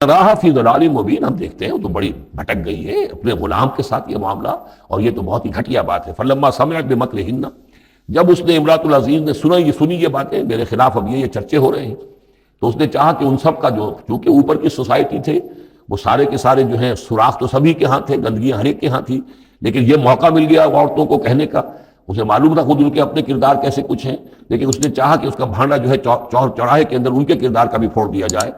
راہ فی ضلال مبین، ہم دیکھتے ہیں وہ تو بڑی بھٹک گئی ہے اپنے غلام کے ساتھ یہ معاملہ، اور یہ تو بہت ہی گھٹیا بات ہے۔ فلما سمعت بمکرہن، جب اس نے امراۃ العزیز نے سنی یہ باتیں میرے خلاف، اب یہ چرچے ہو رہے ہیں، تو اس نے چاہا کہ ان سب کا جو، چونکہ اوپر کی سوسائٹی تھے وہ سارے کے سارے جو ہیں سوراخ تو سبھی کے ہاں تھے، گندگیاں ہر ایک کے ہاں تھی، لیکن یہ موقع مل گیا عورتوں کو کہنے کا، اسے معلوم تھا خود ان کے اپنے کردار کیسے کچھ ہیں، لیکن اس نے چاہا کہ اس کا بھانڈا جو ہے چوراہے کے اندر ان کے کردار کا بھی پھوڑ دیا جائے۔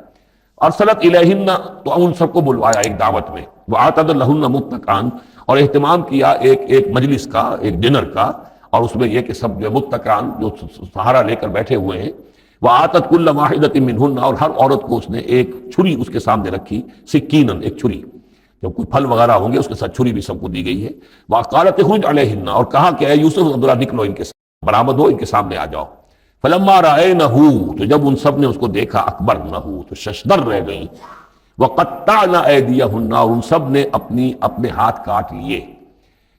ارسلت الیہن، تو ان سب کو بلوایا ایک دعوت میں، وآتت لہن متکئا، اور اہتمام کیا ایک مجلس کا، ایک ڈنر کا، اور اس میں یہ کہ سب جو متکئا جو سہارا لے کر بیٹھے ہوئے ہیں، وآتت کل واحدۃ منہن، اور ہر عورت کو اس نے ایک چھری اس کے سامنے رکھی، سکینن، ایک چھری، جب کوئی پھل وغیرہ ہوں گے اس کے ساتھ چھری بھی سب کو دی گئی ہے۔ وقالت اخرج علیہن، اور کہا کہ اے یوسف ذرا نکلو ان کے سامنے، برآمد ہو، ان کے سامنے آ جاؤ۔ فلما رأینہ، تو جب ان سب نے اس کو دیکھا، اکبرنہ، تو ششدر رہ گئیں، وقطعن ایدیہن، اور ان سب نے اپنے ہاتھ کاٹ لیے۔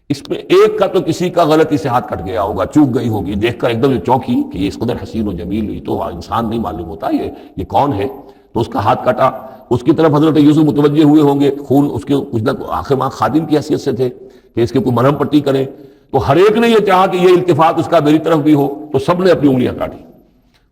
اس میں ایک کا تو کسی کا غلطی سے ہاتھ کٹ گیا ہوگا، چوک گئی ہوگی، دیکھ کر ایک دم چونکی کہ یہ اس قدر حسین و جمیل، یہ تو انسان نہیں معلوم ہوتا، یہ کون ہے، تو اس کا ہاتھ کٹا۔ اس کی طرف حضرت یوسف متوجہ ہوئے ہوں گے، خون اس کے کچھ نہ آخر ماں خادم کی حیثیت سے تھے کہ اس کے کوئی مرہم پٹی کریں، تو ہر ایک نے یہ چاہا کہ یہ التفات اس کا میری طرف بھی ہو، تو سب نے اپنی انگلیاں کاٹی۔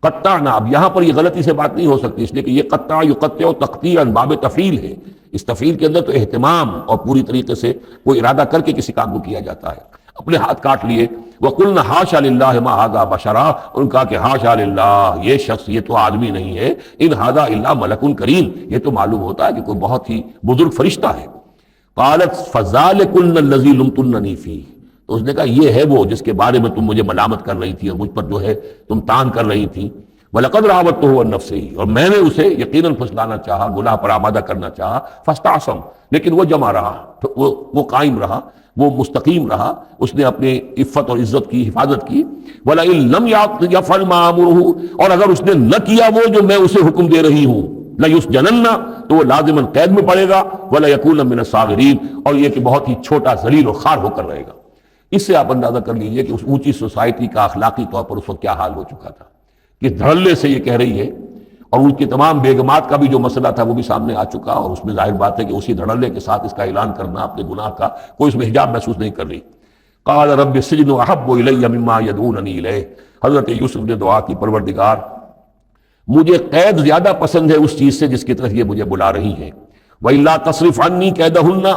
قطعنا، اب یہاں پر یہ غلطی سے بات نہیں ہو سکتی، اس لیے کہ یہ قطع یقطع تقطیعا باب تفعیل ہے، اس تفعیل کے اندر تو اہتمام اور پوری طریقے سے کوئی ارادہ کر کے کسی کام کو کیا جاتا ہے۔ اپنے ہاتھ کاٹ لیے۔ وَقُلْنَا حَاشَا لِلَّهِ مَا هَذَا بَشَرًا، ان کا کہ حاشا للہ، یہ شخص، یہ تو آدمی نہیں ہے، ان هَذَا إِلَّا مَلَكٌ کریم، یہ تو معلوم ہوتا ہے کہ کوئی بہت ہی بزرگ فرشتہ ہے۔ قالت فَذَلِكُنَّ الَّذِي لُمْتُنَّنِي فِيهِ، تو اس نے کہا یہ ہے وہ جس کے بارے میں تم مجھے ملامت کر رہی تھی اور مجھ پر جو ہے تم تان کر رہی تھی۔ وَلَقَدْ رَاوَدتُّهُ عَن نَفْسِهِ، اور میں نے اسے یقیناً پھسلانا چاہا، گناہ پر آمادہ کرنا چاہا، فَاسْتَعْصَمَ، لیکن وہ جمع رہا، وہ قائم رہا، وہ مستقیم رہا، اس نے اپنی عفت اور عزت کی حفاظت کی۔ وَلَئِن لَّمْ يَفْعَلْ مَا آمُرُهُ، اور اگر اس نے نہ کیا وہ جو میں اسے حکم دے رہی ہوں، لَيُسْجَنَنَّ، تو وہ لازماً قید میں پڑے گا، وَلَيَكُونَ مِنَ الصَّاغِرِينَ، اور یہ کہ بہت ہی چھوٹا ذلیل و خوار ہو کر رہے گا۔ اس سے آپ اندازہ کر لیجئے کہ اس اونچی سوسائٹی کا اخلاقی طور پر اس وقت کیا حال ہو چکا تھا، کہ دھڑلے سے یہ کہہ رہی ہے، اور ان کی تمام بیگمات کا بھی جو مسئلہ تھا وہ بھی سامنے آ چکا، اور اس میں ظاہر بات ہے کہ اسی دھڑلے کے ساتھ اس کا اعلان کرنا اپنے گناہ کا، کوئی اس میں حجاب محسوس نہیں کر رہی۔ قال رب السجن احب الی مما یدعوننی الیہ، حضرت یوسف نے دعا کی، پروردگار مجھے قید زیادہ پسند ہے اس چیز سے جس کی طرف یہ مجھے بلا رہی ہیں۔ وَإِلَّا تَصْرِفْ عَنِّي كَيْدَهُنَّ،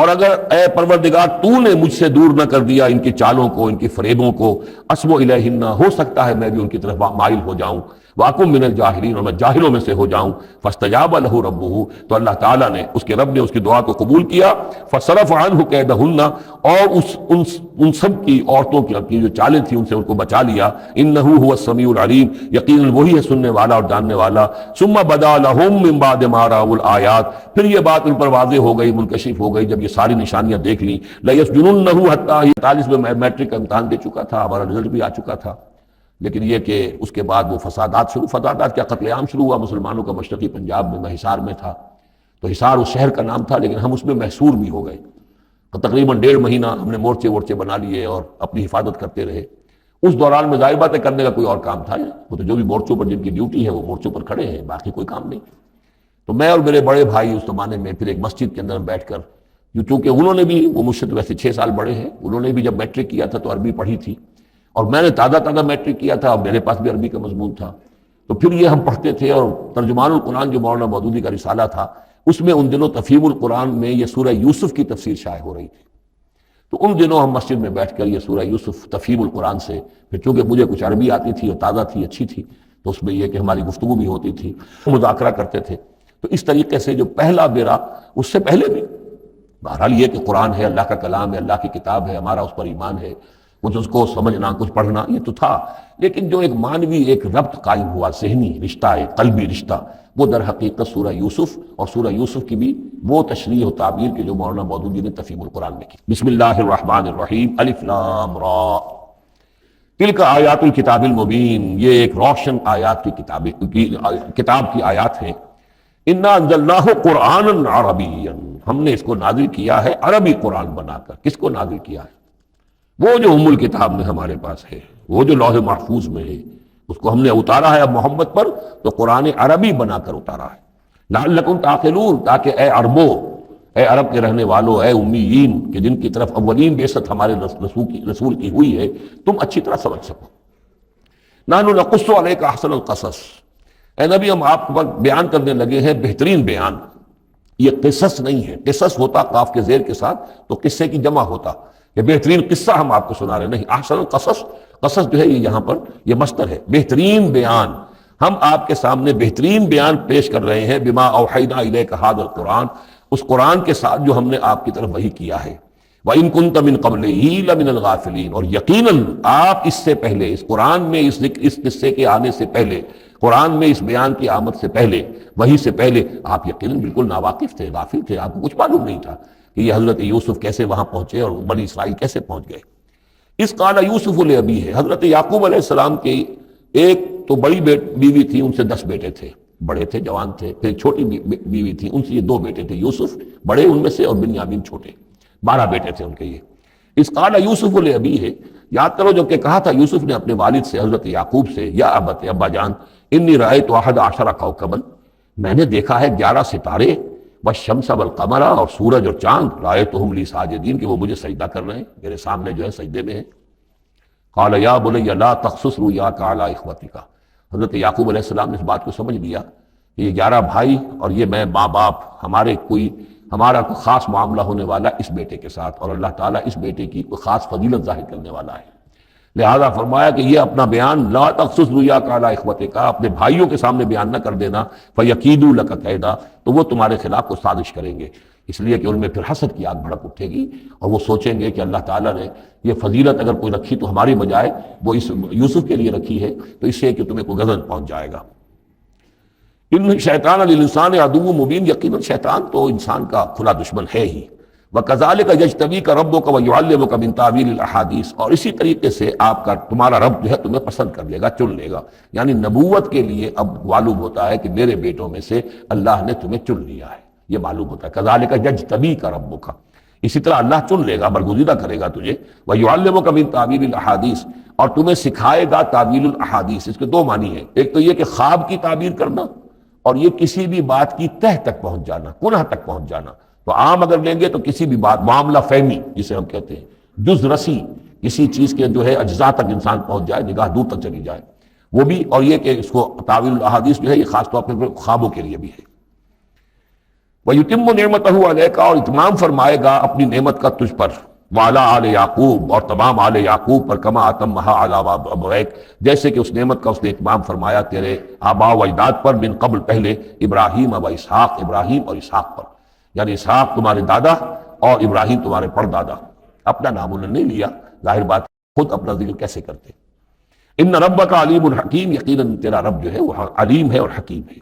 اور اگر اے پروردگار تو نے مجھ سے دور نہ کر دیا ان کی چالوں کو، ان کی فریبوں کو، أَصْبُ إِلَيْهِنَّ، ہو سکتا ہے میں بھی ان کی طرف مائل ہو جاؤں، وَأَكُن مِّنَ الْجَاهِلِينَ، اور میں جاہلوں میں سے ہو جاؤں۔ فَاسْتَجَابَ لَهُ رَبُّهُ، تو اللہ تعالیٰ نے، اس کے رب نے اس کی دعا کو قبول کیا۔ فَصَرَفَ عَنْهُ كَيْدَهُنَّ، اور ان سب کی عورتوں کی جو چالیں تھیں ان سے ان کو بچا لیا۔ إِنَّهُ هُوَ السَّمِيعُ الْعَلِيمُ، یقیناً وہی ہے سننے والا اور جاننے والا۔ ثُمَّ بَدَا لَهُم مِّن بَعْدِ مَا رَأَوُا الْآيَاتِ، پھر یہ بات ان پر واضح ہو گئی، منکشف ہو گئی، جب یہ ساری نشانیاں دیکھ لیں۔ لَيَسْجُنُنَّهُ حَتَّىٰ، 43 میں میٹرک کا امتحان دے چکا تھا، ہمارا رزلٹ بھی آ چکا تھا، لیکن یہ کہ اس کے بعد وہ فسادات کیا، قتل عام شروع ہوا مسلمانوں کا مشرقی پنجاب میں، میں حصار میں تھا، تو حصار اس شہر کا نام تھا، لیکن ہم اس میں محصور بھی ہو گئے، تقریباً 1.5 مہینہ ہم نے مورچے بنا لیے اور اپنی حفاظت کرتے رہے۔ اس دوران میں ظاہر بات ہے کرنے کا کوئی اور کام تھا، وہ تو جو بھی مورچوں پر جن کی ڈیوٹی ہے وہ مورچوں پر کھڑے ہیں، باقی کوئی کام نہیں۔ تو میں اور میرے بڑے بھائی اس زمانے میں پھر ایک مسجد کے اندر بیٹھ کر، چونکہ انہوں نے بھی، وہ مجھ سے تو ویسے 6 سال بڑے ہیں، انہوں نے بھی جب میٹرک کیا تھا تو عربی پڑھی تھی، اور میں نے تازہ میٹرک کیا تھا، اور میرے پاس بھی عربی کا مضمون تھا، تو پھر یہ ہم پڑھتے تھے۔ اور ترجمان القرآن جو مولانا مودودی کا رسالہ تھا، اس میں ان دنوں تفہیم القرآن میں یہ سورہ یوسف کی تفسیر شائع ہو رہی تھی، تو ان دنوں ہم مسجد میں بیٹھ کر یہ سورہ یوسف تفہیم القرآن سے، پھر چونکہ مجھے کچھ عربی آتی تھی اور تازہ تھی، اچھی تھی، تو اس میں یہ کہ ہماری گفتگو بھی ہوتی تھی، مذاکرہ کرتے تھے۔ تو اس طریقے سے جو پہلا بیرا، اس سے پہلے بھی بہرحال یہ کہ قرآن ہے، اللہ کا کلام ہے، اللہ کی کتاب ہے، ہمارا اس پر ایمان ہے، کچھ اس کو سمجھنا، کچھ پڑھنا، یہ تو تھا، لیکن جو ایک مانوی ایک ربط قائم ہوا، ذہنی رشتہ، ایک قلبی رشتہ، وہ در حقیقت سورہ یوسف، اور سورہ یوسف کی بھی وہ تشریح و تعبیر کے جو مولانا مودودی نے تفہیم القرآن میں کی۔ بسم اللہ الرحمن الرحیم، الف لام را، تلک آیات الکتاب المبین، یہ ایک روشن آیات کی کتاب کی آیات ہیں۔ انا انزلناہ قرآنا عربیا، ہم نے اس کو نازل کیا ہے عربی قرآن بنا کر۔ کس کو نازل کیا ہے؟ وہ جو ام الکتاب میں ہمارے پاس ہے، وہ جو لوح محفوظ میں ہے، اس کو ہم نے اتارا ہے اب محمد پر، تو قرآن عربی بنا کر اتارا ہے۔ لعلکم تعقلون، تاکہ اے عربو، اے عرب کے رہنے والوں، اے امیین کہ جن کی طرف اولین بعثت ہمارے رسول کی ہوئی ہے، تم اچھی طرح سمجھ سکو۔ نحن نقص علیک احسن القصص، اے نبی ہم آپ پر بیان کرنے لگے ہیں بہترین بیان۔ یہ قصص نہیں ہے، قصص ہوتا قاف کے زیر کے ساتھ تو قصے کی جمع ہوتا، یہ بہترین قصہ ہم آپ کو سنا رہے نہیں، احسن القصص، قصص جو ہے یہ یہاں پر یہ مصدر ہے، بہترین بیان، ہم آپ کے سامنے بہترین بیان پیش کر رہے ہیں، بما اوحینا الیک ھذا القرآن، اس قرآن کے ساتھ جو ہم نے آپ کی طرف وحی کیا ہے، وَإِن كُنتَ مِن قَبْلِهِ لَمِنَ الْغَافِلِينَ، اور یقیناً آپ اس سے پہلے، اس قرآن میں اس قصے کے آنے سے پہلے، قرآن میں اس بیان کی آمد سے پہلے، وحی سے پہلے آپ یقیناً بالکل ناواقف تھے، غافل تھے، آپ کو کچھ معلوم نہیں تھا کہ یہ حضرت یوسف کیسے وہاں پہنچے اور بنی اسرائیل کیسے پہنچ گئے۔ اس قال یوسف لابیہ، حضرت یعقوب علیہ السلام کی ایک تو بڑی بیوی تھی، ان سے 10 بیٹے تھے، بڑے تھے، جوان تھے، پھر ایک چھوٹی بیوی تھی، ان سے یہ 2 بیٹے تھے، یوسف بڑے ان میں سے اور بنیامین چھوٹے، 12 بیٹے تھے ان کے یہ۔ اس قال یوسف لابیہ، یاد کرو جب کہ کہا تھا یوسف نے اپنے والد سے حضرت یعقوب سے، یا ابت، ابا جان، انی رأیت 11 کوکبا، میں نے دیکھا ہے 11 ستارے، والشمس والقمر، اور سورج اور چاند، رأیتہم لی ساجدین، کہ وہ مجھے سجدہ کر رہے ہیں، میرے سامنے جو ہے سجدے میں ہیں۔ قال یا بنی لا تقصص رؤیاک علی اخوتک، حضرت یعقوب علیہ السلام نے اس بات کو سمجھ لیا کہ یہ 11 بھائی اور یہ میں ماں باپ، ہمارا کوئی خاص معاملہ ہونے والا اس بیٹے کے ساتھ، اور اللہ تعالیٰ اس بیٹے کی کوئی خاص فضیلت ظاہر کرنے والا ہے، لہذا فرمایا کہ یہ اپنا بیان لا تقصص رؤیاک علی اخوتک، اپنے بھائیوں کے سامنے بیان نہ کر دینا، فیکیدوا لک کیدا، تو وہ تمہارے خلاف کو سازش کریں گے، اس لیے کہ ان میں پھر حسد کی آگ بھڑک اٹھے گی، اور وہ سوچیں گے کہ اللہ تعالیٰ نے یہ فضیلت اگر کوئی رکھی تو ہماری بجائے وہ اس یوسف کے لیے رکھی ہے، تو اس سے کہ تمہیں کوئی غضب پہنچ جائے گا۔ ان شیطان للانسان عدو مبین، یقیناً شیطان تو انسان کا کھلا دشمن ہے ہی۔ وَكَذَلِكَ يَجْتَبِيكَ رَبُّكَ وَيُعَلِّمُكَ مِن تَأْوِيلِ الْأَحَادِيث، اور اسی طریقے سے تمہارا رب جو ہے تمہیں پسند کر لے گا، چن لے گا، یعنی نبوت کے لیے اب معلوم ہوتا ہے کہ میرے بیٹوں میں سے اللہ نے تمہیں چن لیا ہے، یہ معلوم ہوتا ہے۔ كَذَلِكَ يَجْتَبِيكَ رَبُّكَ، اسی طرح اللہ چن لے گا، برگزیدہ کرے گا تجھے، وَيُعَلِّمُكَ مِن تَأْوِيلِ الْأَحَادِيث، اور تمہیں سکھائے گا تعویل الاحادیث۔ اس کے 2 معنی ہیں، ایک تو یہ کہ خواب کی تعبیر کرنا، اور یہ کسی بھی بات کی تہ تک پہنچ جانا، کنہ تک پہنچ جانا۔ تو عام اگر لیں گے تو کسی بھی بات، معاملہ فہمی جسے ہم کہتے ہیں، جز رسی، کسی چیز کے جو ہے اجزاء تک انسان پہنچ جائے، نگاہ دور تک چلی جائے، وہ بھی، اور یہ کہ اس کو تعویل الاحادیث جو ہے یہ خاص طور پر خوابوں کے لیے بھی ہے۔ وَيُتِمُّ نِعْمَتَهُ عَلَيْكَ، اور اتمام فرمائے گا اپنی نعمت کا تجھ پر، وَعَلَىٰ آلِ یعقوب، اور تمام آل یعقوب پر، کما اتمھا علی ابویک، جیسے کہ اس نعمت کا اس نے اتمام فرمایا تیرے آباء و اجداد پر، من قبل پہلے، ابراہیم و اسحاق، ابراہیم اور اسحاق پر، یعنی اسحاق تمہارے دادا اور ابراہیم تمہارے پردادا، اپنا نام انہوں نے نہیں لیا، ظاہر بات خود اپنا ذکر کیسے کرتے۔ ان ربک علیم الحکیم، یقیناً تیرا رب جو ہے وہ علیم ہے اور حکیم ہے۔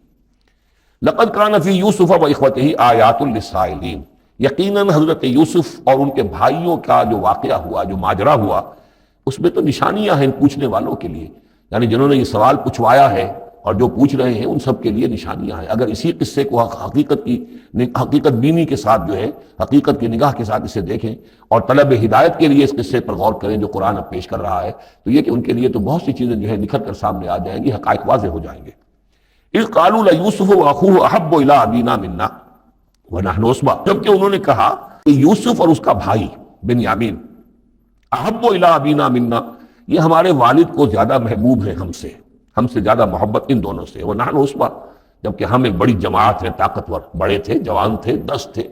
لقد کان فی یوسف و اخوتہ آیات للسائلین، یقیناً حضرت یوسف اور ان کے بھائیوں کا جو واقعہ ہوا، جو ماجرا ہوا، اس میں تو نشانیاں ہیں پوچھنے والوں کے لیے، یعنی جنہوں نے یہ سوال پوچھوایا ہے اور جو پوچھ رہے ہیں ان سب کے لیے نشانیاں ہیں۔ اگر اسی قصے کو حقیقت بینی کے ساتھ جو ہے، حقیقت کی نگاہ کے ساتھ اسے دیکھیں اور طلب ہدایت کے لیے اس قصے پر غور کریں جو قرآن اب پیش کر رہا ہے، تو یہ کہ ان کے لیے تو بہت سی چیزیں جو ہے نکھر کر سامنے آ جائیں گی، حقائق واضح ہو جائیں گے۔ اذ قالوا لیوسف واخوہ احب الی ابینا منا ونحن عصبہ، جبکہ انہوں نے کہا کہ یوسف اور اس کا بھائی بنیامین، احب الی ابینا منا، یہ ہمارے والد کو زیادہ محبوب ہے ہم سے زیادہ محبت ان دونوں سے، ونحن عصبہ، جبکہ ہم ایک بڑی جماعت ہے، طاقتور، بڑے تھے، جوان تھے، 10 تھے،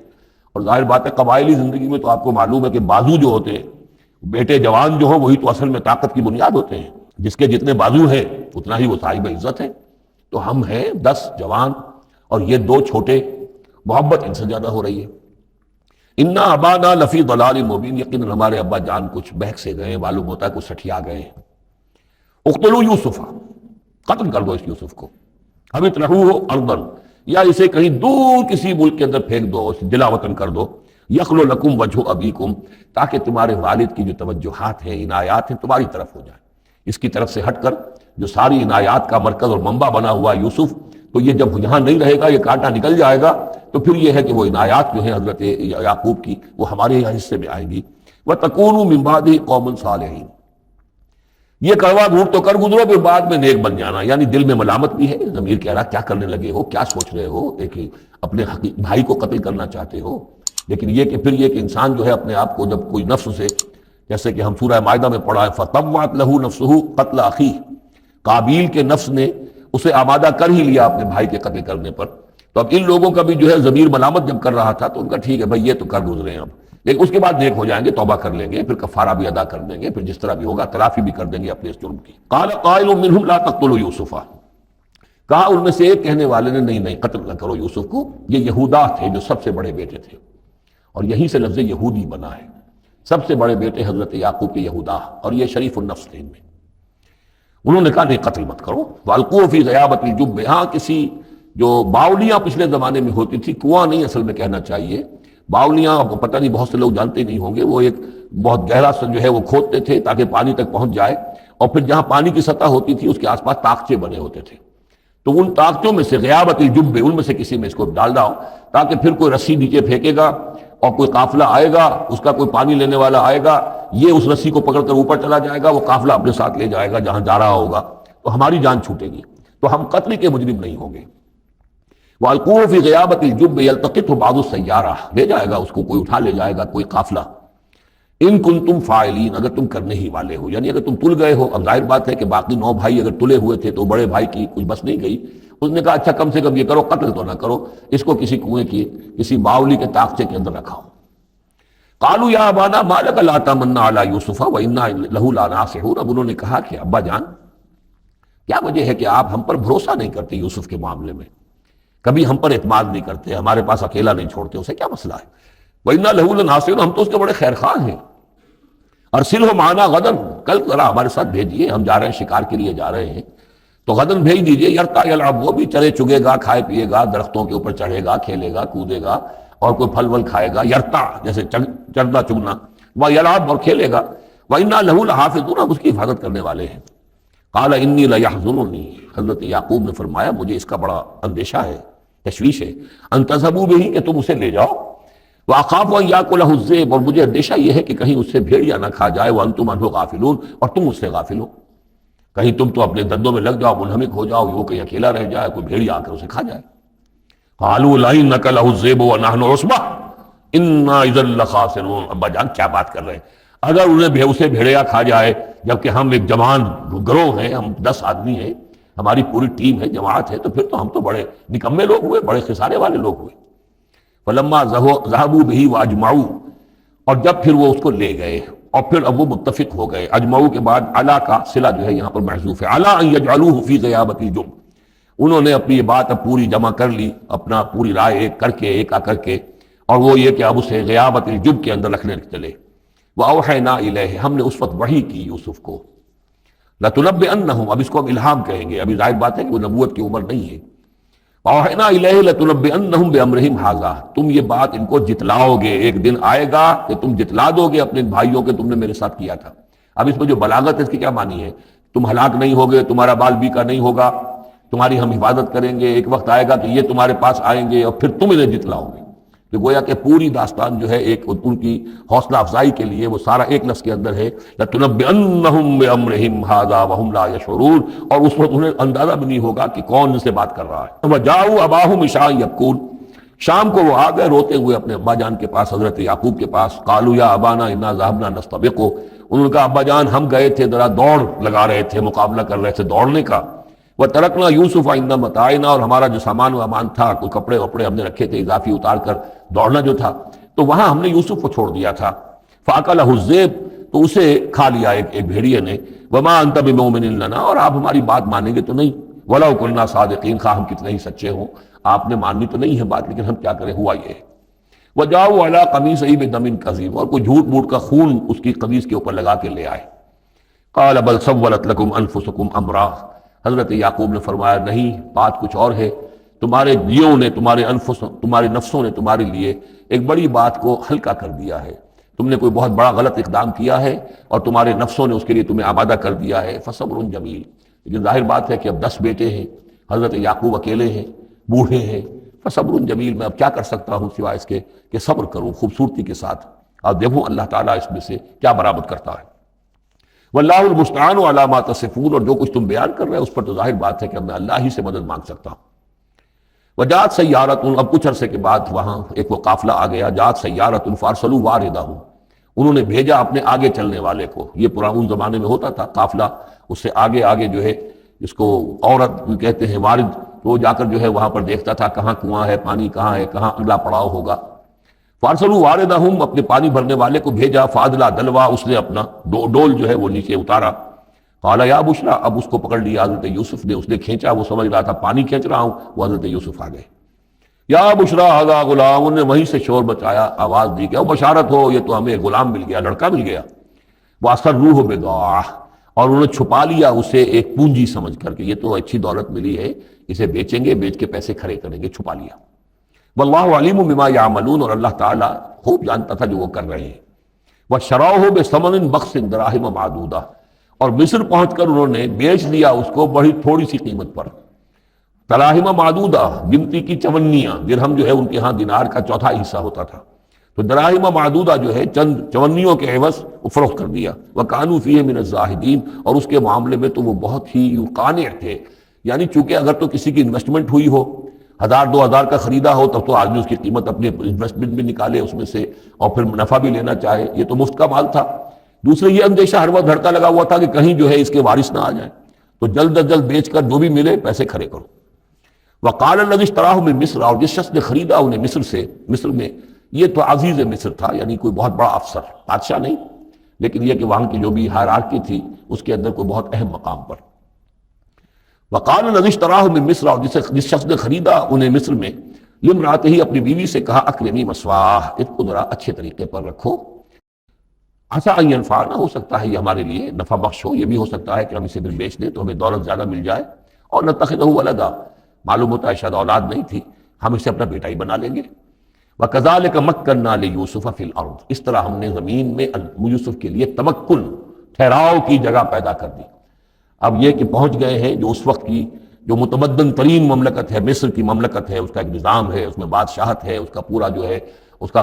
اور ظاہر بات ہے قبائلی زندگی میں تو آپ کو معلوم ہے کہ بازو جو ہوتے ہیں، بیٹے جوان جو ہوں وہی تو اصل میں طاقت کی بنیاد ہوتے ہیں، جس کے جتنے بازو ہیں اتنا ہی وہ صاحب عزت ہے۔ تو ہم ہیں 10 جوان اور یہ 2 چھوٹے، محبت ان سے زیادہ ہو رہی ہے۔ انا ابانا لفی ضلال مبین، یقیناً ہمارے ابا جان کچھ بہک سے گئے، معلوم ہوتا ہے کچھ سٹھیا گئے ہیں۔ اقتلوا یوسف، قتل کر دو اس یوسف کو، اب اطرحوہ ارضا، یا اسے کہیں دور کسی ملک کے اندر پھینک دو، اسے دلا وطن کر دو، یخلو لکم وجہ ابیکم، تاکہ تمہارے والد کی جو توجہات ہیں، عنایات ہیں، تمہاری طرف ہو جائیں، اس کی طرف سے ہٹ کر جو ساری عنایات کا مرکز اور منبع بنا ہوا یوسف، تو یہ جب یہاں نہیں رہے گا، یہ کانٹا نکل جائے گا، تو پھر یہ ہے کہ وہ عنایات جو ہیں حضرت یعقوب کی وہ ہمارے حصے میں آئیں گی۔ وَتَكُونُوا مِن بَعْدِهِ قَوْمًا صَالِحِينَ، یہ کڑوا گھونٹ تو کر گزرو پھر بعد میں نیک بن جانا، یعنی دل میں ملامت بھی ہے، ضمیر کہہ رہا کیا کرنے لگے ہو، کیا سوچ رہے ہو، ایک اپنے بھائی کو قتل کرنا چاہتے ہو۔ لیکن یہ کہ پھر یہ کہ انسان جو ہے اپنے آپ کو جب کوئی نفس سے، جیسے کہ ہم سورہ مائدہ میں پڑھا ہے فَطَوَّعَتْ لَهُ نَفْسُهُ قَتْلَ أَخِيهِ، قابیل کے نفس نے اسے آمادہ کر ہی لیا اپنے بھائی کے قتل کرنے پر۔ تو اب ان لوگوں کا بھی جو ہے ضمیر ملامت جب کر رہا تھا تو ان کا ٹھیک ہے بھائی یہ تو کر گزرے ہیں اب، لیکن اس کے بعد نیک ہو جائیں گے، توبہ کر لیں گے، پھر کفارہ بھی ادا کر دیں گے، پھر جس طرح بھی ہوگا تلافی بھی کر دیں گے اپنے اس جرم کی۔ قال قائل منهم لا تقتلوا یوسف، کہا ان میں سے ایک کہنے والے نے نہیں قتل نہ کرو یوسف کو۔ یہ یہودا تھے جو سب سے بڑے بیٹے تھے، اور یہیں سے لفظ یہودی بنا ہے، سب سے بڑے بیٹے حضرت یعقوب کے یہودا، اور یہ شریف النفس تھے ان میں۔ انہوں نے کہا نہیں قتل مت کرو، والقوا فی غیابۃ الجب، ہاں کسی جو باولیاں پچھلے زمانے میں ہوتی تھی، کنواں نہیں اصل میں کہنا چاہیے، باولیاں پتہ نہیں بہت سے لوگ جانتے نہیں ہوں گے، وہ ایک بہت گہرا سا جو ہے وہ کھودتے تھے تاکہ پانی تک پہنچ جائے، اور پھر جہاں پانی کی سطح ہوتی تھی اس کے آس پاس طاقچے بنے ہوتے تھے، تو ان طاقچوں میں سے غیابۃ الجب، ان میں سے کسی میں اس کو ڈال داؤ تاکہ پھر کوئی رسی نیچے پھینکے گا اور کوئی قافلہ آئے گا، اس کا کوئی پانی لینے والا آئے گا، یہ اس رسی کو پکڑ کر اوپر چلا جائے گا، وہ قافلہ اپنے ساتھ لے جائے گا جہاں جا رہا ہوگا، تو ہماری جان چھوٹے گی، تو ہم قتل کے مجرم نہیں ہوں گے۔ وَالْقُوهُ فِي غِيَابَةِ الْجُبِّ يَلْتَقِطْهُ بَعْضُ السَّيَّارَةِ، لے جائے گا اس کو، کوئی اٹھا لے جائے گا کوئی قافلہ۔ ان کنتم فاعلین، اگر تم کرنے ہی والے ہو، یعنی اگر تم تل گئے ہو۔ اب ظاہر بات ہے کہ باقی 9 بھائی اگر تلے ہوئے تھے تو بڑے بھائی کی کچھ بس نہیں گئی، اس نے کہا اچھا کم سے کم یہ کرو قتل تو نہ کرو، اس کو کسی کنویں کی کسی باولی کے طاقچے کے اندر رکھاؤ۔ قالوا یا ابانا ما لک لا تمنا علی یوسف وانا لہ لناصحون، اب انہوں نے کہا کہ ابا جان کیا وجہ ہے کہ آپ ہم پر بھروسہ نہیں کرتے یوسف کے معاملے میں، کبھی ہم پر اعتماد نہیں کرتے، ہمارے پاس اکیلا نہیں چھوڑتے، اسے کیا مسئلہ ہے؟ وَإِنَّا لَهُ لَنَاصِحُونَ، ہم تو اس کے بڑے خیر خواہ ہیں۔ أَرْسِلْهُ مَعَنَا غَدًا، کل ذرا ہمارے ساتھ بھیجیے، ہم جا رہے ہیں شکار کے لیے جا رہے ہیں، تو غداً بھیج دیجیے، یرتع یلعب، وہ بھی چرے چگے گا، کھائے پیے گا، درختوں کے اوپر چڑھے گا، کھیلے گا، کودے گا، اور کوئی پھل ول کھائے گا، یرتع جیسے چرنا چگنا، ویلعب اور کھیلے گا، وَإِنَّا لَهُ لَحَافِظُونَ، ہم اس کی حفاظت کرنے والے ہیں۔ قال انی لیحزننی، حضرت یعقوب نے فرمایا مجھے اس کا بڑا اندیشہ ہے، تشویش ہے، ان تذهبوا به، کہ تم اسے لے جاؤ، واخاف ان یاکلہ الذئب، اور مجھے اندیشہ یہ ہے کہ کہیں اس سے بھیڑیا نہ کھا جائے، وانتم عنہ غافلون، اور تم اس سے غافل ہو، کہیں تم تو اپنے دندوں میں لگ جاؤ، منہمک ہو جاؤ، وہ کہیں اکیلا رہ جائے، کوئی بھیڑیا آ کر اسے کھا جائے۔ قالوا لئن نکلہ الذئب ونحن عصبہ انا اذا لخاسرون، ابا جان کیا بات کر رہے ہیں، اگر اسے بھیڑیا کھا جائے جبکہ ہم ایک جوان گروہ ہیں، ہم 10 آدمی ہیں، ہماری پوری ٹیم ہے، جماعت ہے، تو پھر تو ہم تو بڑے نکمے لوگ ہوئے، بڑے خسارے والے لوگ ہوئے۔ فلما ذهبوا به واجمعوا، اور جب پھر وہ اس کو لے گئے اور پھر اب وہ متفق ہو گئے، اجمعوا کے بعد علا کا صلہ جو ہے یہاں پر محذوف ہے، علا ان یجعلوه فی غیابۃ الجب، انہوں نے اپنی یہ بات اب پوری جمع کر لی، اپنا پوری رائے ایک کر کے، ایک آ کر کے، اور وہ یہ کہ اب اسے غیابۃ الجب کے اندر رکھنے چلے۔ وَأَوْحَيْنَا إِلَيْهِ، ہم نے اس وقت وحی کی یوسف کو، لَتُنَبِّئَنَّهُمْ، اب اس کو ہم الہام کہیں گے، ابھی ظاہر بات ہے کہ وہ نبوت کی عمر نہیں ہے۔ وَأَوْحَيْنَا إِلَيْهِ لَتُنَبِّئَنَّهُمْ بِأَمْرِهِمْ هَذَا، تم یہ بات ان کو جتلاؤ گے، ایک دن آئے گا کہ تم جتلا دو گے اپنے بھائیوں کے تم نے میرے ساتھ کیا تھا۔ اب اس میں جو بلاغت ہے اس کی کیا معنی ہے، تم ہلاک نہیں ہوگے، تمہارا بال بیکا نہیں ہوگا، تمہاری ہم حفاظت کریں گے، ایک وقت آئے گا کہ یہ تمہارے پاس آئیں گے اور پھر تم انہیں جتلاؤ گے۔ تو گویا کہ پوری داستان جو ہے ایک ان کی حوصلہ افزائی کے لیے وہ سارا ایک لفظ کے اندر ہے، لَتُنَبِّئَنَّهُمْ بِأَمْرِهِمْ هَذَا وَهُمْ لَا يَشْعُرُونَ، اور اس وقت انہیں اندازہ بھی نہیں ہوگا کہ کون ان سے بات کر رہا ہے۔ وَجَاءُوا أَبَاهُمْ عِشَاءً يَبْكُونَ، شام کو وہ آ گئے روتے ہوئے اپنے ابا جان کے پاس، حضرت یعقوب کے پاس۔ قالوا یا ابانا انا ذهبنا نستبق، انہوں نے کہا ابا جان ہم گئے تھے ذرا دوڑ لگا رہے تھے، مقابلہ کر رہے تھے دوڑنے کا۔ وَتَرَكْنَا يُوسُفَ عِندَ مَتَاعِنَا، اور ہمارا جو سامان وامان تھا، کوئی کپڑے وپڑے ہم نے رکھے تھے اضافی اتار کر دوڑنا جو تھا، تو وہاں ہم نے یوسف کو چھوڑ دیا تھا۔ فَأَكَلَهُ الذِّئْبُ، تو اسے کھا لیا ایک بھیڑیے نے۔ وَمَا أَنْتَ بِمُؤْمِنٍ لَنَا، اور آپ ہماری بات مانیں گے تو نہیں، وَلَوْ كُنَّا صَادِقِينَ، خواہ ہم کتنے ہی سچے ہوں، آپ نے ماننی تو نہیں ہے بات، لیکن ہم کیا کریں، ہوا یہ ہے۔ وَجَاءُوا عَلَىٰ قَمِيصِهِ بِدَمٍ كَذِيبٍ، اور کوئی جھوٹ موٹ کا خون اس کی قمیص کے اوپر لگا کے لے آئے۔ قَالَ بَلْ سَوَّلَتْ لَكُمْ أَنفُسُكُمْ أَمْرًا، حضرت یعقوب نے فرمایا نہیں، بات کچھ اور ہے، تمہارے دیوں نے، تمہارے نفسوں نے تمہارے لیے ایک بڑی بات کو ہلکا کر دیا ہے، تم نے کوئی بہت بڑا غلط اقدام کیا ہے اور تمہارے نفسوں نے اس کے لیے تمہیں آمادہ کر دیا ہے۔ فصبر جمیل، لیکن ظاہر بات ہے کہ اب 10 بیٹے ہیں، حضرت یعقوب اکیلے ہیں، بوڑھے ہیں، فصبر جمیل، میں اب کیا کر سکتا ہوں سوائے اس کے کہ صبر کروں خوبصورتی کے ساتھ، اور دیکھوں اللہ تعالیٰ اس میں سے کیا برآمد کرتا ہے۔ واللہ المستعان علی ما تصفون، اور جو کچھ تم بیان کر رہے ہیں اس پر تو ظاہر بات ہے کہ میں اللہ ہی سے مدد مانگ سکتا ہوں۔ وجاءت سیارۃ، اب کچھ عرصے کے بعد وہاں ایک وہ قافلہ آ گیا، جاءت سیارۃ فارسلوا واردہم، انہوں نے بھیجا اپنے آگے چلنے والے کو۔ یہ پرانے زمانے میں ہوتا تھا قافلہ، اس سے آگے آگے جو ہے جس کو عورت کہتے ہیں وارد، تو وہ جا کر جو ہے وہاں پر دیکھتا تھا کہاں کنواں ہے، پانی کہاں ہے، کہاں اگلا پڑاؤ ہوگا۔ فارسلوا واردہم، اپنے پانی بھرنے والے کو بھیجا، فادلا دلوا، اس نے اپنا ڈول جو ہے وہ نیچے اتارا۔ قال یا بشرا، اب اس کو پکڑ لیا حضرت یوسف نے، اس نے کھینچا، وہ سمجھ رہا تھا پانی کھینچ رہا ہوں، وہ حضرت یوسف آ گئے۔ یا بشرا ھذا غلام، انہوں نے وہیں سے شور مچایا، آواز دی کہ او بشارت ہو، یہ تو ہمیں غلام مل گیا، لڑکا مل گیا۔ واسروہ بضاعہ، اور انہوں نے چھپا لیا اسے ایک پونجی سمجھ کر کہ یہ تو اچھی دولت ملی ہے، اسے بیچیں گے، بیچ کے پیسے کھڑے کریں گے، چھپا لیا۔ واللہ علیم بما یعملون، اور اللہ تعالیٰ خوب جانتا تھا جو وہ کر رہے ہیں۔ وشروہ بثمن بخس دراہم معدودہ، اور مصر پہنچ کر انہوں نے بیچ دیا اس کو بڑی تھوڑی سی قیمت پر، دراہم معدودہ، گنتی کی چونیاں، درہم جو ہے ان کے ہاں دینار کا چوتھا حصہ ہوتا تھا، تو دراہم معدودہ جو ہے چند چونیوں کے عوض وہ فروخت کر دیا۔ وکانوا فیہ من الزاہدین، اور اس کے معاملے میں تو وہ بہت ہی قانع تھے، یعنی چونکہ اگر تو کسی کی انویسٹمنٹ ہوئی ہو، 1000-2000 کا خریدا ہو، تب تو آدمی اس کی قیمت اپنی انویسٹمنٹ بھی نکالے اس میں سے اور پھر منافع بھی لینا چاہے، یہ تو مفت کا مال تھا۔ دوسرے یہ اندیشہ ہر وقت دھڑکا لگا ہوا تھا کہ کہیں جو ہے اس کے وارث نہ آ جائیں، تو جلد از جلد بیچ کر جو بھی ملے پیسے کھڑے کرو۔ وقال الذی اشتراہ من مصر، اور جس شخص نے خریدا انہیں مصر سے، مصر میں یہ تو عزیز مصر تھا، یعنی کوئی بہت بڑا افسر، بادشاہ نہیں، لیکن یہ کہ وہاں کی جو بھی ہائرارکی تھی اس کے اندر کوئی بہت اہم مقام پر۔ وقال الذی اشتراہ من مصر، اور جس شخص نے خریدا انہیں مصر میں، لامرأتہ، اپنی بیوی سے کہا اکرمی مثواہ، اس کو ذرا اچھے طریقے پر رکھو، عسیٰ ان ینفعنا، ہو سکتا ہے یہ ہمارے لیے نفع بخش ہو، یہ بھی ہو سکتا ہے کہ ہم اسے پھر بیچ دیں تو ہمیں دولت زیادہ مل جائے، اور نتخذہ ولدا، معلوم ہوتا ہے شاید اولاد نہیں تھی، ہم اسے اپنا بیٹا ہی بنا لیں گے۔ وَكَذَلِكَ مَكَّنَّا لِيُوسُفَ فِي الْأَرْضِ، اس طرح ہم نے زمین میں یوسف کے لیے تمکن، ٹھہراؤ کی جگہ پیدا کر دی۔ اب یہ کہ پہنچ گئے ہیں جو اس وقت کی جو متمدن ترین مملکت ہے، مصر کی مملکت ہے، اس کا ایک نظام ہے، اس میں بادشاہت ہے، اس کا پورا جو ہے اس کا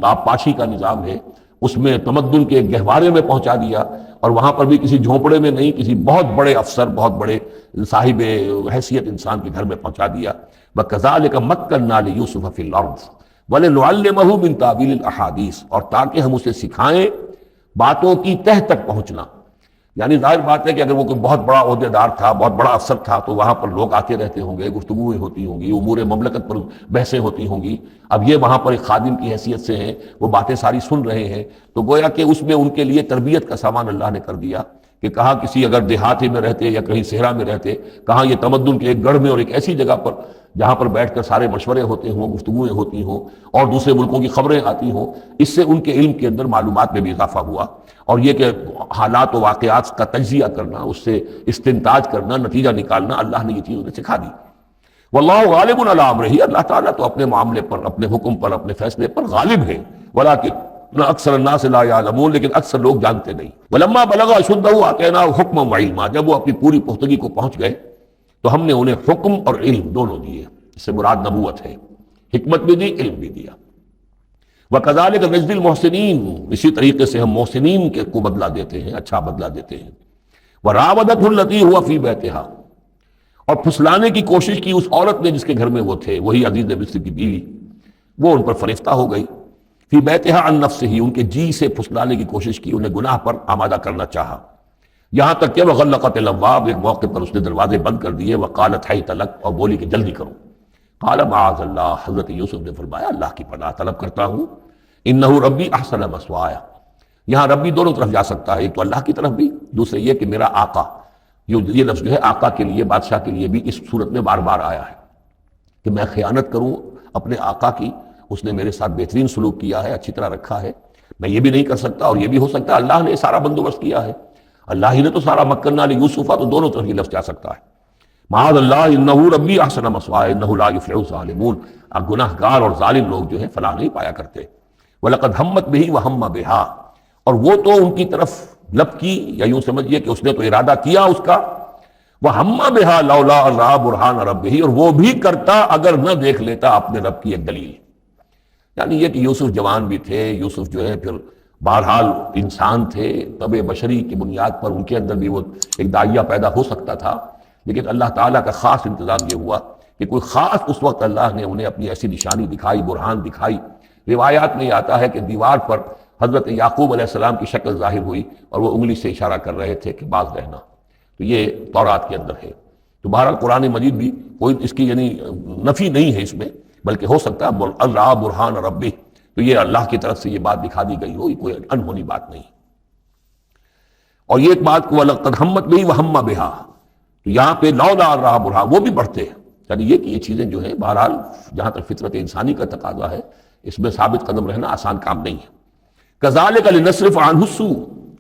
آبپاشی کا نظام ہے، اس میں تمدن کے گہوارے میں پہنچا دیا، اور وہاں پر بھی کسی جھونپڑے میں نہیں، کسی بہت بڑے افسر، بہت بڑے صاحب حیثیت انسان کے گھر میں پہنچا دیا۔ وَكَذَلِكَ مَكَّنَّا لِيُوسُفَ فِي الْأَرْضِ وَلِنُعَلِّمَهُ مِن تَأْوِيلِ الْأَحَادِيثِ، اور تاکہ ہم اسے سکھائیں باتوں کی تہ تک پہنچنا۔ یعنی ظاہر بات ہے کہ اگر وہ کوئی بہت بڑا عہدے دار تھا، بہت بڑا افسر تھا، تو وہاں پر لوگ آتے رہتے ہوں گے، گفتگویں ہوتی ہوں گی، امور مملکت پر بحثیں ہوتی ہوں گی۔ اب یہ وہاں پر ایک خادم کی حیثیت سے ہیں، وہ باتیں ساری سن رہے ہیں، تو گویا کہ اس میں ان کے لیے تربیت کا سامان اللہ نے کر دیا کہ کہاں کسی اگر دیہاتی میں رہتے یا کہیں صحرا میں رہتے، کہاں یہ تمدن کے ایک گڑھ میں اور ایک ایسی جگہ پر جہاں پر بیٹھ کر سارے مشورے ہوتے ہوں، گفتگویں ہوتی ہوں، اور دوسرے ملکوں کی خبریں آتی ہوں، اس سے ان کے علم کے اندر معلومات میں بھی اضافہ ہوا، اور یہ کہ حالات و واقعات کا تجزیہ کرنا، اس سے استنتاج کرنا، نتیجہ نکالنا، اللہ نے یہ چیز انہیں سکھا دی۔ واللہ غالب علی امرہ، اللہ تعالیٰ تو اپنے معاملے پر، اپنے حکم پر، اپنے فیصلے پر غالب ہے، ولکن اکثر الناس لا یعلمون، لیکن اکثر لوگ جانتے نہیں۔ ولما بلغ اشدہ آتیناہ حکما وعلما، جب وہ اپنی پوری پختگی کو پہنچ گئے تو ہم نے انہیں حکم اور علم دونوں دیے، اس سے مراد نبوت ہے، حکمت بھی دی، علم بھی دیا۔ وَكَذَلِكَ نَجْزِي الْمُحْسِنِينَ، اسی طریقے سے ہم محسنین کو بدلہ دیتے ہیں، اچھا بدلہ دیتے ہیں۔ وَرَاوَدَتْهُ الَّتِي هُوَ فِي بَيْتِهَا، اور پھسلانے کی کوشش کی اس عورت نے جس کے گھر میں وہ تھے، وہی عزیز مصر کی بیوی، وہ ان پر فریفتہ ہو گئی۔ فی بیتہا عن نفسہ، ان کے جی سے پھسلانے کی کوشش کی، انہیں گناہ پر آمادہ کرنا چاہا، یہاں تک کہ وغلقت الابواب، ایک موقع پر اس نے دروازے بند کر دیے، وقالت حیت لک، اور بولی کہ جلدی کرو۔ قال معاذ اللہ، حضرت یوسف نے فرمایا اللہ کی پناہ طلب کرتا ہوں، انہ ربی احسن مثوایا، یہاں ربی دونوں طرف جا سکتا ہے، ایک تو اللہ کی طرف بھی، دوسرے یہ کہ میرا آقا، یہ لفظ جو ہے آقا کے لیے، بادشاہ کے لیے بھی اس صورت میں بار بار آیا ہے کہ میں خیانت کروں اپنے آقا کی، اس نے میرے ساتھ بہترین سلوک کیا ہے، اچھی طرح رکھا ہے، میں یہ بھی نہیں کر سکتا، اور یہ بھی ہو سکتا ہے اللہ نے سارا بندوبست کیا ہے، اللہ ہی نے تو سارا مکنہ لیوسف، تو دونوں طرف یہ لفظ جا سکتا ہے۔ معاذ اللہ انہ ربی احسن مثوایا انہ لا یفلح الظالمون، اب گناہ گار اور ظالم لوگ جو ہے فلاح نہیں پایا کرتے۔ وَلَقَدْ هَمَّتْ بِهِ وَهَمَّ بِهَا، اور وہ تو ان کی طرف لب کی، یا یوں سمجھیے کہ اس نے تو ارادہ کیا اس کا، وَهَمَّ بِهَا لَوْلَا أَن رَأَىٰ بُرْهَانَ رَبِّهِ، اور وہ بھی کرتا اگر نہ دیکھ لیتا اپنے رب کی ایک دلیل۔ یعنی یہ کہ یوسف جوان بھی تھے، یوسف جو ہے پھر بہرحال انسان تھے، طبع بشری کی بنیاد پر ان کے اندر بھی وہ ایک داعیہ پیدا ہو سکتا تھا، لیکن اللہ تعالیٰ کا خاص انتظام یہ ہوا کہ کوئی خاص اس وقت اللہ نے انہیں اپنی ایسی نشانی دکھائی، برہان دکھائی۔ روایات میں یہ آتا ہے کہ دیوار پر حضرت یعقوب علیہ السلام کی شکل ظاہر ہوئی اور وہ انگلی سے اشارہ کر رہے تھے کہ باز رہنا، تو یہ تورات کے اندر ہے۔ تو بہرحال قرآن مجید بھی کوئی اس کی یعنی نفی نہیں ہے اس میں، بلکہ ہو سکتا ہے اللہ برہان ربی، تو یہ اللہ کی طرف سے یہ بات دکھا دی گئی ہو، یہ کوئی انہونی بات نہیں۔ اور یہ ایک بات کو لقد ہمت بہی وہم بہا، تو یہاں پہ لولا رہا برہان، وہ بھی بڑھتے ہیں، یعنی یہ کہ یہ چیزیں جو ہیں بہرحال جہاں تک فطرت انسانی کا تقاضا ہے اس میں ثابت قدم رہنا آسان کام نہیں ہے۔ کذالک لنصرف عنہ السوء،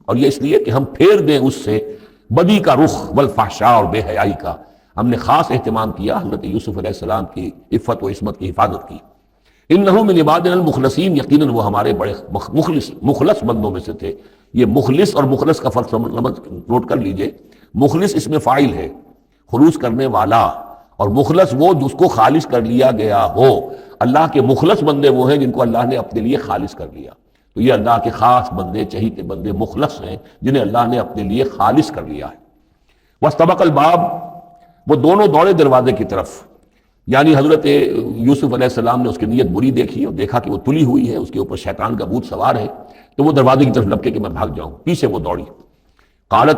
اور یہ اس لیے کہ ہم پھیر دیں اس سے بدی کا رخ والفحشاء، اور بے حیائی کا۔ ہم نے خاص اہتمام کیا حضرت یوسف علیہ السلام کی عفت و عصمت کی حفاظت کی۔ انہ من عبادنا المخلصین، یقیناً وہ ہمارے بڑے مخلص بندوں میں سے تھے۔ یہ مخلص اور مخلص کا فرق نوٹ کر لیجئے، مخلص اس میں فاعل ہے، خلوص کرنے والا، اور مخلص وہ جس کو خالص کر لیا گیا ہو۔ اللہ کے مخلص بندے وہ ہیں جن کو اللہ نے اپنے لیے خالص کر لیا، تو یہ اللہ کے خاص بندے، چہیتے بندے مخلص ہیں جنہیں اللہ نے اپنے لیے خالص کر لیا ہے۔ واستبق الباب، وہ دونوں دوڑے دروازے کی طرف، یعنی حضرت یوسف علیہ السلام نے اس کی نیت بری دیکھی اور دیکھا کہ وہ تلی ہوئی ہے، اس کے اوپر شیطان کا بھوت سوار ہے، تو وہ دروازے کی طرف لپکے کہ میں بھاگ جاؤں، پیچھے وہ دوڑی۔ قالت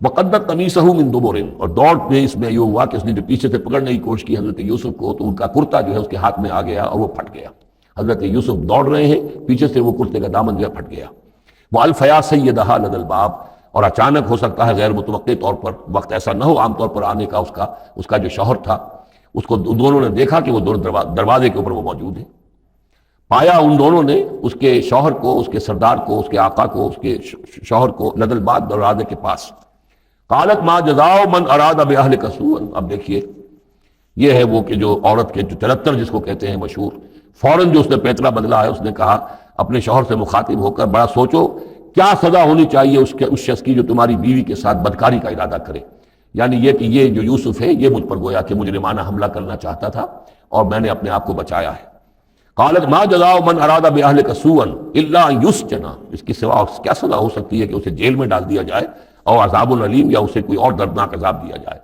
وقدت قمیصہ من دبر، اور دوڑ میں اس میں یہ ہوا کہ اس نے جو پیچھے سے پکڑنے کی کوشش کی حضرت یوسف کو، تو ان کا کرتا جو ہے اس کے ہاتھ میں آ گیا اور وہ پھٹ گیا۔ حضرت یوسف دوڑ رہے ہیں، پیچھے سے وہ کرتے کا دامن جو ہے پھٹ گیا۔ والفیا سیدہا لدی الباب، اور اچانک ہو سکتا ہے غیر متوقع طور پر، وقت ایسا نہ ہو عام طور پر آنے کا اس کا جو شوہر تھا، اس کو دونوں نے دیکھا کہ وہ دونوں دروازے کے اوپر وہ موجود ہیں۔ پایا ان دونوں نے اس کے شوہر کو، اس کے سردار کو، اس کے آقا کو، اس کے شوہر کو لدی الباب، دروازے کے پاس۔ قالت ما جزاء من اراد باہلک سوءا، اب دیکھیے یہ ہے وہ کہ جو عورت کے جو چلتر جس کو کہتے ہیں مشہور، فوراً جو اس نے پیترا بدلا ہے، اس نے کہا اپنے شوہر سے مخاطب ہو کر بڑا سوچو کیا سزا ہونی چاہیے اس شخص کی جو تمہاری بیوی کے ساتھ بدکاری کا ارادہ کرے، یعنی یہ کہ یہ جو یوسف ہے یہ مجھ پر گویا کہ مجرمانہ حملہ کرنا چاہتا تھا اور میں نے اپنے آپ کو بچایا ہے۔ قالت ما جزاء من اراد باہلک سوءا الا ان یسجن، اس کی سوا کیا سزا ہو سکتی ہے کہ اسے جیل میں ڈال دیا جائے اور عذاب العلیم، یا اسے کوئی اور دردناک عذاب دیا جائے۔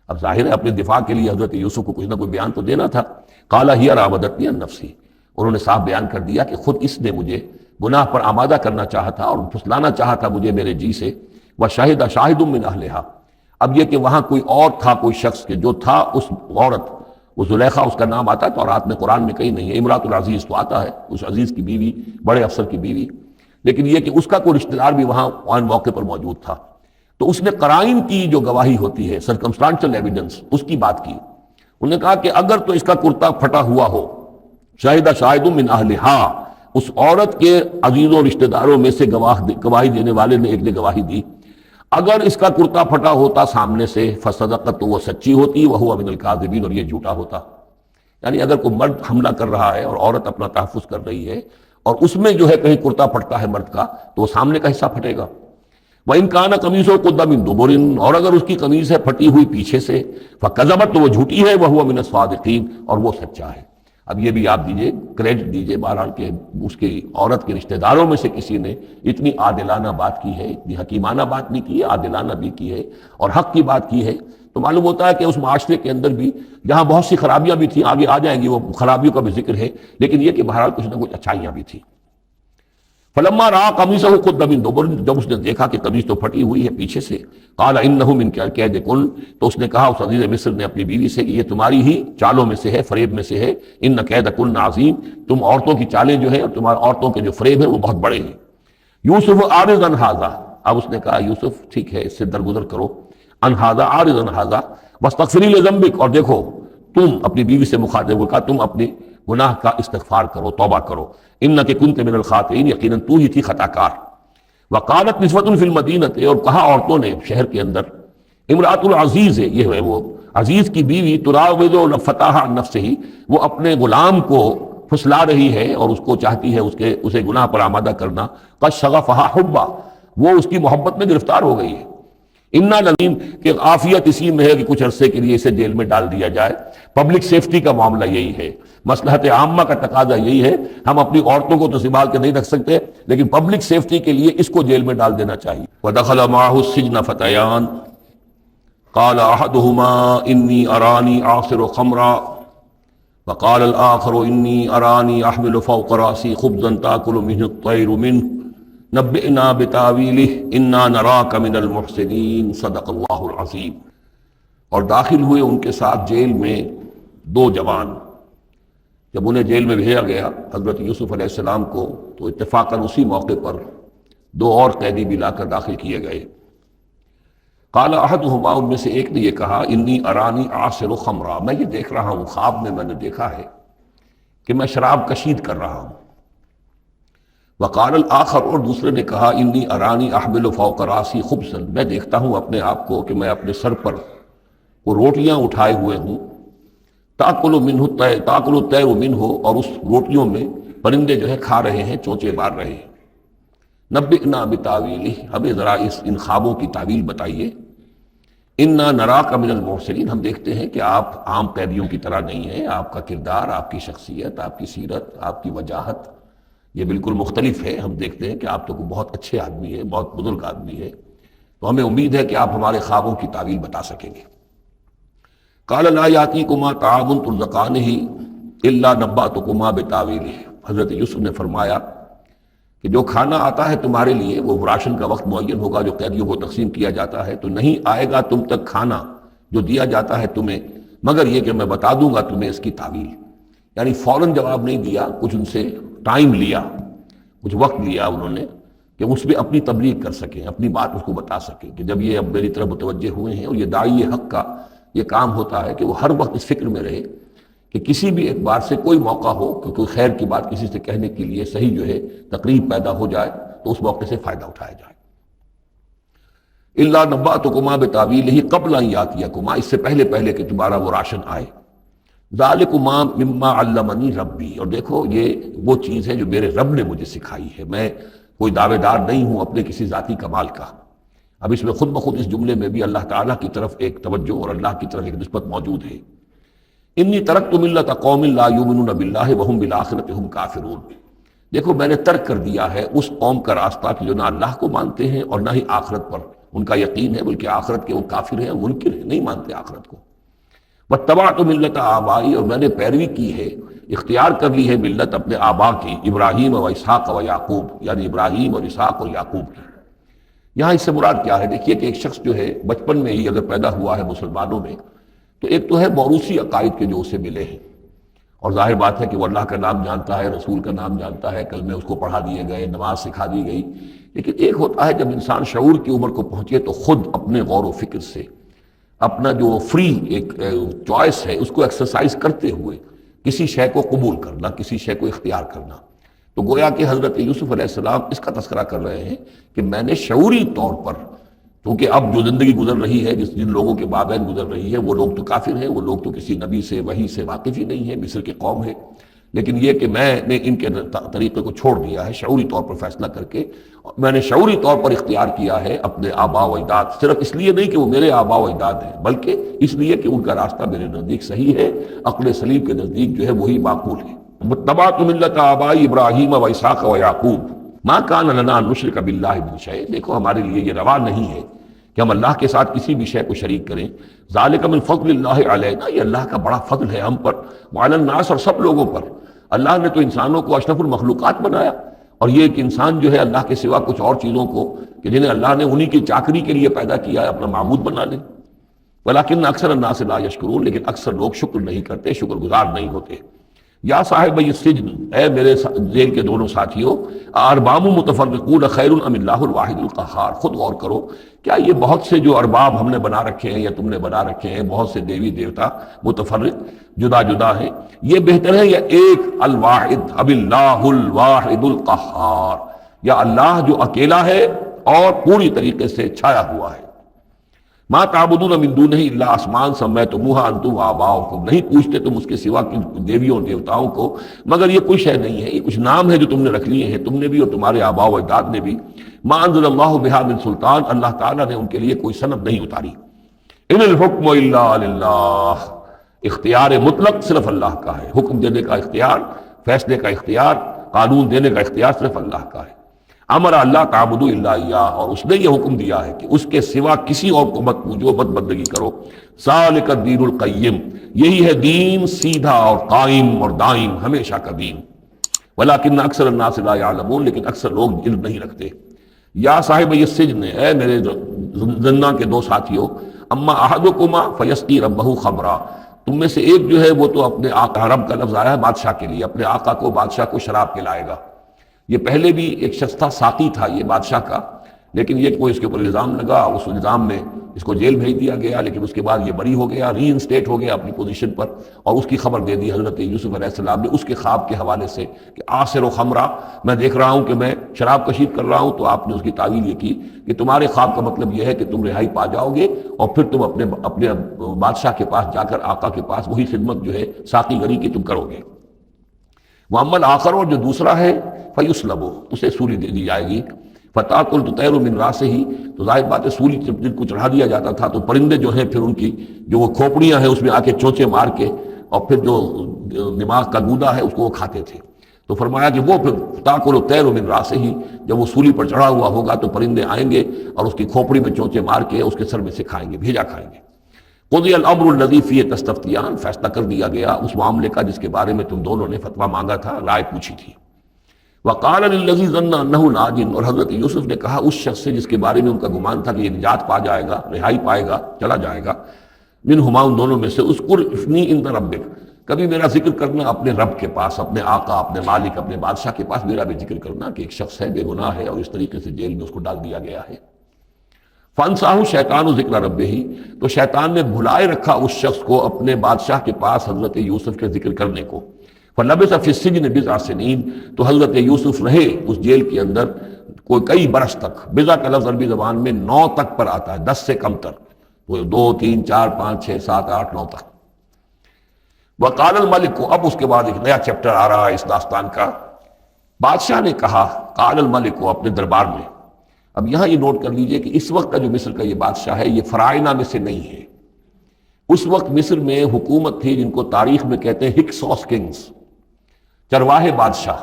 اب ظاہر ہے اپنے دفاع کے لیے حضرت یوسف کو کچھ نہ کوئی بیان تو دینا تھا۔ قال ہی راودتنی عن نفسی، انہوں نے صاف بیان کر دیا کہ خود اس نے مجھے گناہ پر آمادہ کرنا چاہا تھا اور پھسلانا چاہا تھا مجھے میرے جی سے۔ وشہد شاہد من اہلہا، اب یہ کہ وہاں کوئی اور تھا، کوئی شخص کے جو تھا، اس عورت، وہ زلیخا اس کا نام آتا ہے تورات میں، قرآن میں کہیں نہیں ہے۔ امراۃ العزیز تو آتا ہے، اس عزیز کی بیوی، بڑے افسر کی بیوی، لیکن یہ کہ اس کا کوئی رشتہ دار بھی وہاں آن موقع پر موجود تھا، تو اس نے قرائن کی جو گواہی ہوتی ہے، سرکمسٹانشل ایویڈنس، اس کی بات کی۔ انہوں نے کہا کہ اگر تو اس کا کرتا پھٹا ہوا ہو، شاہد شاہد من اہلہا، اس عورت کے عزیزوں رشتہ داروں میں سے گواہی دینے والے نے ایک نے گواہی دی، اگر اس کا کرتا پھٹا ہوتا سامنے سے، فصدقت، تو وہ سچی ہوتی، وہو من الکاذبین، اور یہ جھوٹا ہوتا۔ یعنی اگر کوئی مرد حملہ کر رہا ہے اور عورت اپنا تحفظ کر رہی ہے اور اس میں جو ہے کہیں کرتا پھٹتا ہے مرد کا، تو وہ سامنے کا حصہ پھٹے گا۔ وَإِنْ كَانَ قَمِيصُهُ قُدَّ مِن دُبُرٍ، اور اگر اس کی قمیص ہے پھٹی ہوئی پیچھے سے، فَكَذَبَتْ، تو وہ جھوٹی ہے، وَهُوَ مِنَ الصَّادِقِينَ، اور وہ سچا ہے۔ اب یہ بھی آپ دیجئے، کریڈٹ دیجئے بہرحال کہ اس کی عورت کے رشتہ داروں میں سے کسی نے اتنی عادلانہ بات کی ہے، اتنی حکیمانہ بات بھی کی ہے، عادلانہ بھی کی ہے اور حق کی بات کی ہے، تو معلوم ہوتا ہے کہ اس معاشرے کے اندر بھی جہاں بہت سی خرابیاں بھی تھیں، آگے آ جائیں گی وہ خرابیوں کا بھی ذکر ہے، لیکن یہ کہ بہرحال کچھ نہ کچھ اچھائیاں بھی تھیں۔ فلما رأى قميصه قد من دبر، جب اس نے دیکھا کہ قمیص تو پھٹی ہوئی ہے پیچھے سے، قال انه من کیدکن، تو اس نے کہا اس عزیز مصر نے اپنی بیوی سے کہ یہ تمہاری ہی چالوں میں سے ہے، فریب میں سے ہے، ان کیدکن عظیم، تم عورتوں کی چالیں جو ہیں اور تمہارے عورتوں کے جو فریب ہیں وہ بہت بڑے ہیں۔ یوسف اعرض عن ھذا، اب اس نے کہا یوسف ٹھیک ہے اس سے درگزر کرو، عن ھذا، اعرض عن ھذا واستغفری لذنبک، اور دیکھو تم اپنی بیوی سے مخاطب ہو کہا تم اپنی گناہ کا استغفار کرو، توبہ کرو، انک کنت من الخاطئین، یقیناً تو ہی تھی خطا کار۔ وقالت نسوۃ فی المدینہ، اور کہا عورتوں نے شہر کے اندر، امراۃ العزیز ہے، یہ ہے وہ عزیز کی بیوی، تراود فتاہ عن نفسہ، وہ اپنے غلام کو پھسلا رہی ہے اور اس کو چاہتی ہے اسے گناہ پر آمادہ کرنا، قد شغفہا حبا، وہ اس کی محبت میں گرفتار ہو گئی ہے۔ انا لذیم، کہ عافیت اسی میں ہے کہ کچھ عرصے کے لیے اسے جیل میں ڈال دیا جائے، پبلک سیفٹی کا معاملہ یہی ہے۔ مصلحت عامہ کا تقاضا یہی ہے، ہم اپنی عورتوں کو تو سنبھال کے نہیں رکھ سکتے، لیکن پبلک سیفٹی کے لیے اس کو جیل میں ڈال دینا چاہیے۔ وَدَخَلَ مَعَهُ السِّجْنَ فَتَيَانِ قَالَ أَحَدُهُمَا إِنِّي أَرَانِي أَعْصِرُ خَمْرًا وقال الآخر إني أراني أحمل فوق رأسي خبزا تأكل منه الطير منه نبئنا بتاويله إنا نراك من المحسنين صدق اللہ العظیم۔ اور داخل ہوئے ان کے ساتھ جیل میں دو جوان۔ جب انہیں جیل میں بھیجا گیا حضرت یوسف علیہ السلام کو، تو اتفاقاً اسی موقع پر دو اور قیدی بھی لا کر داخل کیے گئے۔ قال احدہما، ان میں سے ایک نے یہ کہا، انی ارانی عاصر خمرا، میں یہ دیکھ رہا ہوں، خواب میں نے دیکھا ہے کہ میں شراب کشید کر رہا ہوں۔ وقال الآخر، اور دوسرے نے کہا، انی ارانی احمل فوق راسی خبزا، میں دیکھتا ہوں اپنے آپ کو کہ میں اپنے سر پر وہ روٹیاں اٹھائے ہوئے ہوں، تاکل الطیر منہ، اور اس روٹیوں میں پرندے جو ہے کھا رہے ہیں، چونچے مار رہے ہیں۔ نبئنا بتاویلہ، ہمیں ذرا ان خوابوں کی تعویل بتائیے۔ انا نراک من المحسنین، ہم دیکھتے ہیں کہ آپ عام قیدیوں کی طرح نہیں ہیں، آپ کا کردار، آپ کی شخصیت، آپ کی سیرت، آپ کی وجاہت یہ بالکل مختلف ہے۔ ہم دیکھتے ہیں کہ آپ تو بہت اچھے آدمی ہیں، بہت بزرگ آدمی ہے، تو ہمیں امید ہے کہ آپ ہمارے خوابوں کی تعویل بتا سکیں گے۔ قال لا یاتیکما طعام ترزقانہ الا نبأتکما بتاویلہ، حضرت یوسف نے فرمایا کہ جو کھانا آتا ہے تمہارے لیے، وہ راشن کا وقت معین ہوگا جو قیدیوں کو تقسیم کیا جاتا ہے، تو نہیں آئے گا تم تک کھانا جو دیا جاتا ہے تمہیں، مگر یہ کہ میں بتا دوں گا تمہیں اس کی تعویل۔ یعنی فوراً جواب نہیں دیا، کچھ ان سے ٹائم لیا، کچھ وقت لیا انہوں نے کہ اس پہ اپنی تبلیغ کر سکیں، اپنی بات اس کو بتا سکیں کہ جب یہ اب میری طرف متوجہ ہوئے ہیں۔ اور یہ داعی حق کا یہ کام ہوتا ہے کہ وہ ہر وقت اس فکر میں رہے کہ کسی بھی اعتبار سے کوئی موقع ہو کہ کوئی خیر کی بات کسی سے کہنے کے لیے صحیح جو ہے تقریب پیدا ہو جائے تو اس موقع سے فائدہ اٹھایا جائے۔ الا نبأتکما بتاویلہ قبل ان یاتیکما، اس سے پہلے کہ تمہارا وہ راشن آئے۔ ذالکما مما علمنی ربی، اور دیکھو یہ وہ چیز ہے جو میرے رب نے مجھے سکھائی ہے، میں کوئی دعوے دار نہیں ہوں اپنے کسی ذاتی کمال کا۔ اب اس میں خود بخود اس جملے میں بھی اللہ تعالیٰ کی طرف ایک توجہ اور اللہ کی طرف ایک نسبت موجود ہے۔ انی ترکت ملت قوم لا یؤمنون باللہ وہم بالآخرۃ ہم کافرون، دیکھو میں نے ترک کر دیا ہے اس قوم کا راستہ کہ جو نہ اللہ کو مانتے ہیں اور نہ ہی آخرت پر ان کا یقین ہے، بلکہ آخرت کے وہ کافر ہیں، منکر ہیں، نہیں مانتے آخرت کو۔ واتبعت ملت آبائی، اور میں نے پیروی کی ہے، اختیار کر لی ہے ملت اپنے آبا کی، ابراہیم و اسحاق و یعقوب، یعنی ابراہیم اور اسحاق اور یعقوب کی۔ یہاں اس سے مراد کیا ہے؟ دیکھیے کہ ایک شخص جو ہے بچپن میں ہی اگر پیدا ہوا ہے مسلمانوں میں، تو ایک تو ہے موروثی عقائد کے جو اسے ملے ہیں، اور ظاہر بات ہے کہ وہ اللہ کا نام جانتا ہے، رسول کا نام جانتا ہے، کلمے اس کو پڑھا دیے گئے، نماز سکھا دی گئی۔ لیکن ایک ہوتا ہے جب انسان شعور کی عمر کو پہنچے تو خود اپنے غور و فکر سے اپنا جو فری ایک چوائس ہے اس کو ایکسرسائز کرتے ہوئے کسی شے کو قبول کرنا، کسی شے کو اختیار کرنا۔ تو گویا کہ حضرت یوسف علیہ السلام اس کا تذکرہ کر رہے ہیں کہ میں نے شعوری طور پر، کیونکہ اب جو زندگی گزر رہی ہے، جن لوگوں کے مابین گزر رہی ہے، وہ لوگ تو کافر ہیں، وہ لوگ تو کسی نبی سے وحی سے واقف ہی نہیں ہے، مصر کی قوم ہے، لیکن یہ کہ میں نے ان کے طریقے کو چھوڑ دیا ہے شعوری طور پر فیصلہ کر کے، میں نے شعوری طور پر اختیار کیا ہے اپنے آبا و اجداد، صرف اس لیے نہیں کہ وہ میرے آبا و اجداد ہیں، بلکہ اس لیے کہ ان کا راستہ میرے نزدیک صحیح ہے، عقل سلیم کے نزدیک جو ہے وہی معقول ہے۔ متبعت ملت آبائی ابراہیم و اسحاق و یعقوب ما کان لنا ان نشرک باللہ من شیء، دیکھو ہمارے لیے یہ روا نہیں ہے کہ ہم اللہ کے ساتھ کسی بھی شے کو شریک کریں۔ ذالک من فضل اللہ علینا، یہ اللہ کا بڑا فضل ہے ہم پر، وعلی الناس، اور سب لوگوں پر۔ اللہ نے تو انسانوں کو اشرف المخلوقات بنایا، اور یہ کہ انسان جو ہے اللہ کے سوا کچھ اور چیزوں کو کہ جنہیں اللہ نے انہی کی چاکری کے لیے پیدا کیا ہے اپنا معبود بنا لے۔ ولکن اکثر الناس لا یشکرون، لیکن اکثر لوگ شکر نہیں کرتے، شکر گزار نہیں ہوتے۔ یا صاحب السجن، اے میرے جیل کے دونوں ساتھیوں، ارباب متفرقون خیر ام اللہ الواحد القہار، خود غور کرو، کیا یہ بہت سے جو ارباب ہم نے بنا رکھے ہیں یا تم نے بنا رکھے ہیں، بہت سے دیوی دیوتا متفرق جدا جدا ہیں، یہ بہتر ہے یا ایک الواحد اب اللہ الواحد القہار، یا اللہ جو اکیلا ہے اور پوری طریقے سے چھایا ہوا ہے۔ ما تعبدون من دونہ الا اسماء سمیتموها انتم وآباؤکم، نہیں پوچھتے تم اس کے سوا کی دیویوں اور دیوتاؤں کو، مگر یہ کوئی شے نہیں ہے، یہ کچھ نام ہے جو تم نے رکھ لیے ہیں، تم نے بھی اور تمہارے آباء و اجداد نے بھی۔ ما انزل اللہ بہا من سلطان، اللہ تعالیٰ نے ان کے لیے کوئی سند نہیں اتاری۔ ان الحکم الا للہ، اختیار مطلق صرف اللہ کا ہے، حکم دینے کا اختیار، فیصلے کا اختیار، قانون دینے کا اختیار صرف اللہ کا ہے۔ امر اللہ تعبدوا الا اياه، اور اس نے یہ حکم دیا ہے کہ اس کے سوا کسی اور کو مت پوجو، مت بندگی کرو۔ ذالک الدین القیم، یہی ہے دین سیدھا اور قائم اور دائم، ہمیشہ کا دین۔ ولکن اکثر الناس لا يعلمون، لیکن اکثر لوگ علم نہیں رکھتے۔ یا صاحب السجن، اے میرے زندان کے دو ساتھیوں، اما احدکما فیسقی ربہ خمرا، تم میں سے ایک جو ہے وہ تو اپنے آقا، رب کا لفظ آیا ہے بادشاہ کے لیے، اپنے آقا کو، بادشاہ کو شراب پلائے گا۔ یہ پہلے بھی ایک شخص تھا، ساقی تھا یہ بادشاہ کا، لیکن یہ کوئی اس کے اوپر الزام لگا، اس الزام میں اس کو جیل بھیج دیا گیا، لیکن اس کے بعد یہ بری ہو گیا، ری انسٹیٹ ہو گیا اپنی پوزیشن پر، اور اس کی خبر دے دی حضرت یوسف علیہ السلام نے اس کے خواب کے حوالے سے کہ آصر و خمرہ، میں دیکھ رہا ہوں کہ میں شراب کشید کر رہا ہوں۔ تو آپ نے اس کی تعویل یہ کی کہ تمہارے خواب کا مطلب یہ ہے کہ تم رہائی پا جاؤ گے، اور پھر تم اپنے بادشاہ کے پاس جا کر، آقا کے پاس وہی خدمت جو ہے ساقی گری کی تم کرو گے۔ وَأَمَّا الْآخَرُ، اور جو دوسرا ہے، فَيُسْلَبُ، اسے سولی دے دی جائے گی۔ فَتَأْكُلُ الطَّيْرُ مِنْ رَأْسِهِ، تو ظاہر بات ہے سولی جن کو چڑھا دیا جاتا تھا تو پرندے جو ہیں پھر ان کی جو وہ کھوپڑیاں ہیں اس میں آ کے چونچے مار کے، اور پھر جو دماغ کا گودا ہے اس کو وہ کھاتے تھے۔ تو فرمایا کہ وہ پھر تَأْكُلُ الطَّيْرُ مِنْ رَأْسِهِ، جب وہ سولی پر چڑھا ہوا ہوگا تو پرندے آئیں گے اور اس کی کھوپڑی میں چونچے مار کے اس کے سر میں سے کھائیں گے، بھیجا کھائیں گے۔ قضی الامر الذی فیہ تستفتیان، فیصلہ کر دیا گیا اس معاملے کا جس کے بارے میں تم دونوں نے فتویٰ مانگا تھا، رائے پوچھی تھی۔ وقال للذی ظن انہ ناج، اور حضرت یوسف نے کہا اس شخص سے جس کے بارے میں ان کا گمان تھا کہ یہ نجات پا جائے گا، رہائی پائے گا، چلا جائے گا، منہما، ان دونوں میں سے، اذکر افنی عند ربک، کبھی میرا ذکر کرنا اپنے رب کے پاس، اپنے آقا، اپنے مالک، اپنے بادشاہ کے پاس میرا بھی ذکر کرنا کہ ایک شخص ہے بے گناہ ہے اور اس طریقے سے جیل میں اس کو ڈال دیا گیا ہے۔ فانساہ شیطان ذکر ربہ، تو شیطان نے بھلائے رکھا اس شخص کو اپنے بادشاہ کے پاس حضرت یوسف کے ذکر کرنے کو۔ فلبث فی السجن بضع سنین، تو حضرت یوسف رہے اس جیل کے اندر کوئی کئی برس تک۔ بضع کا لفظ عربی زبان میں 9 تک پر آتا ہے، 10 سے کم تر، وہ 2 3 4 5 6 7 8 9 تک۔ وقال الملک کو، اب اس کے بعد ایک نیا چیپٹر آ رہا ہے اس داستان کا۔ بادشاہ نے کہا، قال الملک کو، اپنے دربار میں۔ اب یہاں یہ نوٹ کر لیجئے کہ اس وقت کا جو مصر کا یہ بادشاہ ہے یہ فرائنہ میں سے نہیں ہے۔ اس وقت مصر میں حکومت تھی جن کو تاریخ میں کہتے ہیں ہکسوس کنگز، چرواہے بادشاہ۔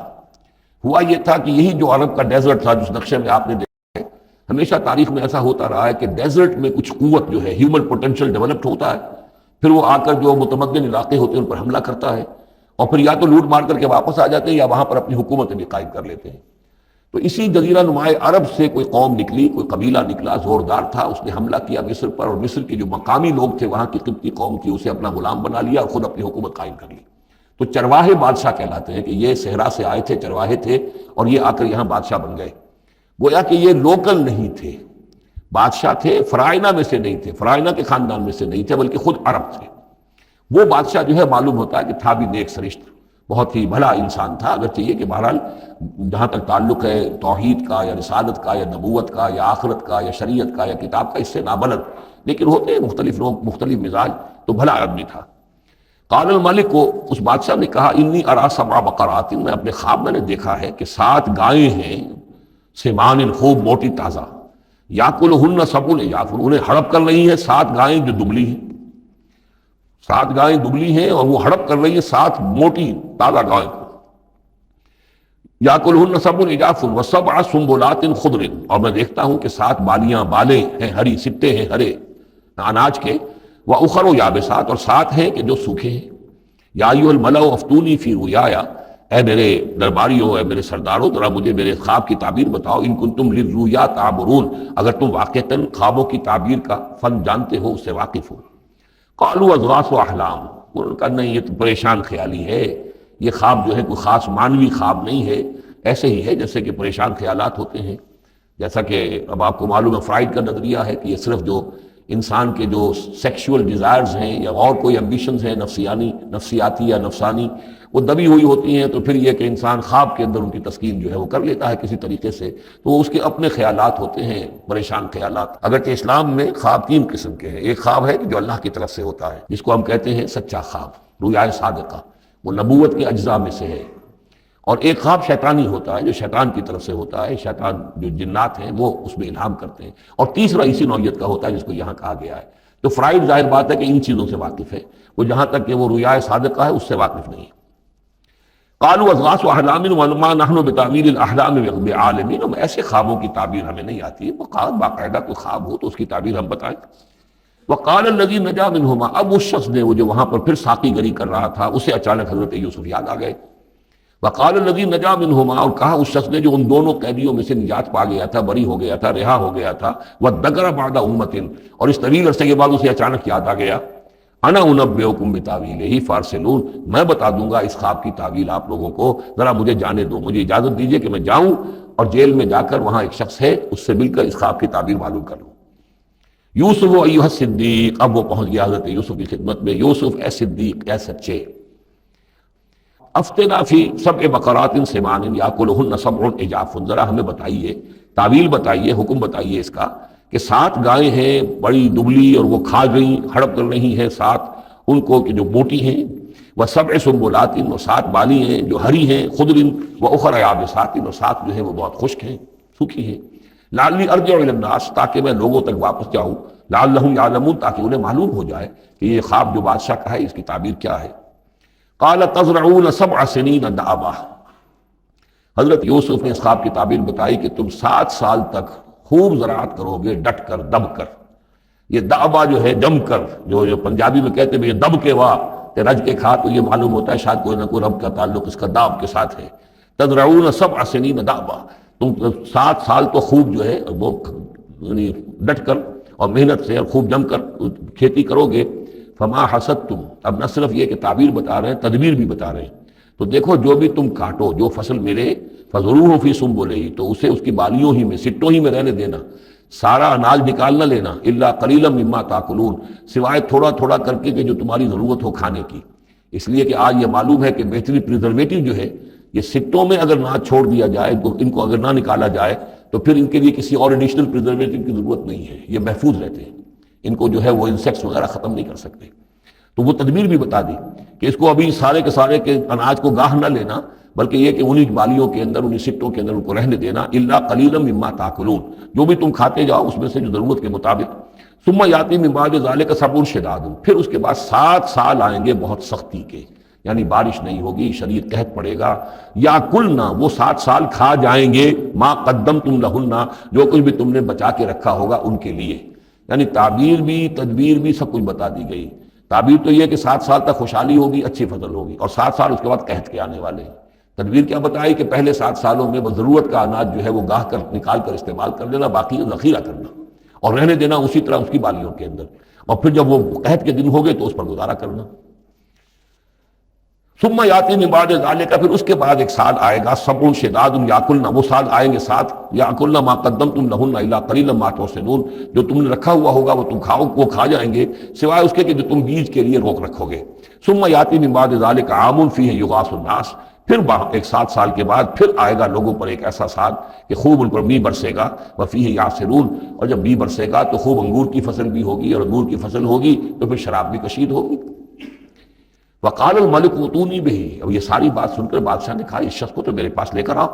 ہوا یہ تھا کہ یہی جو عرب کا ڈیزرٹ تھا جس نقشے میں آپ نے دیکھا ہے، ہمیشہ تاریخ میں ایسا ہوتا رہا ہے کہ ڈیزرٹ میں کچھ قوت جو ہے، ہیومن پوٹینشل ڈیولپڈ ہوتا ہے، پھر وہ آ کر جو متمدن علاقے ہوتے ہیں ان پر حملہ کرتا ہے، اور پھر یا تو لوٹ مار کر کے واپس آ جاتے ہیں یا وہاں پر اپنی حکومتیں بھی قائم کر لیتے ہیں۔ تو اسی جزیرہ نمائے عرب سے کوئی قوم نکلی، کوئی قبیلہ نکلا، زوردار تھا، اس نے حملہ کیا مصر پر، اور مصر کے جو مقامی لوگ تھے وہاں کی قبطی قوم کی، اسے اپنا غلام بنا لیا اور خود اپنی حکومت قائم کر لی۔ تو چرواہے بادشاہ کہلاتے ہیں کہ یہ صحرا سے آئے تھے، چرواہے تھے، اور یہ آ کر یہاں بادشاہ بن گئے۔ گویا کہ یہ لوکل نہیں تھے، بادشاہ تھے، فرائنہ میں سے نہیں تھے، فرائنہ کے خاندان میں سے نہیں تھے، بلکہ خود عرب تھے۔ وہ بادشاہ جو ہے معلوم ہوتا ہے کہ تھا بھی نیک سرشت، بہت ہی بھلا انسان تھا، اگرچہ یہ کہ بہرحال جہاں تک تعلق ہے توحید کا یا رسالت کا یا نبوت کا یا آخرت کا یا شریعت کا یا کتاب کا، اس سے نابلد، لیکن ہوتے ہیں مختلف لوگ، مختلف مزاج، تو بھلا آدمی تھا۔ قال الملک کو، اس بادشاہ نے کہا، انی ارا 7 بقرات، میں اپنے خواب میں نے دیکھا ہے کہ 7 گائیں ہیں، سمان، خوب موٹی تازہ، یاکلہن 7 عجاف، انہیں ہڑپ کر رہی ہیں 7 گائیں جو دبلی ہیں، 7 گائیں دبلی ہیں اور وہ ہڑپ کر رہی ہیں 7 موٹی تازہ گائیں کو۔ یاکلہن 7 عجاف و7 سنبلات خضر، اور میں دیکھتا ہوں کہ 7 بالیاں، بالیں ہیں ہری، سٹے ہیں ہرے اناج کے، وَأُخَرُ یابسات، اور 7 ہیں کہ جو سوکھے ہیں۔ یا ایھا الملأ افتونی فی رؤیایا، اے میرے درباریوں، اے میرے سرداروں، ذرا مجھے میرے خواب کی تعبیر بتاؤ، ان کنتم للرؤیا تعبرون، اگر تم واقعتاً خوابوں کی تعبیر کا فن جانتے ہو، اس سے واقف ہو۔ قالوا اضغاث احلام، انہوں نے کہا نہیں یہ تو پریشان خیالی ہے، یہ خواب جو ہے کوئی خاص معنوی خواب نہیں ہے، ایسے ہی ہے جیسے کہ پریشان خیالات ہوتے ہیں۔ جیسا کہ اب آپ کو معلوم ہے فرائڈ کا نظریہ ہے کہ یہ صرف جو انسان کے جو سیکشول ڈیزائرز ہیں یا اور کوئی ایمبیشنز ہیں نفسیاتی یا نفسانی، وہ دبی ہوئی ہوتی ہیں، تو پھر یہ کہ انسان خواب کے اندر ان کی تسکین جو ہے وہ کر لیتا ہے کسی طریقے سے، تو وہ اس کے اپنے خیالات ہوتے ہیں، پریشان خیالات۔ اگرچہ اسلام میں خواب 3 قسم کے ہیں، ایک خواب ہے کہ جو اللہ کی طرف سے ہوتا ہے، جس کو ہم کہتے ہیں سچا خواب، رویائے صادقہ، وہ نبوت کے اجزاء میں سے ہے، اور ایک خواب شیطانی ہوتا ہے جو شیطان کی طرف سے ہوتا ہے، شیطان جو جنات ہیں وہ اس میں الہام کرتے ہیں، اور تیسرا اسی نوعیت کا ہوتا ہے جس کو یہاں کہا گیا ہے تو فرائڈ ظاہر بات ہے کہ ان چیزوں سے واقف ہے، وہ جہاں تک کہ وہ رؤیا صادقہ ہے اس سے واقف نہیں ہے۔ قالوا اضغاث احلام وما نحن بتاویل الاحلام بعالمین، ہم ایسے خوابوں کی تعبیر ہمیں نہیں آتی ہے، وہ باقاعدہ کوئی خواب ہو تو اس کی تعبیر ہم بتائیں۔ وقال الذی نجا منہما، اب اس شخص نے وہ جو وہاں پر پھر ساقی گری کر رہا تھا اسے اچانک حضرت یوسف یاد آ گئے۔ وقال الذی نجا منہما، اور کہا اس شخص نے جو ان دونوں قیدیوں میں سے نجات پا گیا تھا، بری ہو گیا تھا، رہا ہو گیا تھا، وذکر بعد امۃ، اور اس طویل عرصے کے بعد اسے اچانک یاد آ گیا، انا انبئکم بتاویلہ فارسلون، میں بتا دوں گا اس خواب کی تعویل آپ لوگوں کو، ذرا مجھے جانے دو، مجھے اجازت دیجئے کہ میں جاؤں اور جیل میں جا کر وہاں ایک شخص ہے اس سے مل کر اس خواب کی تعبیر معلوم کر لوں۔ یوسف ایھا الصدیق، اب وہ پہنچ گیا حضرت یوسف کی خدمت میں، یوسف اے صدیق، اے سچے، افتنا فی سبع بقرات سمان یاکلہن سبع عجاف، ذرا ہمیں بتائیے، تعویل بتائیے، حکم بتائیے اس کا کہ 7 گائیں ہیں بڑی دبلی اور وہ کھا گئی، ہڑپ کر رہی ہیں، 7 ان کو کہ جو موٹی ہیں، وہ سبع سنبلات، اور 7 بالی ہیں جو ہری ہیں، خضر و اخر یابسات، اور 7 جو ہیں وہ بہت خشک ہیں، سوکھی ہیں، لعلی ارجع الی الناس، تاکہ میں لوگوں تک واپس جاؤں، لعلہم یعلمون، تاکہ انہیں معلوم ہو جائے کہ یہ خواب جو بادشاہ کا ہے اس کی تعبیر کیا ہے۔ قال تزرعون 7 سنین دأبا، حضرت یوسف نے اس خواب کی تعبیر بتائی کہ تم 7 سال تک خوب زراعت کرو گے، ڈٹ کر، دب کر۔ یہ دأبا جو ہے جم کر، جو پنجابی میں کہتے ہیں یہ دب کے واہ کہ رج کے کھا، تو یہ معلوم ہوتا ہے شاید کوئی نہ کوئی رب کا تعلق اس کا داب کے ساتھ ہے۔ تزرعون 7 سنین دأبا، تم 7 سال تو خوب جو ہے وہ یعنی ڈٹ کر اور محنت سے اور خوب جم کر کھیتی کرو گے۔ فما حصدتم، اب نہ صرف یہ کہ تعبیر بتا رہے ہیں، تدبیر بھی بتا رہے ہیں، تو دیکھو جو بھی تم کاٹو، جو فصل ملے، فضروہ فی سنبلہ، تو اسے اس کی بالیوں ہی میں، سٹوں ہی میں رہنے دینا، سارا اناج نکال نہ لینا، الا قلیلا مما تاکلون، سوائے تھوڑا تھوڑا کر کے کہ جو تمہاری ضرورت ہو کھانے کی، اس لیے کہ آج یہ معلوم ہے کہ بہترین پریزرویٹو جو ہے یہ سٹوں میں اگر نہ چھوڑ دیا جائے، ان کو اگر نہ نکالا جائے تو پھر ان کے لیے کسی اور ایڈیشنل پریزرویٹو کی ضرورت نہیں ہے، یہ محفوظ رہتے ہیں، ان کو جو ہے وہ انسیکٹس وغیرہ ختم نہیں کر سکتے۔ تو وہ تدبیر بھی بتا دی کہ اس کو ابھی سارے کے سارے کے اناج کو گاہ نہ لینا، بلکہ یہ کہ انہی بالیوں کے اندر، انہی سٹوں کے اندر ان کو رہنے دینا، الا قلیلا مما تاکلون، جو بھی تم کھاتے جاؤ اس میں سے جو ضرورت کے مطابق۔ ثم یاتی من بعد ذلک صبر شداد، پھر اس کے بعد 7 سال آئیں گے بہت سختی کے، یعنی بارش نہیں ہوگی، شدید قحط پڑے گا، یا کلنا، وہ 7 سال کھا جائیں گے، ما قدمتم لہن، جو کچھ بھی تم نے بچا کے رکھا ہوگا ان کے لیے، یعنی تعبیر بھی تدبیر بھی سب کچھ بتا دی گئی۔ تعبیر تو یہ کہ 7 سال تک خوشحالی ہوگی، اچھی فصل ہوگی، اور 7 سال اس کے بعد قحط کے آنے والے ہیں۔ تدبیر کیا بتائی کہ پہلے 7 سالوں میں بس ضرورت کا اناج جو ہے وہ گاہ کر نکال کر استعمال کر لینا، باقی ذخیرہ کرنا اور رہنے دینا اسی طرح اس کی بالیوں کے اندر، اور پھر جب وہ قحط کے دن ہو گئے تو اس پر گزارا کرنا۔ ثم یاتی من بعد ذلک، پھر اس کے بعد ایک سال آئے گا، صبر شداد یاکلنا، وہ سال آئیں گے 7، یاکلنا ما قدمتم لہن الا قلیلا ما تحسنون، جو تم نے رکھا ہوا ہوگا وہ تم کھاؤ، وہ کھا جائیں گے، سوائے اس کے کہ جو تم بیج کے لیے روک رکھو گے۔ ثم یاتی من بعد ذلک عام فیہ یغاث الناس، پھر ایک 7 سال کے بعد پھر آئے گا لوگوں پر ایک ایسا سال کہ خوب ان پر بی برسے گا، وفیہ یعصرون، اور جب بی برسے گا تو خوب انگور کی فصل بھی ہوگی، اور انگور کی فصل ہوگی تو پھر شراب بھی کشید ہوگی۔ وقال الملک اوتونی بہ، اب یہ ساری بات سن کر بادشاہ نے کہا اس شخص کو تو میرے پاس لے کر آؤ،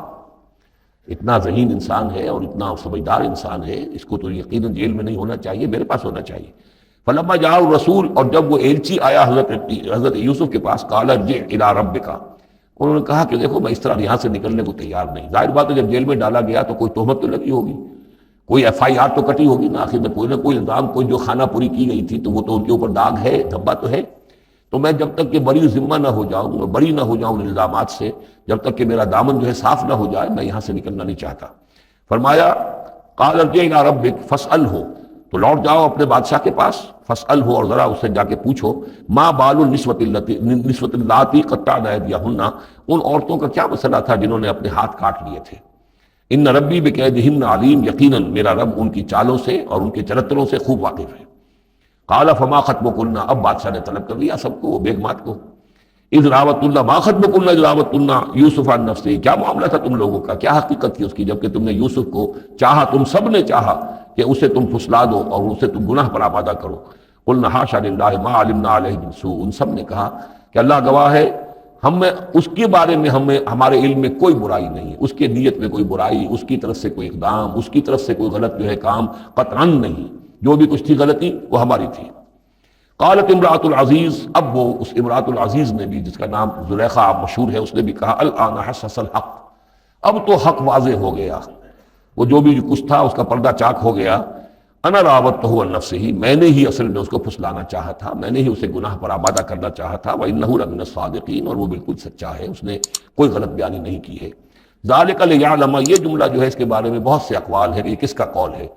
اتنا ذہین انسان ہے اور اتنا سمجھدار انسان ہے، اس کو تو یقیناً جیل میں نہیں ہونا چاہیے، میرے پاس ہونا چاہیے۔ فلما جاء الرسول، اور جب وہ ایلچی آیا حضرت یوسف کے پاس، قال ارجع الی ربک، انہوں نے کہا کہ دیکھو میں اس طرح یہاں سے نکلنے کو تیار نہیں، ظاہر بات ہے جب جیل میں ڈالا گیا تو کوئی تہمت تو لگی ہوگی، کوئی FIR تو کٹی ہوگی نا، آخر میں کوئی نہ کوئی الزام، کوئی جو خانہ پوری کی گئی تھی تو وہ تو ان کے اوپر داغ ہے، دھبا تو ہے، تو میں جب تک کہ بری ذمہ نہ ہو جاؤں، میں بری نہ ہو جاؤں ان الزامات سے، جب تک کہ میرا دامن جو ہے صاف نہ ہو جائے، میں یہاں سے نکلنا نہیں چاہتا۔ فرمایا قال ارجع الی ربک فاسألہ، تو لوٹ جاؤ اپنے بادشاہ کے پاس، فاسألہ، اور ذرا اس سے جا کے پوچھو، ما بال النسوۃ اللاتی قطعن ایدیہن، ان عورتوں کا کیا مسئلہ تھا جنہوں نے اپنے ہاتھ کاٹ لیے تھے۔ ان ربی بکیدہن علیم، یقیناً میرا رب ان کی چالوں سے اور ان کے چرتروں سے خوب واقف ہے۔ قال فما خطبکن، اب بادشاہ نے طلب کر لیا سب کو، وہ بیگمات کو، اذ راوتن، ما خطبکن اذ راوتن یوسف عن نفسہ، کیا معاملہ تھا تم لوگوں کا، کیا حقیقت تھی اس کی جبکہ تم نے یوسف کو چاہا، تم سب نے چاہا کہ اسے تم پھسلا دو اور اسے تم گناہ پر آمادہ کرو۔ قلنا حاشا للہ ما علمنا علیہ من سوء، ان سب نے کہا کہ اللہ گواہ ہے ہمیں اس کے بارے میں ہمارے علم میں کوئی برائی نہیں ہے، اس کے نیت میں کوئی برائی، اس کی طرف سے کوئی اقدام، اس کی طرف سے کوئی غلط جو ہے کام قطعاً نہیں، جو بھی کچھ تھی غلطی وہ ہماری تھی۔ قالت امراۃ العزیز، اب وہ اس امراۃ العزیز نے بھی، جس کا نام زلیخا مشہور ہے، اس نے بھی کہا الآن حسس الحق، اب تو حق واضح ہو گیا، وہ جو بھی کچھ تھا اس کا پردہ چاک ہو گیا۔ انا راودتہ عن نفسہ، میں نے ہی اصل میں اس کو پھسلانا چاہا تھا، میں نے ہی اسے گناہ پر آبادہ کرنا چاہا تھا، وانہ لمن الصادقین، اور وہ بالکل سچا ہے، اس نے کوئی غلط بیانی نہیں کی ہے۔ ذالک لیعلم، یہ جملہ جو ہے اس کے بارے میں بہت سے اقوال ہیں کہ یہ کس کا قول ہے۔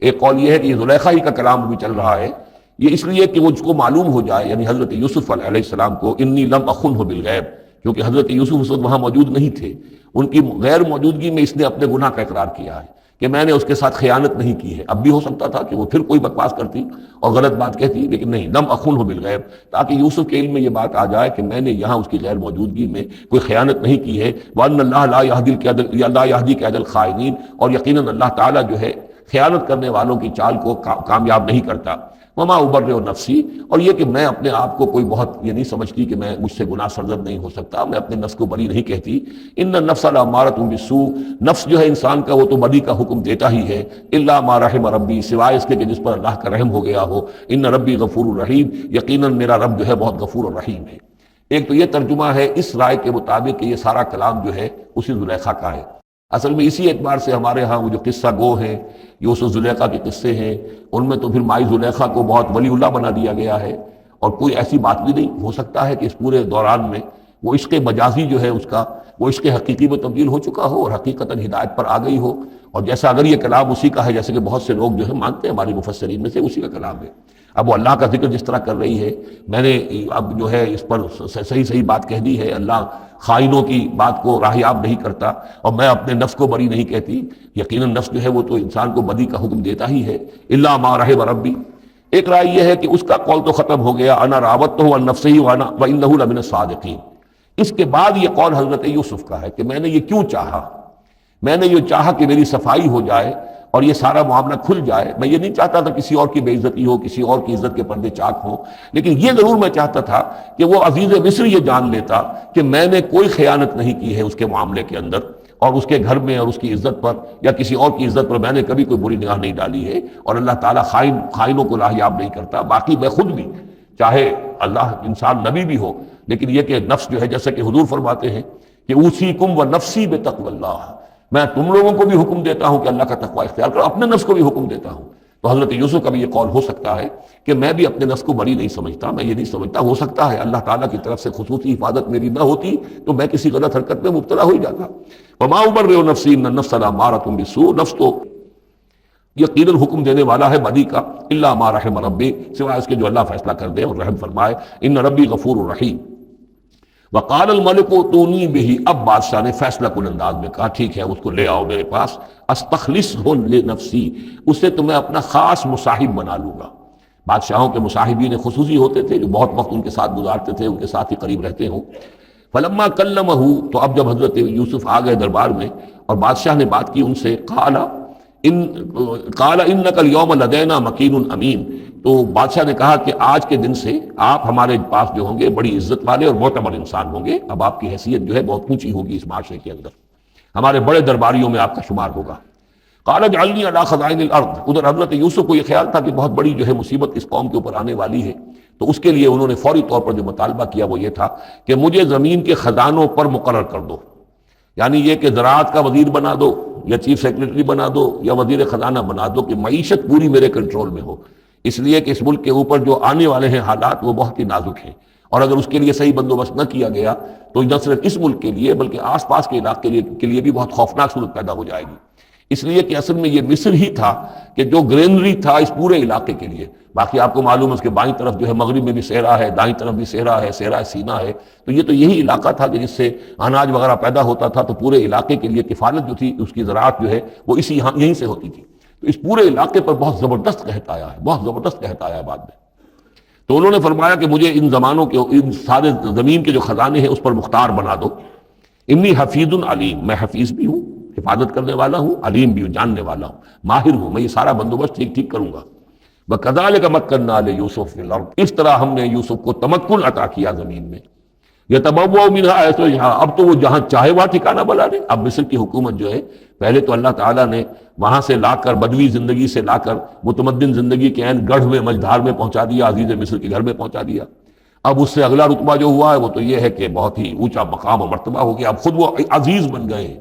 ایک قول یہ ہے کہ یہ زلیخا ہی کا کلام بھی چل رہا ہے، یہ اس لیے کہ وہ اس کو معلوم ہو جائے، یعنی حضرت یوسف علیہ السلام کو، انی لم اخنہ بالغیب، کیونکہ حضرت یوسف اس وقت وہاں موجود نہیں تھے، ان کی غیر موجودگی میں اس نے اپنے گناہ کا اقرار کیا ہے کہ میں نے اس کے ساتھ خیانت نہیں کی ہے۔ اب بھی ہو سکتا تھا کہ وہ پھر کوئی بکواس کرتی اور غلط بات کہتی، لیکن نہیں، لم اخنہ بالغیب، تاکہ یوسف کے علم میں یہ بات آ جائے کہ میں نے یہاں اس کی غیر موجودگی میں کوئی خیانت نہیں کی ہے۔ وَأَنَّ اللَّهَ لَا يَهْدِي كَيْدَ الْخَائِنِينَ، اور یقیناً اللہ تعالیٰ جو ہے خیانت کرنے والوں کی چال کو کامیاب نہیں کرتا۔ وما ابرئ نفسی، اور یہ کہ میں اپنے آپ کو کوئی بہت یہ نہیں سمجھتی کہ میں مجھ سے گناہ سرزد نہیں ہو سکتا، میں اپنے نفس کو بری نہیں کہتی۔ ان النفس لامارۃ بالسوء، نفس جو ہے انسان کا وہ تو بدی کا حکم دیتا ہی ہے، الا ما رحم ربی، سوائے اس کے کہ جس پر اللہ کا رحم ہو گیا ہو۔ ان ربی غفور الرحیم، یقیناً میرا رب جو ہے بہت غفور الرحیم ہے۔ ایک تو یہ ترجمہ ہے اس رائے کے مطابق کہ یہ سارا کلام جو ہے اسی زلیخا کا ہے۔ اصل میں اسی اعتبار سے ہمارے ہاں وہ جو قصہ گو ہیں، یوسف زلیخا کے قصے ہیں، ان میں تو پھر مائی زلیخا کو بہت ولی اللہ بنا دیا گیا ہے، اور کوئی ایسی بات بھی نہیں ہو سکتا ہے کہ اس پورے دوران میں وہ عشق مجازی جو ہے اس کا وہ عشق حقیقی میں تبدیل ہو چکا ہو اور حقیقتاً ہدایت پر آ گئی ہو۔ اور جیسا اگر یہ کلام اسی کا ہے، جیسے کہ بہت سے لوگ جو ہے مانتے ہیں ہماری مفسرین میں سے، اسی کا کلام ہے۔ اب وہ اللہ کا ذکر جس طرح کر رہی ہے، میں نے اب جو ہے اس پر صحیح بات کہہ دی ہے، اللہ خائنوں کی بات کو راہیاب نہیں کرتا، اور میں اپنے نفس کو بری نہیں کہتی، یقیناً نفس جو ہے وہ تو انسان کو بدی کا حکم دیتا ہی ہے، الا ما رحم ربی۔ ایک رائے یہ ہے کہ اس کا قول تو ختم ہو گیا، انا راودتہ عن نفسہ وانہ لمن الصادقین۔ اس کے بعد یہ قول حضرت یوسف کا ہے کہ میں نے یہ کیوں چاہا، میں نے یہ چاہا کہ میری صفائی ہو جائے اور یہ سارا معاملہ کھل جائے۔ میں یہ نہیں چاہتا تھا کسی اور کی بے عزتی ہو، کسی اور کی عزت کے پردے چاک ہوں، لیکن یہ ضرور میں چاہتا تھا کہ وہ عزیز مصر یہ جان لیتا کہ میں نے کوئی خیانت نہیں کی ہے اس کے معاملے کے اندر، اور اس کے گھر میں اور اس کی عزت پر یا کسی اور کی عزت پر میں نے کبھی کوئی بری نگاہ نہیں ڈالی ہے، اور اللہ تعالیٰ خائنوں کو راہیاب نہیں کرتا۔ باقی میں خود بھی، چاہے اللہ انسان نبی بھی ہو، لیکن یہ کہ نفس جو ہے، جیسے کہ حضور فرماتے ہیں کہ اوصیکم ونفسی بتقوی اللہ، میں تم لوگوں کو بھی حکم دیتا ہوں کہ اللہ کا تقوی اختیار کرو، اپنے نفس کو بھی حکم دیتا ہوں۔ تو حضرت یوسف کا بھی یہ قول ہو سکتا ہے کہ میں بھی اپنے نفس کو بری نہیں سمجھتا، میں یہ نہیں سمجھتا، ہو سکتا ہے اللہ تعالیٰ کی طرف سے خصوصی حفاظت میری نہ ہوتی تو میں کسی غلط حرکت میں مبتلا ہو ہی جاتا۔ وما ابرئ نفسی ان النفس لامارۃ بالسوء، نفس تو یقیناً حکم دینے والا ہے بدی کا، الا ما رحم ربی، سوائے اس کے جو اللہ فیصلہ کر دے اور رحم فرمائے۔ ان ربی غفور الرحیم۔ وقال الملک اتونی بہ، اب بادشاہ نے فیصلہ کن انداز میں کہا ٹھیک ہے اس کو لے آؤ میرے پاس، استخلصہ لنفسی، اسے تو میں اپنا خاص مصاحب بنا لوں گا۔ بادشاہوں کے مصاحبین خصوصی ہوتے تھے جو بہت وقت ان کے ساتھ گزارتے تھے، ان کے ساتھ ہی قریب رہتے ہوں۔ فلما کلمہ، تو اب جب حضرت یوسف آ گئے دربار میں اور بادشاہ نے بات کی ان سے، قال انک اليوم لدینا مکین امین، تو بادشاہ نے کہا کہ آج کے دن سے آپ ہمارے پاس جو ہوں گے بڑی عزت والے اور معتبر انسان ہوں گے، اب آپ کی حیثیت جو ہے بہت اونچی ہوگی اس معاشرے کے اندر، ہمارے بڑے درباریوں میں آپ کا شمار ہوگا۔ قال اجعلنی علی خزائن الارض، ادھر حضرت یوسف کو یہ خیال تھا کہ بہت بڑی جو ہے مصیبت اس قوم کے اوپر آنے والی ہے، تو اس کے لیے انہوں نے فوری طور پر جو مطالبہ کیا وہ یہ تھا کہ مجھے زمین کے خزانوں پر مقرر کر دو، یعنی یہ کہ زراعت کا وزیر بنا دو یا چیف سیکرٹری بنا دو یا وزیر خزانہ بنا دو، کہ معیشت پوری میرے کنٹرول میں ہو، اس لیے کہ اس ملک کے اوپر جو آنے والے ہیں حالات وہ بہت ہی نازک ہیں، اور اگر اس کے لیے صحیح بندوبست نہ کیا گیا تو نہ صرف اس ملک کے لیے بلکہ آس پاس کے علاقے کے لیے بھی بہت خوفناک صورت پیدا ہو جائے گی۔ اس لیے کہ اصل میں یہ مصر ہی تھا کہ جو گرینری تھا اس پورے علاقے کے لیے، باقی آپ کو معلوم ہے اس کے بائیں طرف جو ہے مغرب میں بھی صحرا ہے، دائیں طرف بھی صحرا ہے، صحرا سینا ہے، تو یہ تو یہی علاقہ تھا کہ جس سے اناج وغیرہ پیدا ہوتا تھا، تو پورے علاقے کے لیے کفالت جو تھی اس کی زراعت جو ہے وہ یہیں سے ہوتی تھی، تو اس پورے علاقے پر بہت زبردست قحط آیا ہے، بہت زبردست قحط آیا ہے بعد میں۔ تو انہوں نے فرمایا کہ مجھے ان زمانوں کے ان سارے زمین کے جو خزانے ہیں اس پر مختار بنا دو۔ انی حفیظ علیم، میں حفیظ بھی ہوں، حفاظت کرنے والا ہوں، علیم بھی ہوں، جاننے والا ہوں، ماہر ہوں، میں یہ سارا بندوبست ٹھیک کروں گا۔ وَكَذَلِكَ مَكَّنَّا لِيُوسُفَ فِي الْأَرْضِ، اس طرح ہم نے یوسف کو تمکن عطا کیا زمین میں۔ یتبوأ منها حیث یشاء، اب تو وہ جہاں چاہے وہاں ٹھکانہ بنا لے۔ اب مصر کی حکومت جو ہے، پہلے تو اللہ تعالیٰ نے وہاں سے لا کر بدوی زندگی سے لا کر متمدن زندگی کے عین گڑھ میں مجدھار میں پہنچا دیا، عزیز مصر کے گھر میں پہنچا دیا۔ اب اس سے اگلا رتبہ جو ہوا ہے وہ تو یہ ہے کہ بہت ہی اونچا مقام و مرتبہ ہو گیا، اب خود وہ عزیز بن گئے ہیں،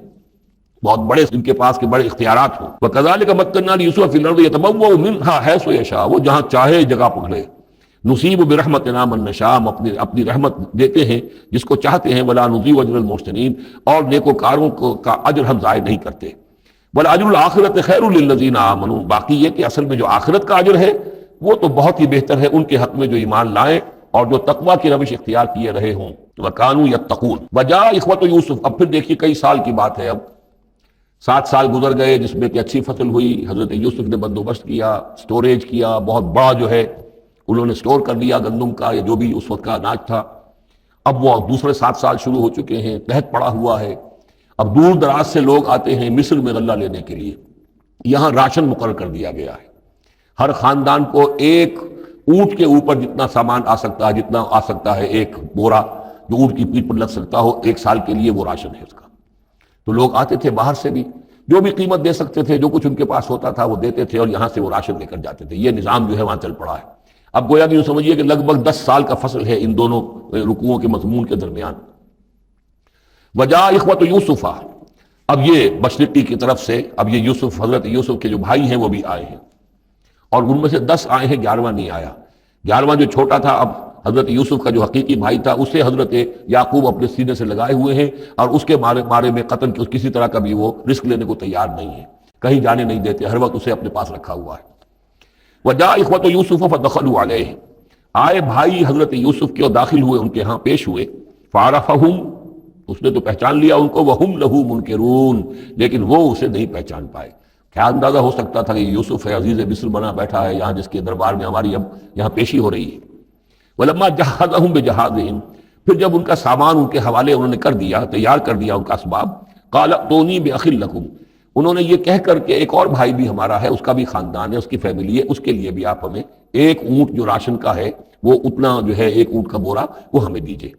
بہت بڑے ان کے پاس کے بڑے اختیارات ہوں۔ وَكَذَلِكَ مَكَّنَّا لِيُوسُفَ فِي الْأَرْضِ يَتَبَوَّأُ مِنْهَا حَيْثُ يَشَاءُ، وہ جہاں چاہے جگہ پکڑے۔ نصیب برحمتنا من نشاء، ہم اپنی رحمت دیتے ہیں جس کو چاہتے ہیں، ولا نضيع اجر المحسنین، اور نیکوکاروں کا اجر ہم ضائع نہیں کرتے۔ ولاجر الآخرۃ خیر للذین آمنوا، باقی یہ کہ اصل میں جو آخرت کا اجر ہے وہ تو بہت ہی بہتر ہے ان کے حق میں جو ایمان لائیں اور جو تقویٰ کی روش اختیار کیے رہے ہوں۔ وکانوا یتقون۔ وجاء اخوۃ یوسف، اب پھر دیکھیے کئی سال کی بات ہے، اب 7 سال گزر گئے جس میں کہ اچھی فصل ہوئی، حضرت یوسف نے بندوبست کیا، سٹوریج کیا، بہت بڑا جو ہے انہوں نے سٹور کر لیا گندم کا یا جو بھی اس وقت کا اناج تھا۔ اب وہ دوسرے 7 سال شروع ہو چکے ہیں، قحط پڑا ہوا ہے، اب دور دراز سے لوگ آتے ہیں مصر میں غلہ لینے کے لیے۔ یہاں راشن مقرر کر دیا گیا ہے، ہر خاندان کو ایک اونٹ کے اوپر جتنا سامان آ سکتا ہے، جتنا آ سکتا ہے ایک بورا جو اونٹ کی پیٹھ پر لگ سکتا ہو، 1 سال کے لیے وہ راشن ہے اس کا۔ تو لوگ آتے تھے باہر سے بھی، جو بھی قیمت دے سکتے تھے، جو کچھ ان کے پاس ہوتا تھا وہ دیتے تھے اور یہاں سے وہ راشن لے کر جاتے تھے۔ یہ نظام جو ہے وہاں چل پڑا ہے۔ اب گویا کہ یوں سمجھیے کہ لگ بھگ 10 سال کا فصل ہے ان دونوں رکوعوں کے مضمون کے درمیان۔ وجاء اخوۃ یوسف، اب یہ مشرقی کی طرف سے اب یہ یوسف، حضرت یوسف کے جو بھائی ہیں وہ بھی آئے ہیں، اور ان میں سے 10 آئے ہیں، 11واں نہیں آیا۔ 11واں جو چھوٹا تھا، اب حضرت یوسف کا جو حقیقی بھائی تھا اسے حضرت یعقوب اپنے سینے سے لگائے ہوئے ہیں، اور اس کے بارے میں قتل کسی طرح کا بھی وہ رسک لینے کو تیار نہیں ہے، کہیں جانے نہیں دیتے، ہر وقت اسے اپنے پاس رکھا ہوا ہے۔ وجاء اخوۃ یوسف فدخلوا علیہ، آئے بھائی حضرت یوسف کے اور داخل ہوئے ان کے ہاں، پیش ہوئے۔ فعرفہم، اس نے تو پہچان لیا ان کو، وہم لہ منکرون، لیکن وہ اسے نہیں پہچان پائے۔ کیا اندازہ ہو سکتا تھا کہ یوسف ہے، عزیز مصر بنا بیٹھا ہے یہاں، جس کے دربار میں ہماری اب یہاں پیشی ہو رہی ہے۔ ولما جہزہم بجہازہم، پھر جب ان کا سامان ان کے حوالے انہوں نے کر دیا، تیار کر دیا ان کا اسباب، قال ائتونی باخ لکم، انہوں نے یہ کہہ کر کہ ایک اور بھائی بھی ہمارا ہے، اس کا بھی خاندان ہے، اس کی فیملی ہے، اس کے لیے بھی آپ ہمیں ایک اونٹ جو راشن کا ہے وہ اتنا جو ہے ایک اونٹ کا بورا وہ ہمیں دیجئے۔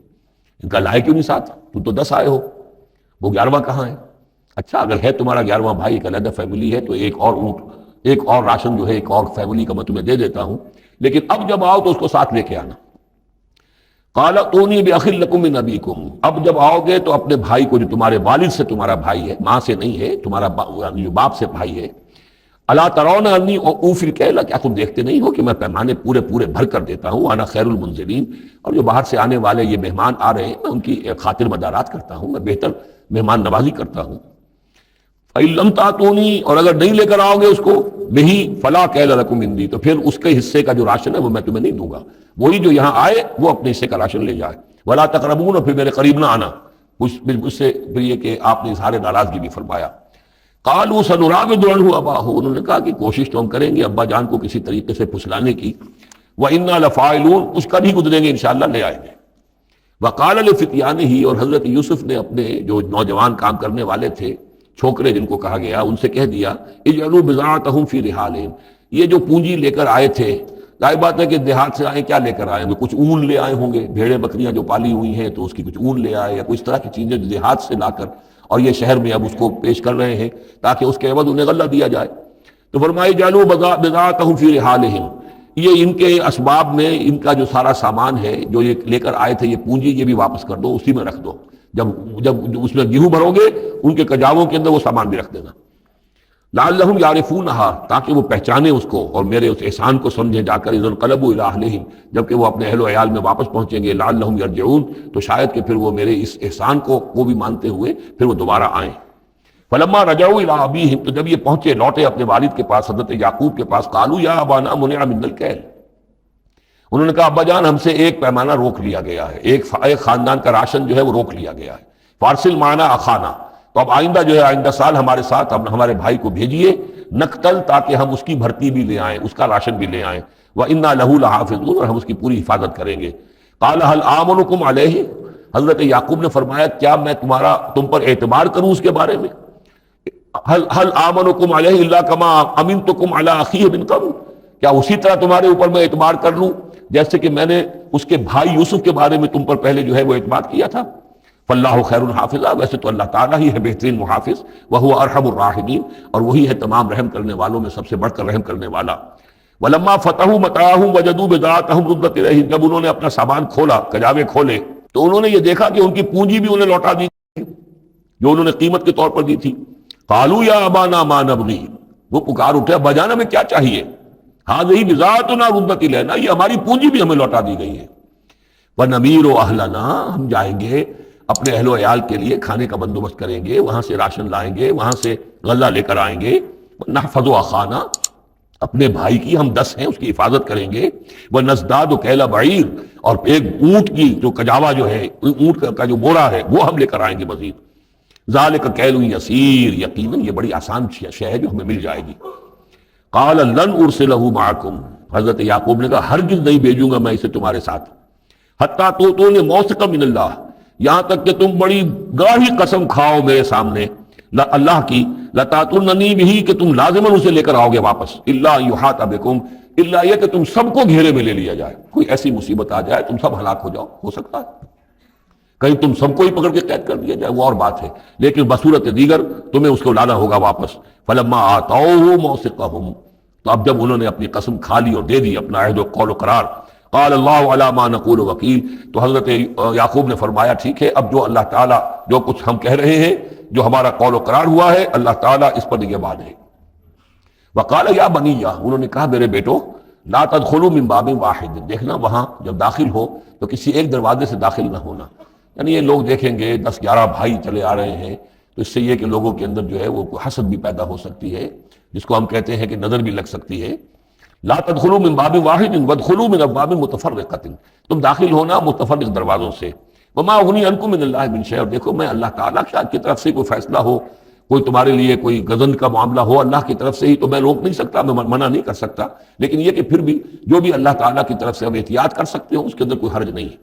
ان کا لائے کیوں نہیں ساتھ؟ تم تو 10 آئے ہو، وہ 11واں کہاں ہے؟ اچھا اگر ہے تمہارا 11واں بھائی، ایک علیحدہ فیملی ہے، تو ایک اور اونٹ، ایک اور راشن جو ہے ایک اور فیملی کا میں تمہیں دے دیتا ہوں، لیکن اب جب آؤ تو اس کو ساتھ لے کے آنا۔ قال ائتونی باخ لکم من ابیکم، اب جب آؤ گے تو اپنے بھائی کو جو تمہارے والد سے تمہارا بھائی ہے، ماں سے نہیں ہے، تمہارا جو باپ سے بھائی ہے، الا ترون انی اوفی الکیل، کیا تم دیکھتے نہیں ہو کہ میں پیمانے پورے بھر کر دیتا ہوں، انا خیر المنزلین، اور جو باہر سے آنے والے یہ مہمان آ رہے ہیں میں ان کی خاطر مدارات کرتا ہوں، میں بہتر مہمان نوازی کرتا ہوں۔ فإن لم تأتونی، اور اگر نہیں لے کر آؤ گے اس کو، بہی فلا کیل لکم عندی، تو پھر اس کے حصے کا جو راشن ہے وہ میں تمہیں نہیں دوں گا، وہی جو یہاں آئے وہ اپنے حصے کا راشن لے جائے۔ ولا تقربون، اور پھر میرے قریب نہ آنا، مجھ سے پھر یہ کہ آپ نے اظہار ناراضگی بھی فرمایا۔ قالوا سنراود عنہ اباہ، انہوں نے کہا کہ کوشش تو ہم کریں گے ابا جان کو کسی طریقے سے پھسلانے کی، وإنا لفاعلون، کچھ کر ہی گزریں گے انشاءاللہ، لے آئیں گے۔ وقال لفتیانہ، اور حضرت یوسف نے اپنے جو نوجوان کام کرنے والے تھے، چھوکرے جن کو کہا گیا، ان سے کہہ دیا اجعلوا بضاعتہم فی رحالہم، یہ جو پونجی لے کر آئے تھے، ظاہر بات ہے کہ دیہات سے آئے، کیا لے کر آئے ہوں گے؟ کچھ اون لے آئے ہوں گے، بھیڑیں بکریاں جو پالی ہوئی ہیں تو اس کی کچھ اون لے آئے، یا کچھ طرح کی چیزیں جو دیہات سے لا کر اور یہ شہر میں اب اس کو پیش کر رہے ہیں تاکہ اس کے عوض انہیں غلہ دیا جائے۔ تو فرمایا اجعلوا بضاعتہم فی رحالہم، یہ ان کے اسباب میں ان کا جو سارا سامان ہے جو یہ لے کر آئے تھے، یہ پونجی، یہ بھی واپس کر دو، اسی میں رکھ دو، جب اس میں گیہوں بھرو گے ان کے کجاووں کے اندر وہ سامان بھی رکھ دینا۔ لعلہم یعرفونہا، تاکہ وہ پہچانے اس کو اور میرے اس احسان کو سمجھیں جا کر، اذا انقلبوا الی اہلہم، جبکہ وہ اپنے اہل و عیال میں واپس پہنچیں گے، لعلہم یرجعون، تو شاید کہ پھر وہ میرے اس احسان کو وہ بھی مانتے ہوئے پھر وہ دوبارہ آئیں۔ فلما رجعوا الی ابیہم، تو جب یہ پہنچے لوٹے اپنے والد کے پاس، حضرت یعقوب کے پاس، قالوا یا ابانا منع منا الکیل، انہوں نے کہا ابا جان ہم سے ایک پیمانہ روک لیا گیا ہے، ایک خاندان کا راشن جو ہے وہ روک لیا گیا ہے، فارسل معنا اخانا، تو اب آئندہ جو ہے آئندہ سال ہمارے ساتھ ہمارے بھائی کو بھیجیے، نقتل، تاکہ ہم اس کی بھرتی بھی لے آئیں، اس کا راشن بھی لے آئیں، وَإِنَّا لَهُ لَحَافِظُونَ، اور ہم اس کی پوری حفاظت کریں گے۔ قَالَ هَلْ آمَنُكُمْ عَلَيْهِ، حضرت یعقوب نے فرمایا کیا میں تم پر اعتبار کروں اس کے بارے میں؟ هَلْ آمَنُكُمْ عَلَيْهِ إِلَّا كَمَا أَمِنْتُكُمْ عَلَىٰ أَخِيهِ مِنْ قَبْلُ، کیا اسی طرح تمہارے اوپر میں اعتبار کر لوں جیسے کہ میں نے اس کے بھائی یوسف کے بارے میں تم پر پہلے جو ہے وہ اعتماد کیا تھا. فاللہ خیر الحافظ، ویسے تو اللہ تعالیٰ ہی ہے بہترین محافظ. وہو ارحم الراحمین، اور وہی ہے تمام رحم کرنے والوں میں سب سے بڑھ کر رحم کرنے والا. ولما فتحوا متاعهم وجدوا بضاعتهم ردت الیہم، جب انہوں نے اپنا سامان کھولا، کجاوے کھولے، تو انہوں نے یہ دیکھا کہ ان کی پونجی بھی انہیں لوٹا دی جو انہوں نے قیمت کے طور پر دی تھی. قالوا یا ابانا ما نبغی، وہ پکار اٹھے ابا جان ہمیں کیا چاہیے. ہذہ بضاعتنا ردت الینا، یہ ہماری پونجی بھی ہمیں لوٹا دی گئی ہے. ونمیر اہلنا، ہم جائیں گے اپنے اہل و عیال کے لیے کھانے کا بندوبست کریں گے، وہاں سے راشن لائیں گے، وہاں سے غلہ لے کر آئیں گے. نحفظ اخانا، اپنے بھائی کی ہم 10 ہیں اس کی حفاظت کریں گے. ونزداد کیل بعیر، اور ایک اونٹ کی جو کجاوا جو ہے، اونٹ کا جو بورا ہے وہ ہم لے کر آئیں گے مزید. ذالک کیل یسیر، یقیناً یہ بڑی آسان شے ہے جو ہمیں مل جائے گی. قال لن ارسلہ معکم، حضرت یعقوب نے کہا ہرگز نہیں بھیجوں گا میں اسے تمہارے ساتھ. حتیٰ تؤتون موثقا من اللہ، یہاں تک کہ تم بڑی گاڑی قسم کھاؤ میرے سامنے اللہ کی، لتاتوننی بہ، کہ تم لازماً اسے لے کر آؤ گے واپس. الا یحاط بکم، الا یہ کہ تم سب کو گھیرے میں لے لیا جائے، کوئی ایسی مصیبت آ جائے تم سب ہلاک ہو جاؤ، ہو سکتا ہے کہیں تم سب کو ہی پکڑ کے قید کر دیا جائے، وہ اور بات ہے، لیکن بصورت دیگر تمہیں اس کو لانا ہوگا واپس. فلما آتوہ موثقہم، تو اب جب انہوں نے اپنی قسم کھا لی اور دے دی اپنا عہد و قول و قرار، قال اللہ علی ما نقول وکیل، تو حضرت یعقوب نے فرمایا ٹھیک ہے، اب جو اللہ تعالیٰ جو کچھ ہم کہہ رہے ہیں، جو ہمارا قول و قرار ہوا ہے، اللہ تعالیٰ اس پر نگہبان ہے. وقال یا بنیہ، انہوں نے کہا میرے بیٹو، لا تدخلوا من باب واحد، دیکھنا وہاں جب داخل ہو تو کسی ایک دروازے سے داخل نہ ہونا. یعنی یہ لوگ دیکھیں گے 10-11 بھائی چلے آ رہے ہیں، تو اس سے یہ کہ لوگوں کے اندر جو ہے وہ حسد بھی پیدا ہو سکتی ہے، جس کو ہم کہتے ہیں کہ نظر بھی لگ سکتی ہے. لا تدخلوا من باب واحد وادخلوا من ابواب متفرقۃ، تم داخل ہونا متفرق دروازوں سے. وما اغنی عنکم من اللہ من شیء، اور دیکھو میں اللہ تعالیٰ کی طرف سے کوئی فیصلہ ہو، کوئی تمہارے لیے کوئی غضب کا معاملہ ہو اللہ کی طرف سے ہی، تو میں روک نہیں سکتا، میں منع نہیں کر سکتا، لیکن یہ کہ پھر بھی جو بھی اللہ تعالیٰ کی طرف سے ہم احتیاط کر سکتے ہو اس کے اندر کوئی حرج نہیں ہے.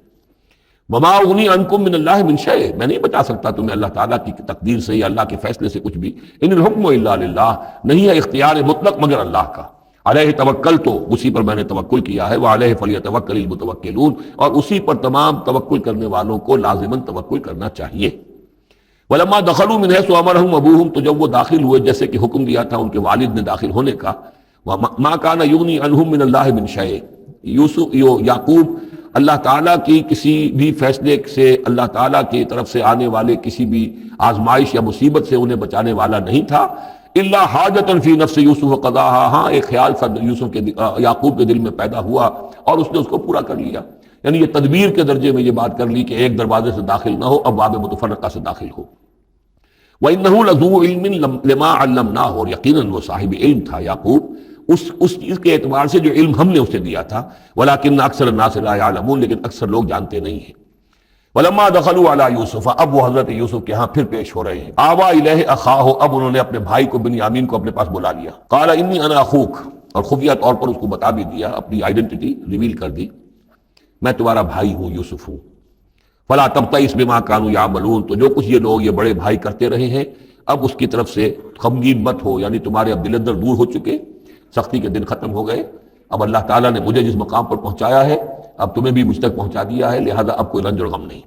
وما اغنی عنکم من اللہ من شیء، میں نہیں بچا سکتا تمہیں اللہ تعالیٰ کی تقدیر سے یا اللہ کے فیصلے سے کچھ بھی. ان الحکم الا للہ، نہیں ہے اختیار مطلق مگر اللہ کا. علیہ توکل، تو اسی پر میں نے توکل کیا ہے. وعلیہ فلیتوکل المتوکلون، اور اسی پر تمام توکل کرنے والوں کو لازماً توکل کرنا چاہیے. ولما دخلوا من حيث امرهم ابوهم، تو جب وہ داخل ہوئے جیسے کہ حکم دیا تھا ان کے والد نے داخل ہونے کا. ما كان يغني عنهم من الله من شيء، یعقوب اللہ تعالیٰ کی کسی بھی فیصلے سے، اللہ تعالیٰ کی طرف سے آنے والے کسی بھی آزمائش یا مصیبت سے انہیں بچانے والا نہیں تھا. الا حاجۃ فی نفس یوسف قضاها، ہاں ایک خیال تھا یوسف کے یعقوب کے دل میں پیدا ہوا اور اس نے اس کو پورا کر لیا. یعنی یہ تدبیر کے درجے میں یہ بات کر لی کہ ایک دروازے سے داخل نہ ہو، اب باب متفرقہ سے داخل ہو. وَإِنَّهُ لَذُو عِلْمٍ لِمَا عَلَّمْنَاهُ، اور یقیناً وہ صاحب علم تھا یعقوب اس چیز کے اعتبار سے جو علم ہم نے اسے دیا تھا. وَلَكِنَّ أَكْثَرَ النَّاسِ لَا يَعْلَمُونَ، لیکن اکثر لوگ جانتے نہیں ہیں. وَلَمَّا دَخَلُوا عَلَى يُوسُفَ، اب وہ حضرت یوسف کے ہاں پھر پیش ہو رہے ہیں. آوَا إِلَيْهِ أَخَاهُ، اب انہوں نے اپنے بھائی کو بنیامین کو اپنے پاس بلا لیا. قَالَ إِنِّي أَنَا أَخُوكَ، اور خفیہ طور پر اس کو بتا بھی دیا، اپنی آئیڈینٹی ریویل کر دی، میں تمہارا بھائی ہوں، یوسف ہوں. فَلَا تَبْتَئِسْ بِمَا كَانُوا يَعْمَلُونَ، تو جو کچھ یہ لوگ یہ بڑے بھائی کرتے رہے ہیں اب اس کی طرف سے غمگین مت ہو. یعنی تمہارے اب دل اندر دور ہو چکے، سختی کے دن ختم ہو گئے. اب اللہ تعالیٰ نے مجھے جس مقام پر پہنچایا ہے اب تمہیں بھی مجھ تک پہنچا دیا ہے، لہذا اب کوئی رنج اور غم نہیں.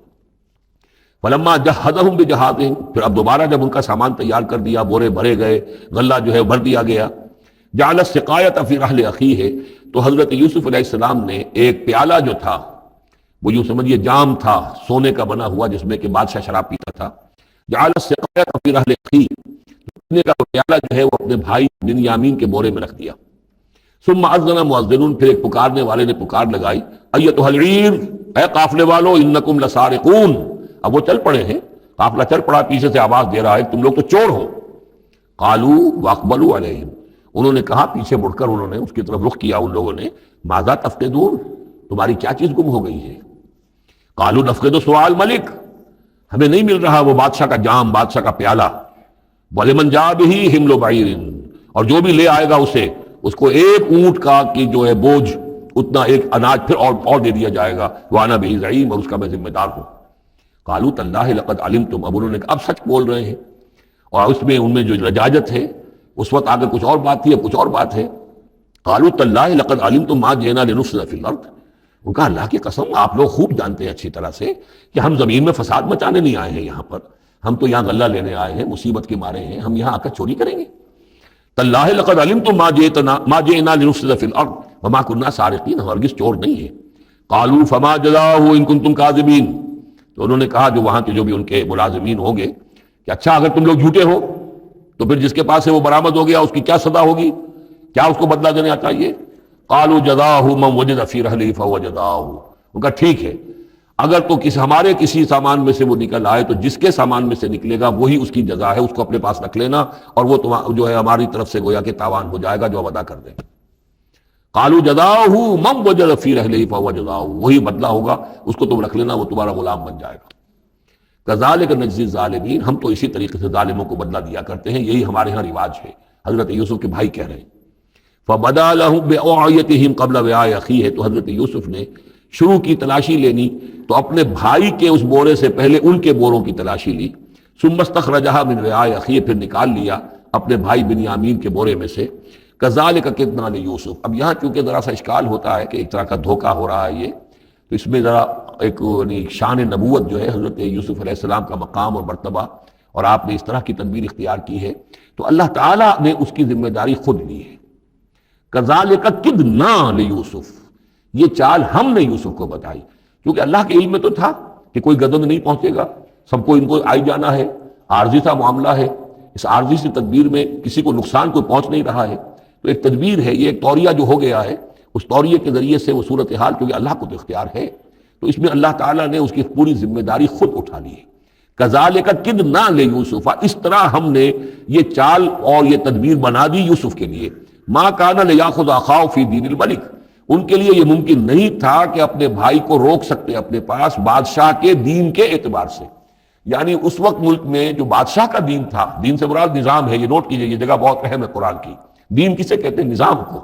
فلما جہزہم بجہازہم، پھر اب دوبارہ جب ان کا سامان تیار کر دیا، بورے بھرے گئے، غلہ جو ہے بھر دیا گیا. جعل السقایۃ فی رحل اخیہ، تو حضرت یوسف علیہ السلام نے ایک پیالہ جو تھا، وہ یوں سمجھیے جام تھا سونے کا بنا ہوا جس میں کہ بادشاہ شراب پیتا تھا. جعل السقایۃ فی رحل اخیہ، پینے کا پیالہ جو ہے وہ اپنے بھائی بنیامین کے بورے میں رکھ دیا. ثم اذن مؤذن، پھر ایک پکارنے والے نے پکار لگائی، ایتھا العیر، اے قافلے والو، انکم لسارقون. اب وہ چل پڑے ہیں، قافلہ چل پڑا، پیچھے سے آواز دے رہا ہے تم لوگ تو چور ہو. قالوا واقبلوا علیہم، انہوں نے کہا، پیچھے مڑ کر انہوں نے اس کی طرف رخ کیا ان لوگوں نے، ماذا تفقدون، تمہاری کیا چیز گم ہو گئی ہے. قالوا نفقد سؤال ملک، ہمیں نہیں مل رہا وہ بادشاہ کا جام، بادشاہ کا پیالہ. ولمن جاء به حمل بعیر، اور جو بھی لے آئے گا اسے، اس کو ایک اونٹ کا کی جو ہے بوجھ، اتنا ایک اناج پھر اور دے دیا جائے گا. وانا به زعیم، اور اس کا میں ذمہ دار ہوں. قالوا تاللہ لقد علمتم، اب انہوں نے کہا اب سچ بول رہے ہیں، اور اس میں ان میں جو لجاجت ہے، اس وقت آگے کچھ اور بات تھی اب کچھ اور بات ہے. قالوا تاللہ لقد علمتم ما جئنا لنفسد فی الارض، ان کا اللہ کی قسم آپ لوگ خوب جانتے ہیں اچھی طرح سے کہ ہم زمین میں فساد مچانے نہیں آئے ہیں یہاں پر، ہم تو یہاں غلہ لینے آئے ہیں، مصیبت کے مارے ہیں، ہم یہاں آ کر چوری کریں گے؟ تاللہ لقد علمتم ما جئنا لنفسد فی الارض وما كنا سارقین، ہم ہرگز چور نہیں ہیں۔ قالوا فما جزاؤہ ان کنتم کاذبین، تو انہوں نے کہا جو وہاں کے جو بھی ان کے ملازمین ہوں گے کہ اچھا اگر تم لوگ جھوٹے ہو تو پھر جس کے پاس سے وہ برآمد ہو گیا اس کی کیا سزا ہوگی، کیا اس کو بدلہ دینا چاہیے؟ قالوا جزاؤہ من وجد فی رحلہ فہو جزاؤہ، ان کا ٹھیک ہے اگر تو ہمارے کسی سامان میں سے وہ نکل آئے تو جس کے سامان میں سے نکلے گا وہی اس کی جزا ہے، اس کو اپنے پاس رکھ لینا اور وہ جو ہے ہماری طرف سے گویا کہ تاوان ہو جائے گا جو ہم ادا کر دیں۔ قالوا جزاؤہ من وجد فی رحلہ فہو جزاؤہ، وہی بدلہ ہوگا، اس کو تم رکھ لینا، وہ تمہارا غلام بن جائے گا۔ کذالک نجزی الظالمین، ہم تو اسی طریقے سے ظالموں کو بدلہ دیا کرتے ہیں، یہی ہمارے ہاں رواج ہے۔ حضرت یوسف کے بھائی کہہ رہے ہیں فبدا لهم بأوعیتهم قبل وعاء اخیہ، تو حضرت یوسف نے شروع کی تلاشی لینی تو اپنے بھائی کے اس بورے سے پہلے ان کے بوروں کی تلاشی لی، ثم استخرجها من وعاء اخیہ، پھر نکال لیا اپنے بھائی بنیامین کے بورے میں سے۔ کذالک کدنا لیوسف، اب یہاں چونکہ ذرا سا اشکال ہوتا ہے کہ ایک طرح کا دھوکہ ہو رہا ہے یہ، تو اس میں ذرا ایک شان نبوت جو ہے حضرت یوسف علیہ السلام کا مقام اور مرتبہ، اور آپ نے اس طرح کی تدبیر اختیار کی ہے تو اللہ تعالیٰ نے اس کی ذمہ داری خود لی ہے۔ کذالک کدنا لیوسف، یہ چال ہم نے یوسف کو بتائی، کیونکہ اللہ کے علم میں تو تھا کہ کوئی گدن نہیں پہنچے گا، سب کو ان کو آئی جانا ہے، عارضی سا معاملہ ہے، اس عارضی سی تدبیر میں کسی کو نقصان کوئی پہنچ نہیں رہا ہے، تو ایک تدبیر ہے، یہ ایک توریہ جو ہو گیا ہے، اس توریے کے ذریعے سے وہ صورتحال، کیونکہ اللہ کو تو اختیار ہے، تو اس میں اللہ تعالیٰ نے اس کی پوری ذمہ داری خود اٹھا لی ہے۔ کذالک کدنا لیوسف، اس طرح ہم نے یہ چال اور یہ تدبیر بنا دی یوسف کے لیے۔ ما کان لیاخذ اخاہ فی دین الملک، ان کے لیے یہ ممکن نہیں تھا کہ اپنے بھائی کو روک سکتے اپنے پاس بادشاہ کے دین کے اعتبار سے، یعنی اس وقت ملک میں جو بادشاہ کا دین تھا، دین سے مراد نظام ہے، یہ نوٹ کیجئے، یہ جگہ بہت اہم ہے قرآن کی، دین کسے کہتے ہیں؟ نظام کو۔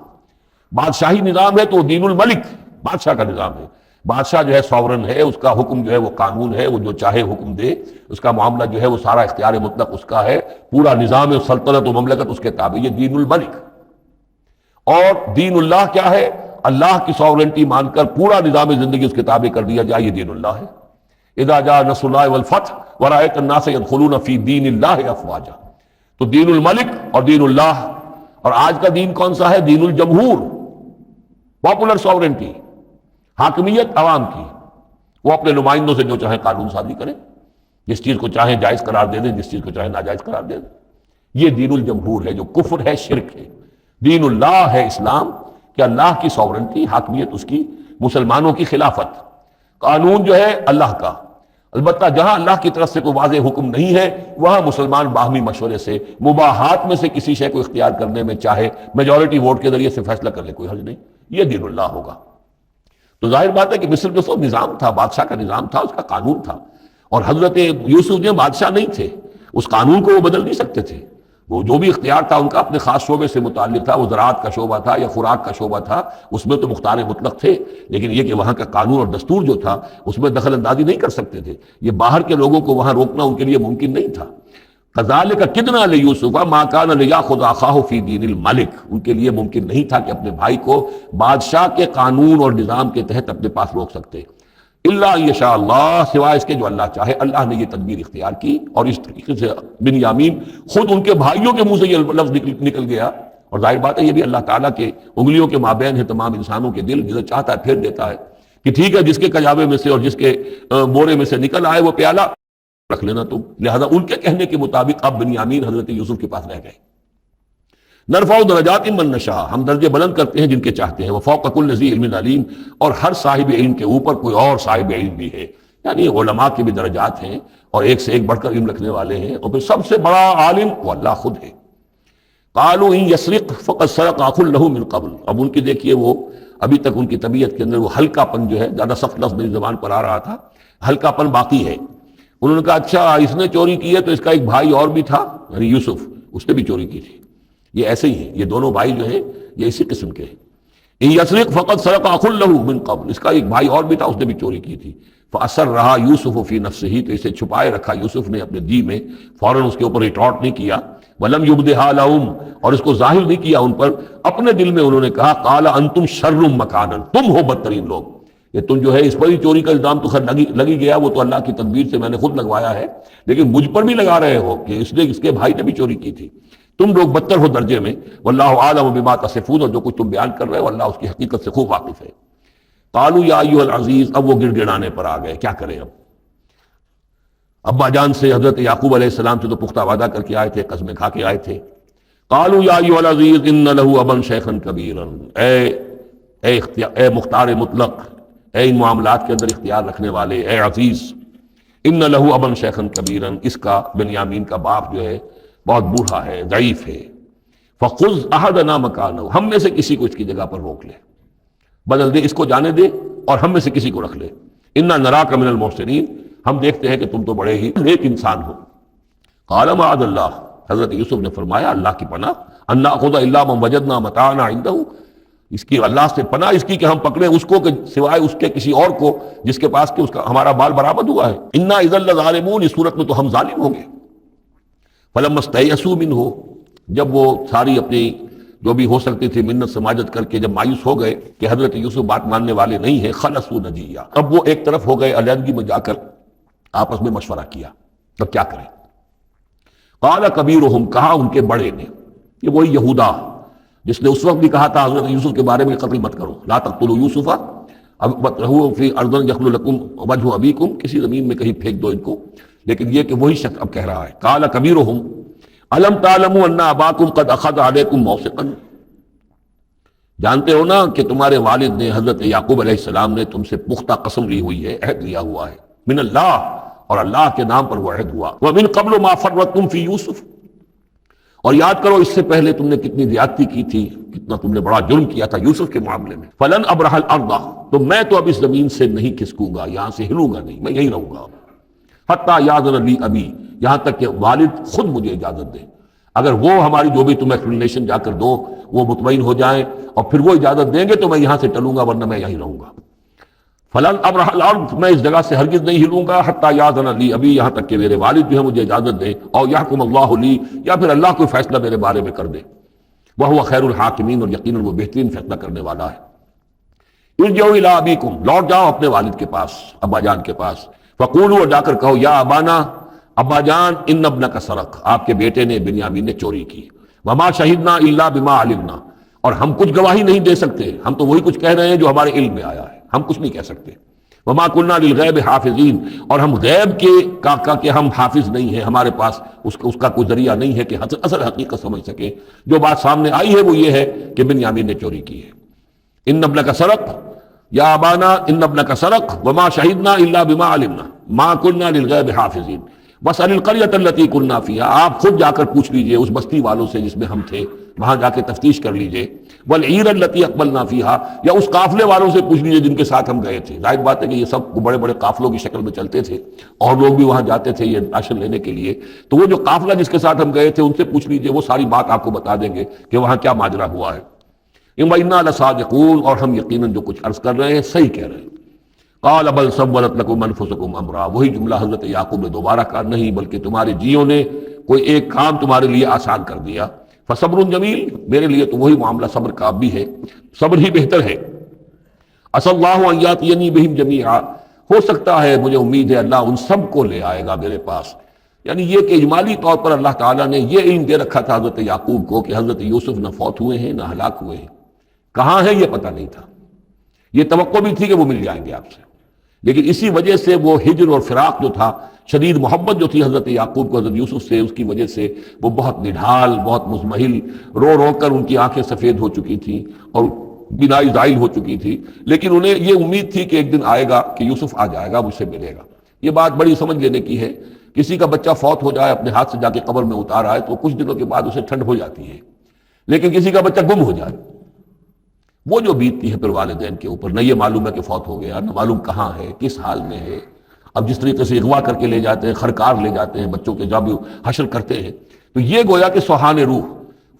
بادشاہی نظام ہے تو وہ دین الملک، بادشاہ کا نظام ہے، بادشاہ جو ہے سورن ہے، اس کا حکم جو ہے وہ قانون ہے، وہ جو چاہے حکم دے، اس کا معاملہ جو ہے وہ سارا اختیار مطلق اس کا ہے، پورا نظام سلطنت و مملکت اس کے تابع، یہ دین الملک۔ اور دین اللہ کیا ہے؟ اللہ کی ساورنٹی مان کر پورا نظام زندگی اس کے تابع کر دیا جائے، یہ دین اللہ ہے۔ اذا جاء نصر اللہ والفتح ورأیت الناس يدخلون فی دین اللہ افواجا، تو دین الملک اور دین اللہ۔ اور آج کا دین کون سا ہے؟ دین الجمہور، پاپولر ساورنٹی، حاکمیت عوام کی، وہ اپنے نمائندوں سے جو چاہیں قانون سازی کریں، جس چیز کو چاہیں جائز قرار دے دیں، جس چیز کو چاہیں ناجائز قرار دے دیں، یہ دین الجمہور ہے، جو کفر ہے، شرک ہے۔ دین اللہ ہے اسلام، کہ اللہ کی ساورنٹی، حاکمیت اس کی، مسلمانوں کی خلافت، قانون جو ہے اللہ کا۔ البتہ جہاں اللہ کی طرف سے کوئی واضح حکم نہیں ہے وہاں مسلمان باہمی مشورے سے مباحات میں سے کسی شے کو اختیار کرنے میں چاہے میجورٹی ووٹ کے ذریعے سے فیصلہ کر لے، کوئی حرج نہیں، یہ دین اللہ ہوگا۔ تو ظاہر بات ہے کہ مصر میں سب نظام تھا، بادشاہ کا نظام تھا، اس کا قانون تھا، اور حضرت یوسف جو بادشاہ نہیں تھے، اس قانون کو وہ بدل نہیں سکتے تھے، وہ جو بھی اختیار تھا ان کا اپنے خاص شعبے سے متعلق تھا، وہ زراعت کا شعبہ تھا یا خوراک کا شعبہ تھا، اس میں تو مختار مطلق تھے، لیکن یہ کہ وہاں کا قانون اور دستور جو تھا اس میں دخل اندازی نہیں کر سکتے تھے، یہ باہر کے لوگوں کو وہاں روکنا ان کے لیے ممکن نہیں تھا۔ کذالک کدنا لیوسف ما کان لیاخذ اخاہ فی دین الملک، ان کے لیے ممکن نہیں تھا کہ اپنے بھائی کو بادشاہ کے قانون اور نظام کے تحت اپنے پاس روک سکتے، الا یشاء اللہ، سوائے اس کے جو اللہ چاہے۔ اللہ نے یہ تدبیر اختیار کی، اور اس طریقے سے بنیامین خود ان کے بھائیوں کے منہ سے یہ لفظ نکل گیا، اور ظاہر بات ہے یہ بھی اللہ تعالیٰ کے انگلیوں کے مابین ہے تمام انسانوں کے دل، جسے چاہتا ہے پھیر دیتا ہے کہ ٹھیک ہے، جس کے کجاوے میں سے اور جس کے بورے میں سے نکل آئے وہ پیالہ رکھ لینا تم۔ لہذا ان کے کہنے کے مطابق اب بنیامین حضرت یوسف کے پاس رہ گئے۔ نرفع درجات من نشاء، ہم درجے بلند کرتے ہیں جن کے چاہتے ہیں، وفوق کل ذی علم علیم، اور ہر صاحب علم کے اوپر کوئی اور صاحب علم بھی ہے، یعنی علماء کے بھی درجات ہیں اور ایک سے ایک بڑھ کر علم رکھنے والے ہیں، اور پھر سب سے بڑا عالم وہ اللہ خود ہے۔ قالوا ان یسرق فقد سرق اخ له من قبل، اب ان کی دیکھیے وہ ابھی تک ان کی طبیعت کے اندر وہ ہلکا پن جو ہے، زیادہ سخت لفظ میری زبان پر آ رہا تھا، ہلکا پن باقی ہے۔ انہوں نے کہا اچھا اس نے چوری کی ہے تو اس کا ایک بھائی اور بھی تھا، یعنی یوسف، اس نے بھی چوری کی تھی۔ یہ ایسے ہی ہیں، یہ دونوں بھائی جو ہیں یہ اسی قسم کے ہیں۔ ان یسرق فقد سرق اخ له من قبل، اس کا ایک بھائی اور بھی تھا، اس نے بھی چوری کی تھی۔ فاسرها یوسف فی نفسہ، تو اسے چھپائے رکھا یوسف نے اپنے جی میں، فوراً اس کے اوپر ریٹارٹ نہیں کیا۔ ولم یبدها لهم، اور اس کو ظاہر نہیں کیا ان پر، اپنے دل میں انہوں نے کہا قال انتم شر مکانا، تم ہو بدترین لوگ، کہ تم جو ہے اس پر ہی چوری کا الزام تو خیر لگی گیا، وہ تو اللہ کی تدبیر سے میں نے خود لگوایا ہے، لیکن مجھ پر بھی لگا رہے ہو کہ اس کے بھائی نے بھی چوری کی تھی۔ تم لوگ بدتر ہو درجے میں، واللہ اعلم بما تصفون، اور جو کچھ تم بیان کر رہے ہو اللہ اس کی حقیقت سے خوب واقف ہے۔ قالوا یا ایھا العزیز، اب وہ گڑ گڑانے پر آ گئے، کیا کریں اب؟ ابا جان سے حضرت یعقوب علیہ السلام سے تو پختہ وعدہ کر کے آئے تھے، قسمیں کھا کے آئے تھے۔ قالوا یا ایھا العزیز ان له ابا شیخا کبیرا، اے مختار مطلق، اے ان معاملات کے اندر اختیار رکھنے والے، اے عزیز، ان له ابا شیخا کبیرا، اس کا بنیامین کا باپ جو ہے بہت بوڑھا ہے، ضعیف ہے۔ فخذ احدنا مکانہ، ہم میں سے کسی کو اس کی جگہ پر روک لے، بدل دے، اس کو جانے دے اور ہم میں سے کسی کو رکھ لے۔ انا نراک من المحسنین، ہم دیکھتے ہیں کہ تم تو بڑے ہی نیک انسان ہو۔ قال معاذ اللہ، حضرت یوسف نے فرمایا اللہ کی پناہ، ان ناخذ الا من وجدنا متاعنا عنده، اس کی اللہ سے پناہ اس کی کہ ہم پکڑیں اس کو کہ سوائے اس کے کسی اور کو جس کے پاس کہ اس کا ہمارا مال برآمد ہوا ہے۔ انا اذا لظالمون، اس صورت میں تو ہم ظالم ہوں گے۔ فلما استيئسوا منه، جب وہ ساری اپنی جو بھی ہو سکتی تھی منت سماجت کر کے جب مایوس ہو گئے کہ حضرت یوسف بات ماننے والے نہیں ہیں، خلصوا نجیا، اب وہ ایک طرف ہو گئے، علیحدگی میں جا کر آپس میں مشورہ کیا، اب کیا کریں؟ قال کبیرہم، کہا ان کے بڑے نے، یہ وہی یہودا جس نے اس وقت بھی کہا تھا حضرت یوسف کے بارے میں قتل مت کرو، لا تقتلوا یوسف وابتغوا فی ارض یخل لکم وجہ ابیکم، کسی زمین میں کہیں پھینک دو ان کو، لیکن یہ کہ وہی شخص اب کہہ رہا ہے۔ قال کبیرہم الم تعلموا ان اباکم قد اخذ علیکم موثقا، جانتے ہو نا کہ تمہارے والد نے حضرت یعقوب علیہ السلام نے تم سے پختہ قسم لی ہوئی ہے، عہد لیا ہوا ہے، من اللہ، اور اللہ کے نام پر وہ عہد ہوا، ومن قبل ما فرطتم فی یوسف، اور یاد کرو اس سے پہلے تم نے کتنی زیادتی کی تھی، کتنا تم نے بڑا جرم کیا تھا یوسف کے معاملے میں۔ فلن ابرح الارض، تو میں تو اب اس زمین سے نہیں کھسکوں گا، یہاں سے ہلوں گا نہیں، میں یہیں رہوں گا، حتی یاذن لی ابی، یہاں تک کہ والد خود مجھے اجازت دے، اگر وہ ہماری جو بھی تم ایکسپلینیشن جا کر دو وہ مطمئن ہو جائیں اور پھر وہ اجازت دیں گے تو میں یہاں سے ٹلوں گا، ورنہ میں یہیں رہوں گا۔ فلن ابرح الارض، میں اس جگہ سے ہرگز نہیں ہلوں گا، حتی یاذن لی ابی، یہاں تک کہ میرے والد جو ہے مجھے اجازت دیں، اور یحکم اللہ لی، یا پھر اللہ کوئی فیصلہ میرے بارے میں کر دے، وہو خیر الحاکمین، اور یقیناً وہ بہترین فیصلہ کرنے والا ہے۔ ارجعوا الی ابیکم، لوٹ جاؤ اپنے والد کے پاس، ابا جان کے پاس، فقولوا، اور جا کر کہو، یا ابانا، ابا جان، ان ابنک سرق، آپ کے بیٹے نے بنیامین نے چوری کی، وما شہدنا الا بما علمنا، اور ہم کچھ گواہی نہیں دے سکتے، ہم تو وہی کچھ کہہ رہے ہیں جو ہمارے علم میں آیا ہے، ہم کچھ نہیں کہہ سکتے۔ وما كنا للغیب حافظین، اور ہم غیب کے ہم حافظ نہیں ہیں، ہمارے پاس اس کا کوئی ذریعہ نہیں ہے کہ اصل حقیقت سمجھ سکے، جو بات سامنے آئی ہے وہ یہ ہے کہ بنیامین نے چوری کی ہے۔ ان ابنک سرق، یا ابانا ان ابنک سرق وما شہدنا الا بما علمنا ما كنا للغیب حافظین واسأل القریۃ التی كنا فیہا، آپ خود جا کر پوچھ لیجئے اس بستی والوں سے جس میں ہم تھے، وہاں جا کے تفتیش کر لیجئے، والعیر التی اقبلنا فیہا، یا اس قافلے والوں سے پوچھ لیجئے جن کے ساتھ ہم گئے تھے۔ ظاہر بات ہے کہ یہ سب بڑے بڑے قافلوں کی شکل میں چلتے تھے اور لوگ بھی وہاں جاتے تھے یہ راشن لینے کے لیے، تو وہ جو قافلہ جس کے ساتھ ہم گئے تھے ان سے پوچھ لیجئے، وہ ساری بات آپ کو بتا دیں گے کہ وہاں کیا ماجرا ہوا ہے۔ وَإِنَّا لَصَادِقُونَ، اور ہم یقیناً جو کچھ عرض کر رہے ہیں صحیح کہہ رہے ہیں۔ قال بل سولت لكم انفسكم امرا، وہی جملہ حضرت یعقوب نے دوبارہ کہا، نہیں بلکہ تمہارے جیوں نے کوئی ایک کام تمہارے لیے آسان کر دیا، فصبر جمیل، میرے لیے تو وہی معاملہ صبر کا بھی ہے، صبر ہی بہتر ہے۔ عسى الله ان ياتيني بهم جميعا، ہو سکتا ہے، مجھے امید ہے اللہ ان سب کو لے آئے گا میرے پاس، یعنی یہ کہ اجمالی طور پر اللہ تعالیٰ نے یہ علم دے رکھا تھا حضرت یعقوب کو کہ حضرت یوسف نہ فوت ہوئے ہیں نہ ہلاک ہوئے ہیں، کہاں ہیں یہ پتہ نہیں تھا، یہ توقع بھی تھی کہ وہ مل جائیں گے آپ سے، لیکن اسی وجہ سے وہ ہجر اور فراق جو تھا، شدید محبت جو تھی حضرت یعقوب کو حضرت یوسف سے، اس کی وجہ سے وہ بہت نڈھال، بہت مزمحل، رو رو کر ان کی آنکھیں سفید ہو چکی تھیں اور بینائی زائل ہو چکی تھی، لیکن انہیں یہ امید تھی کہ ایک دن آئے گا کہ یوسف آ جائے گا، مجھ سے ملے گا۔ یہ بات بڑی سمجھ لینے کی ہے، کسی کا بچہ فوت ہو جائے، اپنے ہاتھ سے جا کے قبر میں اتار آئے تو کچھ دنوں کے بعد اسے ٹھنڈ ہو جاتی ہے، لیکن کسی کا بچہ گم ہو جائے، وہ جو بیتتی ہے پھر والدین کے اوپر، نہ یہ معلوم ہے کہ فوت ہو گیا، نہ معلوم کہاں ہے، کس حال میں ہے۔ اب جس طریقے سے اغوا کر کے لے جاتے ہیں، خرکار لے جاتے ہیں بچوں کے، جب حشر کرتے ہیں، تو یہ گویا کہ سوہان روح،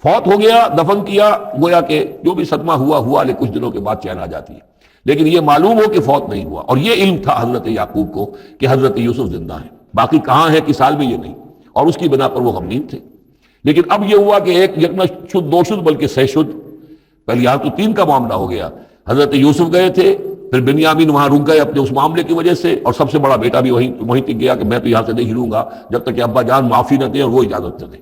فوت ہو گیا، دفن کیا، گویا کہ جو بھی صدمہ ہوا لیکن کچھ دنوں کے بعد چین آ جاتی ہے، لیکن یہ معلوم ہو کہ فوت نہیں ہوا، اور یہ علم تھا حضرت یعقوب کو کہ حضرت یوسف زندہ ہیں، باقی کہاں ہے کس حال میں یہ نہیں، اور اس کی بنا پر وہ غمگین تھے۔ لیکن اب یہ ہوا کہ ایک یکنا شد دو شد بلکہ سہ شد، پہلے یہاں تو 3 کا معاملہ ہو گیا، حضرت یوسف گئے تھے پھر بنیامین وہاں رک گئے اپنے اس معاملے کی وجہ سے، اور سب سے بڑا بیٹا بھی وہیں تک گیا کہ میں تو یہاں سے نہیں ہلوں گا جب تک کہ ابا جان معافی نہ دیں اور وہ اجازت نہ دیں۔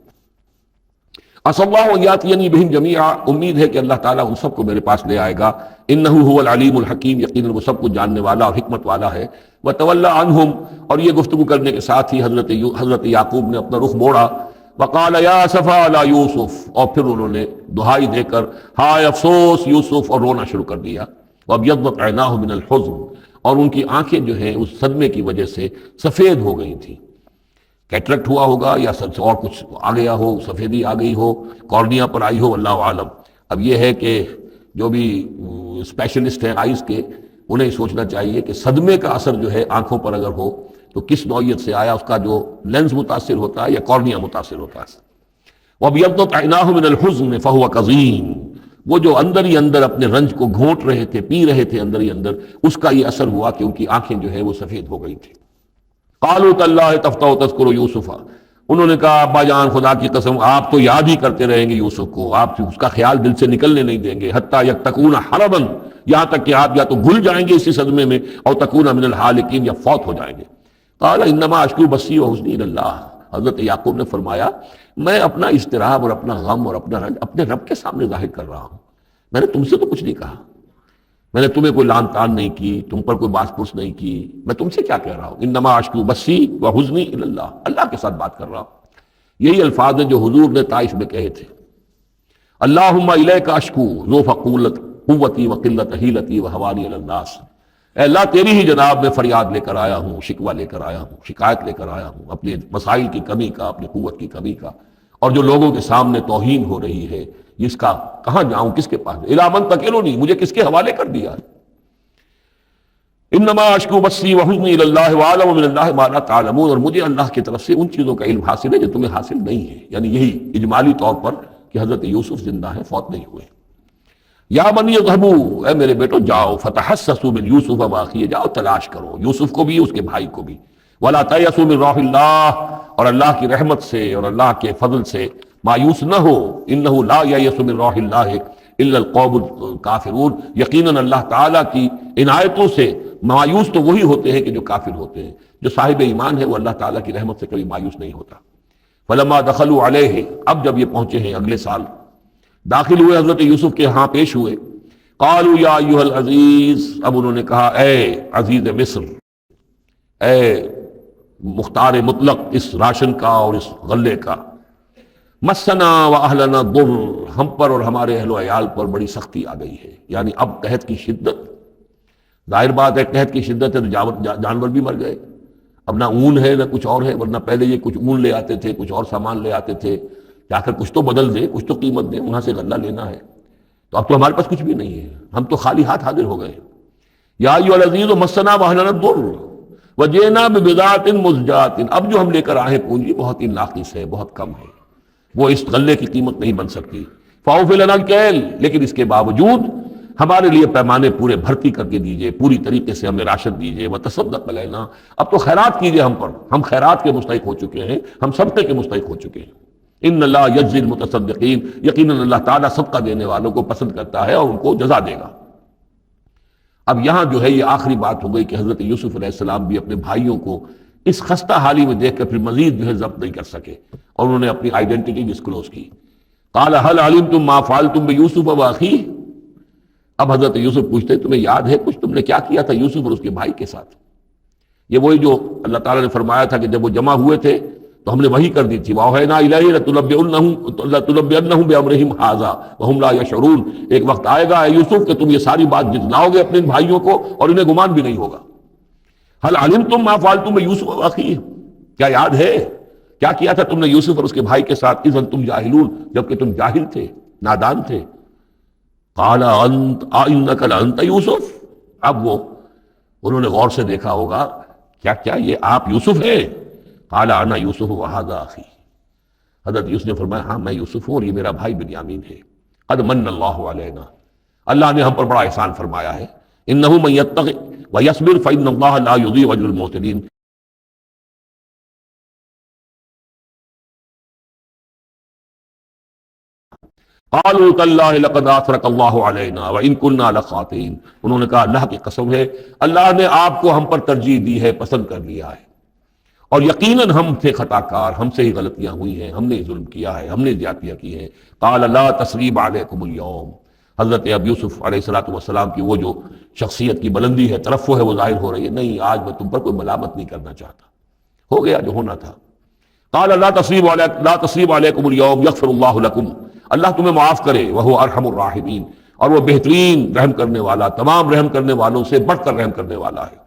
عسى الله ان ياتيني بهم جميعا، امید ہے کہ اللہ تعالیٰ ان سب کو میرے پاس لے آئے گا۔ انه هو العلیم الحکیم، یقیناً وہ سب کچھ جاننے والا اور حکمت والا ہے۔ وتولى عنهم، اور یہ گفتگو کرنے کے ساتھ ہی حضرت یعقوب نے اپنا رخ موڑا۔ وقال یا اسفا علی یوسف، اور پھر انہوں نے دہائی دے کر ہائے افسوس یوسف، اور رونا شروع کر دیا۔ وابیضت عیناہ من الحزن، اور ان کی آنکھیں جو ہیں اس صدمے کی وجہ سے سفید ہو گئی تھیں۔ کیٹریکٹ ہوا ہوگا یا اور کچھ آ گیا ہو، سفیدی آ گئی ہو، کارنیا پر آئی ہو، اللہ عالم۔ اب یہ ہے کہ جو بھی اسپیشلسٹ ہیں آئیز کے، انہیں سوچنا چاہیے کہ صدمے کا اثر جو ہے آنکھوں پر اگر ہو تو کس نوعیت سے آیا، اس کا جو لینز متاثر ہوتا ہے یا کارنیا متاثر ہوتا ہے۔ وَابْيَضَّتْ عَيْنَاهُ مِنَ الْحُزْنِ فَهُوَ كَظِيمٌ، وہ جو اندر ہی اندر اپنے رنج کو گھونٹ رہے تھے، پی رہے تھے اندر ہی اندر، اس کا یہ اثر ہوا کہ ان کی آنکھیں جو ہے وہ سفید ہو گئی تھی۔ قالوا تاللہ تفتأ تذکر یوسف، انہوں نے کہا ابا جان خدا کی قسم آپ تو یاد ہی کرتے رہیں گے یوسف کو، آپ اس کا خیال دل سے نکلنے نہیں دیں گے، حتیٰ یکتکون حربا، یہاں تک کہ آپ یا تو گھل جائیں گے اسی صدمے میں، اور تکون من الحالکین، یا فوت ہو جائیں گے۔ قال انما اشکو بثی وحزنی الی اللہ، حضرت یعقوب نے فرمایا میں اپنا اضطراب اور اپنا غم اور اپنا رنج اپنے رب کے سامنے ظاہر کر رہا ہوں، میں نے تم سے تو کچھ نہیں کہا، میں نے تمہیں کوئی لان تان نہیں کی، تم پر کوئی باس پرس نہیں کی، میں تم سے کیا کہہ رہا ہوں؟ انما اشکو بثی وحزنی الی اللہ، اللہ کے ساتھ بات کر رہا ہوں۔ یہی الفاظ ہیں جو حضور نے طائف میں کہے تھے، اللہم الیک اشکو ضعف قوتی وقلت حیلتی وحوانی علی الناس، اے اللہ تیری ہی جناب میں فریاد لے کر آیا ہوں، شکوہ لے کر آیا ہوں، شکایت لے کر آیا ہوں اپنے مسائل کی کمی کا، اپنی قوت کی کمی کا، اور جو لوگوں کے سامنے توہین ہو رہی ہے اس کا کہاں جاؤں، کس کے پاس؟ الی من تکلنی، مجھے کس کے حوالے کر دیا؟ انما اشکو بثی وحزنی الی اللہ واعلم من اللہ ما لا تعلمون، اور مجھے اللہ کی طرف سے ان چیزوں کا علم حاصل ہے جو تمہیں حاصل نہیں ہے، یعنی یہی اجمالی طور پر کہ حضرت یوسف زندہ ہیں، فوت نہیں ہوئے۔ یا بنی اذهبوا، اے میرے بیٹو جاؤ، فتحسسوا من یوسف واخیہ، جاؤ تلاش کرو یوسف کو بھی اس کے بھائی کو بھی، ولا تیأسوا من روح اللہ، اور اللہ کی رحمت سے اور اللہ کے فضل سے مایوس نہ ہو، انہ لا ییأس من روح اللہ الا القوم الکافرون، یقیناً اللہ تعالیٰ کی عنایتوں سے مایوس تو وہی ہوتے ہیں کہ جو کافر ہوتے ہیں، جو صاحب ایمان ہے وہ اللہ تعالیٰ کی رحمت سے کبھی مایوس نہیں ہوتا۔ فلما دخلوا علیہ، اب جب یہ پہنچے ہیں اگلے سال، داخل ہوئے حضرت یوسف کے ہاں پیش ہوئے، قالوا یا ایھا العزیز، اب انہوں نے کہا اے عزیز مصر، اے مختار مطلق اس راشن کا اور اس غلے کا، مسنا و اہلنا ضر، ہم پر اور ہمارے اہل و عیال پر بڑی سختی آ گئی ہے، یعنی اب قحط کی شدت، ظاہر بات ہے قحط کی شدت ہے تو جانور بھی مر گئے، اب نہ اون ہے نہ کچھ اور ہے، ورنہ پہلے یہ کچھ اون لے آتے تھے، کچھ اور سامان لے آتے تھے، جا کر کچھ تو بدل دیں، کچھ تو قیمت دیں، وہاں سے غلہ لینا ہے، تو اب تو ہمارے پاس کچھ بھی نہیں ہے، ہم تو خالی ہاتھ حاضر ہو گئے۔ یا ایھا العزیز مسنا و اہلنا الضر وجئنا ببضاعۃ مزجاۃ، اب جو ہم لے کر آئے پونجی بہت ہی ناقص ہے، بہت کم ہے، وہ اس غلے کی قیمت نہیں بن سکتی۔ فاوف لنا الکیل، لیکن اس کے باوجود ہمارے لیے پیمانے پورے بھرتی کر کے دیجئے، پوری طریقے سے ہمیں راشد دیجئے، وتصدق علینا، اب تو خیرات کیجئے ہم پر، ہم خیرات کے مستحق ہو چکے ہیں، ہم صدقے کے مستحق ہو چکے ہیں۔ ان اللہ یجزی المتصدقین، یقیناً اللہ تعالیٰ صدقہ دینے والوں کو پسند کرتا ہے اور ان کو جزا دے گا۔ اب یہاں جو ہے یہ آخری بات ہو گئی کہ حضرت یوسف علیہ السلام بھی اپنے بھائیوں کو اس خستہ حالی میں دیکھ کر پھر مزید جو ہے ضبط نہیں کر سکے، اور انہوں نے اپنی آئیڈینٹی ڈسکلوز کی۔ قال هل علمتم ما فعلتم بيوسف واخيه، اب حضرت یوسف پوچھتے تمہیں یاد ہے کچھ تم نے کیا کیا تھا یوسف اور اس کے بھائی کے ساتھ؟ یہ وہی جو اللہ تعالیٰ نے فرمایا تھا کہ جب وہ جمع ہوئے تھے تو ہم نے وہی کر دی تھی، وَأَوْحَيْنَا إِلَيْهِ لَتُنَبِّئَنَّهُم بِأَمْرِهِمْ هَٰذَا وَهُمْ لَا يَشْعُرُونَ، ایک وقت آئے گا اے یوسف کہ تم یہ ساری بات جتلاؤ گے اپنے بھائیوں کو اور انہیں گمان بھی نہیں ہوگا۔ هل علمتم ما فعلتم بيوسف واخيه، کیا یاد ہے کیا کیا تھا تم نے یوسف اور اس کے بھائی کے ساتھ؟ اذ انتم جاہلون، جبکہ تم جاہل تھے، نادان تھے۔ قال انت انک لانت یوسف، اب وہ انہوں نے غور سے دیکھا ہوگا کیا یہ آپ یوسف ہیں؟ قال انا یوسف وہذا اخی، حضرت یوسف نے فرمایا ہاں میں یوسف ہوں اور یہ میرا بھائی بنیامین ہے۔ قد من اللہ علینا، اللہ نے ہم پر بڑا احسان فرمایا ہے۔ انہ من یتق ویصبر فإن اللہ لا یضیع اجر المحسنین، قالوا تاللہ لقد آثرک اللہ علینا وان کنا لخاطئین، انہوں نے کہا اللہ کی قسم ہے اللہ نے آپ کو ہم پر ترجیح دی ہے، پسند کر لیا ہے، اور یقیناً ہم تھے خطا کار، ہم سے ہی غلطیاں ہوئی ہیں، ہم نے ظلم کیا ہے، ہم نے زیادتیاں کی ہیں۔ قال لا تثریب علیکم اليوم، حضرت اب یوسف علیہ السلام کی وہ جو شخصیت کی بلندی ہے، ترفع ہے، وہ ظاہر ہو رہی ہے، نہیں آج میں تم پر کوئی ملامت نہیں کرنا چاہتا، ہو گیا جو ہونا تھا۔ قال لا تثریب علیکم اليوم یغفر اللہ لکم، اللہ تمہیں معاف کرے، وہو ارحم الراحمین، اور وہ بہترین رحم کرنے والا، تمام رحم کرنے والوں سے بڑھ کر رحم کرنے والا ہے۔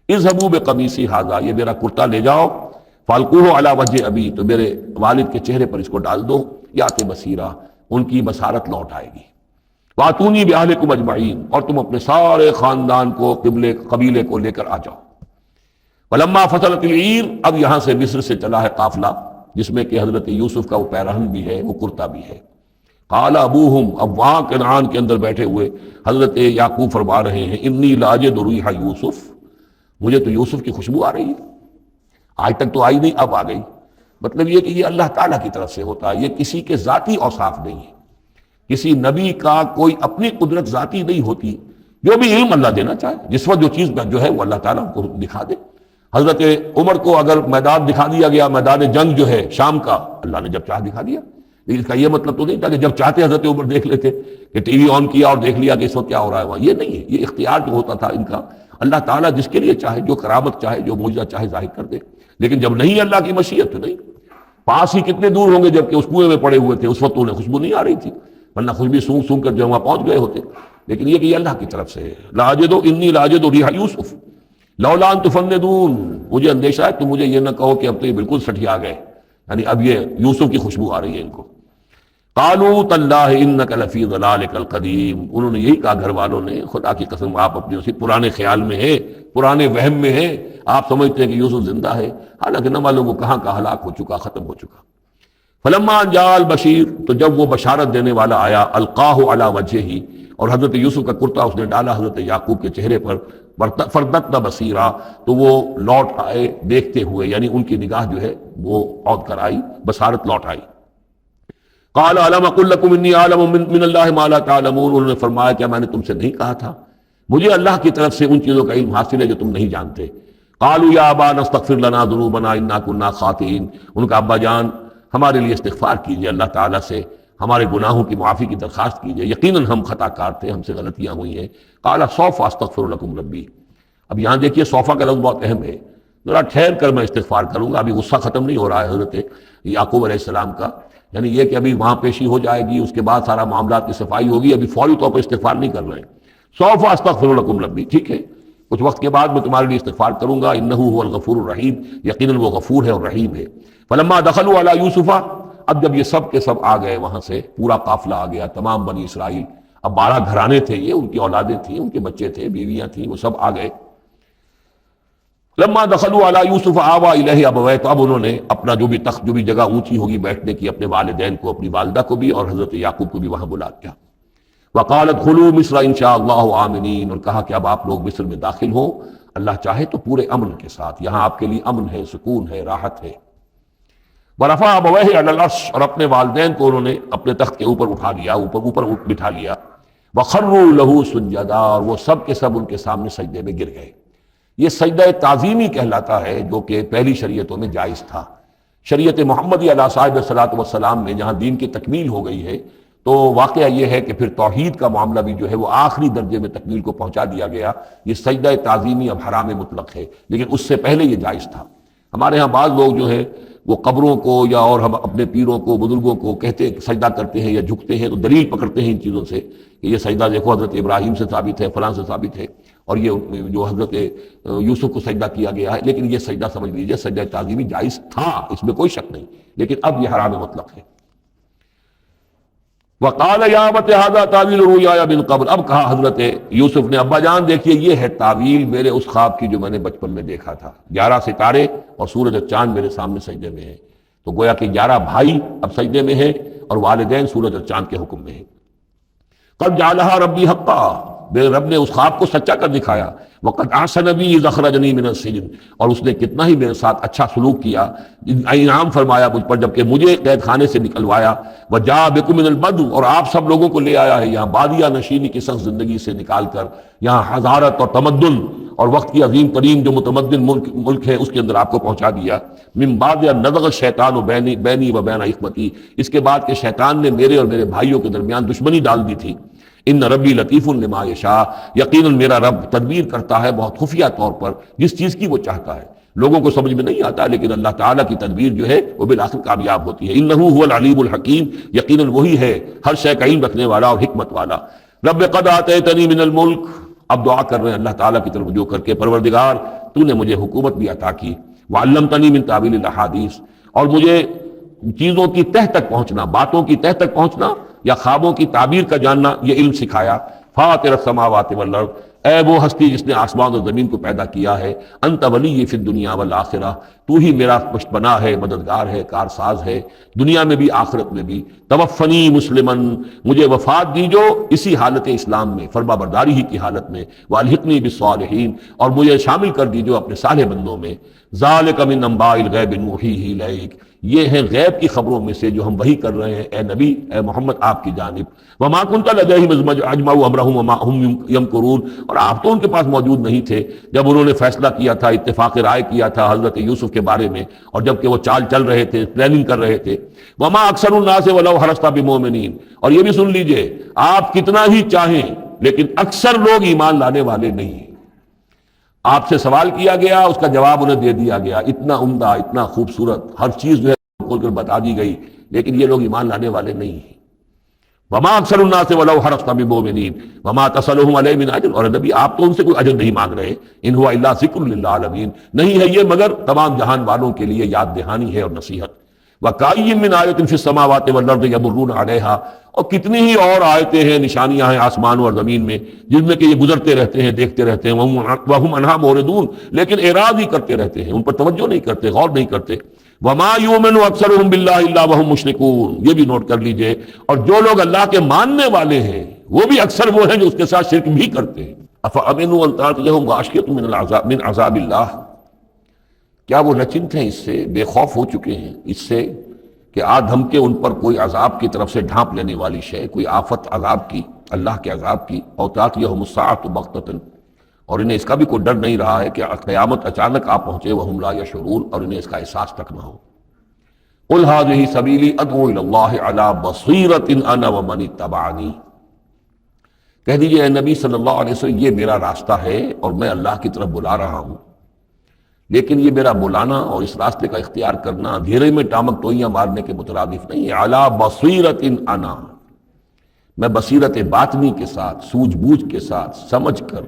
اذهبوا بقمیصی ھذا، یہ میرا کرتا لے جاؤ، فالقوہ علی وجہ ابی، تو میرے والد کے چہرے پر اس کو ڈال دو، یات بصیرہ، ان کی بصارت لوٹ آئے گی۔ واتونی باہلکم اجمعین، اور تم اپنے سارے خاندان کو، قبیلے کو لے کر آ جاؤ۔ فلما فصلت العیر، اب یہاں سے مصر سے چلا ہے قافلہ جس میں کہ حضرت یوسف کا وہ پیرہن بھی ہے، وہ کرتا بھی ہے۔ قال ابوہم، اب وہاں کنعان کے اندر بیٹھے ہوئے حضرت یعقوب فرما رہے ہیں، انی لاجد ریح یوسف، مجھے تو یوسف کی خوشبو آ رہی ہے، آج تک تو آئی نہیں، اب آ گئی۔ مطلب یہ کہ یہ اللہ تعالیٰ کی طرف سے ہوتا ہے، یہ کسی کے ذاتی اوصاف نہیں ہے، کسی نبی کا کوئی اپنی قدرت ذاتی نہیں ہوتی، جو بھی علم اللہ دینا چاہے، جس وقت جو چیز جو ہے وہ اللہ تعالیٰ کو دکھا دے۔ حضرت عمر کو اگر میدان دکھا دیا گیا، میدان جنگ جو ہے شام کا، اللہ نے جب چاہ دکھا دیا، لیکن اس کا یہ مطلب تو نہیں تھا کہ جب چاہتے حضرت عمر دیکھ لیتے، کہ ٹی وی آن کیا اور دیکھ لیا کہ اس وقت کیا ہو رہا ہے وہاں، یہ نہیں ہے، یہ اختیار جو ہوتا تھا ان کا، اللہ تعالیٰ جس کے لیے چاہے، جو کرامت چاہے، جو معجزہ چاہے ظاہر کر دے، لیکن جب نہیں اللہ کی مشیت تو نہیں۔ پاس ہی کتنے دور ہوں گے جب کہ اس کنویں میں پڑے ہوئے تھے، اس وقت انہیں خوشبو نہیں آ رہی تھی، ورنہ خوشبو سونگ سونگ کر جو وہاں پہنچ گئے ہوتے، لیکن یہ کہ یہ اللہ کی طرف سے ہے۔ لاجد انی لاجد ریح یوسف لولا ان تفندون، مجھے اندیشہ ہے تم مجھے یہ نہ کہو کہ اب تو یہ بالکل سٹھیا گئے، یعنی اب یہ یوسف کی خوشبو آ رہی ہے ان کو۔ قالوا تاللہ انک لفی ضلالک القدیم، انہوں نے یہی کہا گھر والوں نے، خدا کی قسم آپ اپنے اسی پرانے خیال میں ہیں، پرانے وہم میں ہیں، آپ سمجھتے ہیں کہ یوسف زندہ ہے، حالانکہ نہ معلوم وہ کہاں کا ہلاک ہو چکا، ختم ہو چکا۔ فلما جاء البشیر، تو جب وہ بشارت دینے والا آیا، القاہ علی وجہہ، اور حضرت یوسف کا کرتا اس نے ڈالا حضرت یعقوب کے چہرے پر، فردتنا بصیرا، تو وہ لوٹ آئے دیکھتے ہوئے، یعنی ان کی نگاہ جو ہے وہ عود کر آئی، بصارت لوٹ آئی۔ قال الم اقل لکم انی اعلم من اللہ ما لا تعلمون، انہوں نے فرمایا کیا میں نے تم سے نہیں کہا تھا، مجھے اللہ کی طرف سے ان چیزوں کا علم حاصل ہے جو تم نہیں جانتے۔ قالوا یا ابانا استغفر لنا ذنوبنا انا كنا خاطئین، ان کا ابا جان ہمارے لیے استغفار کیجئے، اللہ تعالیٰ سے ہمارے گناہوں کی معافی کی درخواست کیجئے، یقیناً ہم خطا کار تھے، ہم سے غلطیاں ہوئی ہیں۔ قال سوف استغفر لکم ربی، اب یہاں دیکھیے صوفہ کا لفظ بہت اہم ہے، ذرا ٹھہر کر میں استغفار کروں گا، ابھی غصہ ختم نہیں ہو رہا ہے حضرت یعقوب علیہ السلام کا، یعنی یہ کہ ابھی وہاں پیشی ہو جائے گی، اس کے بعد سارا معاملات کی صفائی ہوگی، ابھی فوری طور پر استغفار نہیں کر رہے ہیں۔ سوف استغفر لکم ربی، ٹھیک ہے کچھ وقت کے بعد میں تمہارے لیے استغفار کروں گا، انہ هو الغفور الرحیم، یقیناً وہ غفور ہے اور رحیم ہے۔ فلما دخلوا علی یوسف، اب جب یہ سب کے سب آ گئے وہاں سے، پورا قافلہ آ گیا، تمام بنی اسرائیل، اب 12 گھرانے تھے یہ، ان کی اولادیں تھیں، ان کے بچے تھے، بیویاں تھیں، وہ سب آ گئے۔ لما دخلوا علی یوسف آوا الیہ ابویہ، تو اب انہوں نے اپنا جو بھی تخت، جو بھی جگہ اونچی ہوگی بیٹھنے کی، اپنے والدین کو، اپنی والدہ کو بھی اور حضرت یعقوب کو بھی وہاں بلا دیا۔ وقال ادخلوا مصر ان شاء اللہ آمنین، اور کہا کہ اب آپ لوگ مصر میں داخل ہوں اللہ چاہے تو پورے امن کے ساتھ، یہاں آپ کے لیے امن ہے، سکون ہے، راحت ہے۔ ورفع ابویہ علی العرش، اور اپنے والدین کو انہوں نے اپنے تخت کے اوپر اٹھا لیا، اوپر بٹھا لیا۔ وخروا لہ سجدا، اور وہ سب کے سب ان کے سامنے سجدے میں گر گئے۔ یہ سجدہ تعظیمی کہلاتا ہے، جو کہ پہلی شریعتوں میں جائز تھا۔ شریعت محمدی علیہ صاحب صلاۃ والسلام میں جہاں دین کی تکمیل ہو گئی ہے، تو واقعہ یہ ہے کہ پھر توحید کا معاملہ بھی جو ہے وہ آخری درجے میں تکمیل کو پہنچا دیا گیا۔ یہ سجدہ تعظیمی اب حرام مطلق ہے، لیکن اس سے پہلے یہ جائز تھا۔ ہمارے ہاں بعض لوگ جو ہے وہ قبروں کو یا اور ہم اپنے پیروں کو، بزرگوں کو کہتے سجدہ کرتے ہیں یا جھکتے ہیں، تو دلیل پکڑتے ہیں ان چیزوں سے کہ یہ سجدہ دیکھو حضرت ابراہیم سے ثابت ہے، فلاں سے ثابت ہے، اور یہ جو حضرت یوسف کو سجدہ کیا گیا ہے، لیکن یہ سجدہ سمجھ لیجیے سجدہ تعظیمی جائز تھا، اس میں کوئی شک نہیں، لیکن اب یہ حرام مطلق ہے۔ وقال یا ابت ھذا تعویل رؤیایا من قبل، اب کہا حضرت یوسف نے ابا جان دیکھیے یہ ہے تعویل میرے اس خواب کی جو میں نے بچپن میں دیکھا تھا، 11 ستارے اور سورج اور چاند میرے سامنے سجدے میں ہیں، تو گویا کہ 11 بھائی اب سجدے میں ہیں اور والدین سورج اور چاند کے حکم میں ہیں۔ قد جعلھا ربی حقا، میرے رب نے اس خواب کو سچا کر دکھایا. وقد احسن بی اذ اخرجنی من السجن، اور اس نے کتنا ہی میرے ساتھ اچھا سلوک کیا، انعام فرمایا مجھ پر جبکہ مجھے قید خانے سے نکلوایا. وجاء بکم من البدو، اور آپ سب لوگوں کو لے آیا ہے یہاں بادیہ نشینی کی سخت زندگی سے نکال کر یہاں حضارت اور تمدن اور وقت کی عظیم ترین جو متمدن ملک ہے اس کے اندر آپ کو پہنچا دیا. من بعد نزغ الشیطان بینی و بین اخوتی، اس کے بعد کہ شیطان نے میرے اور میرے بھائیوں کے درمیان دشمنی ڈال دی تھی. ان ربی لطیف لما یشاء، یقیناً میرا رب تدبیر کرتا ہے بہت خفیہ طور پر جس چیز کی وہ چاہتا ہے. لوگوں کو سمجھ میں نہیں آتا لیکن اللہ تعالیٰ کی تدبیر جو ہے وہ بالآخر کامیاب ہوتی ہے. انہ هو العلیم الحکیم، یقیناً وہی ہے ہر شے کا علم رکھنے والا اور حکمت والا. رب قد آتیتنی من الملک، اب دعا کر رہے ہیں اللہ تعالیٰ کی طرف رجوع کر کے، پروردگار تو نے مجھے حکومت بھی عطا کی. وعلمتنی من تعویل الاحادیث، اور مجھے چیزوں کی تہ تک پہنچنا، باتوں کی تہ تک پہنچنا یا خوابوں کی تعبیر کا جاننا یہ علم سکھایا. فاطر السماوات والارض، اے وہ ہستی جس نے آسمان اور زمین کو پیدا کیا ہے. انت ولی فی الدنیا والآخرہ، تو ہی میرا پشت پناہ ہے، مددگار ہے، کارساز ہے، دنیا میں بھی آخرت میں بھی. توفنی مسلمن، مجھے وفات دیجو اسی حالت اسلام میں، فرما برداری ہی کی حالت میں. والحقنی بالصالحین، اور مجھے شامل کر دیجو اپنے صالح بندوں میں. ذالک من انباء الغیب نوحیہ الیک، یہ ہیں غیب کی خبروں میں سے جو ہم وحی کر رہے ہیں اے نبی، اے محمد آپ کی جانب. وما كنت لديهم اذ اجمعوا امرهم وما هم يمكرون، اور آپ تو ان کے پاس موجود نہیں تھے جب انہوں نے فیصلہ کیا تھا، اتفاق رائے کیا تھا حضرت یوسف کے بارے میں، اور جب کہ وہ چال چل رہے تھے، پلاننگ کر رہے تھے. وما اکثر الناس ولو حرصت بمؤمنین، اور یہ بھی سن لیجئے آپ کتنا ہی چاہیں لیکن اکثر لوگ ایمان لانے والے نہیں ہیں. آپ سے سوال کیا گیا، اس کا جواب انہیں دے دیا گیا، اتنا عمدہ، اتنا خوبصورت، ہر چیز جو ہے کھول کر بتا دی گئی، لیکن یہ لوگ ایمان لانے والے نہیں ہیں. وما اکثر الناس ولو حرصت بمؤمنین وما تصلهم علیہ من اجر، اور نبی آپ تو ان سے کوئی اجر نہیں مانگ رہے. ان هو الا ذکر للعالمین، نہیں ہے یہ مگر تمام جہان والوں کے لیے یاد دہانی ہے اور نصیحت. وَكَأَيٍّ مِّنْ آیَةٍ فِي السَّمَاوَاتِ وَالْأَرْضِ يَمُرُّونَ عَلَيْهَا، اور کتنی ہی اور آیتیں ہیں، نشانیاں ہیں آسمانوں اور زمین میں جن میں کہ یہ گزرتے رہتے ہیں، دیکھتے رہتے ہیں. وَهُمْ عَنْهَا مُعْرِضُونَ، لیکن اعراض ہی کرتے رہتے ہیں، ان پر توجہ نہیں کرتے، غور نہیں کرتے. وَمَا يُؤْمِنُ أَكْثَرُهُم بِاللَّهِ إِلَّا وَهُمْ مُشْرِكُونَ، یہ بھی نوٹ کر لیجئے. اور جو لوگ اللہ کے ماننے والے ہیں وہ بھی اکثر وہ ہیں جو اس کے ساتھ شرک بھی کرتے ہیں. أَفَأَمِنُوا أَن تَأْتِيَهُمْ غَاشِيَةٌ مِّنْ عَذَابِ اللَّهِ، کیا وہ نچنت ہیں، اس سے بے خوف ہو چکے ہیں اس سے کہ ہم کے ان پر کوئی عذاب کی طرف سے ڈھانپ لینے والی شے، کوئی آفت عذاب کی، اللہ کے عذاب کی. أَوْ تَأْتِيَهُمُ السَّاعَةُ بَغْتَةً، اور انہیں اس کا بھی کوئی ڈر نہیں رہا ہے کہ قیامت اچانک آپ پہنچے. وَهُمْ لَا يَشْعُرُونَ، اور انہیں اس کا احساس تک نہ ہو. قُلْ هَٰذِهِ سَبِيلِي أَدْعُو إِلَى اللَّهِ عَلَىٰ بَصِيرَةٍ أَنَا وَمَنِ اتَّبَعَنِي، کہہ دیجئے اے نبی صلی اللہ علیہ وسلم یہ میرا راستہ ہے اور میں اللہ کی طرف بلا رہا ہوں، لیکن یہ میرا بلانا اور اس راستے کا اختیار کرنا اندھیرے میں ٹامک ٹوئیاں مارنے کے مترادف نہیں ہے. عَلَىٰ بَصِيرَةٍ أَنَا، میں بصیرت باطنی کے ساتھ، سوجھ بوجھ کے ساتھ، سمجھ کر،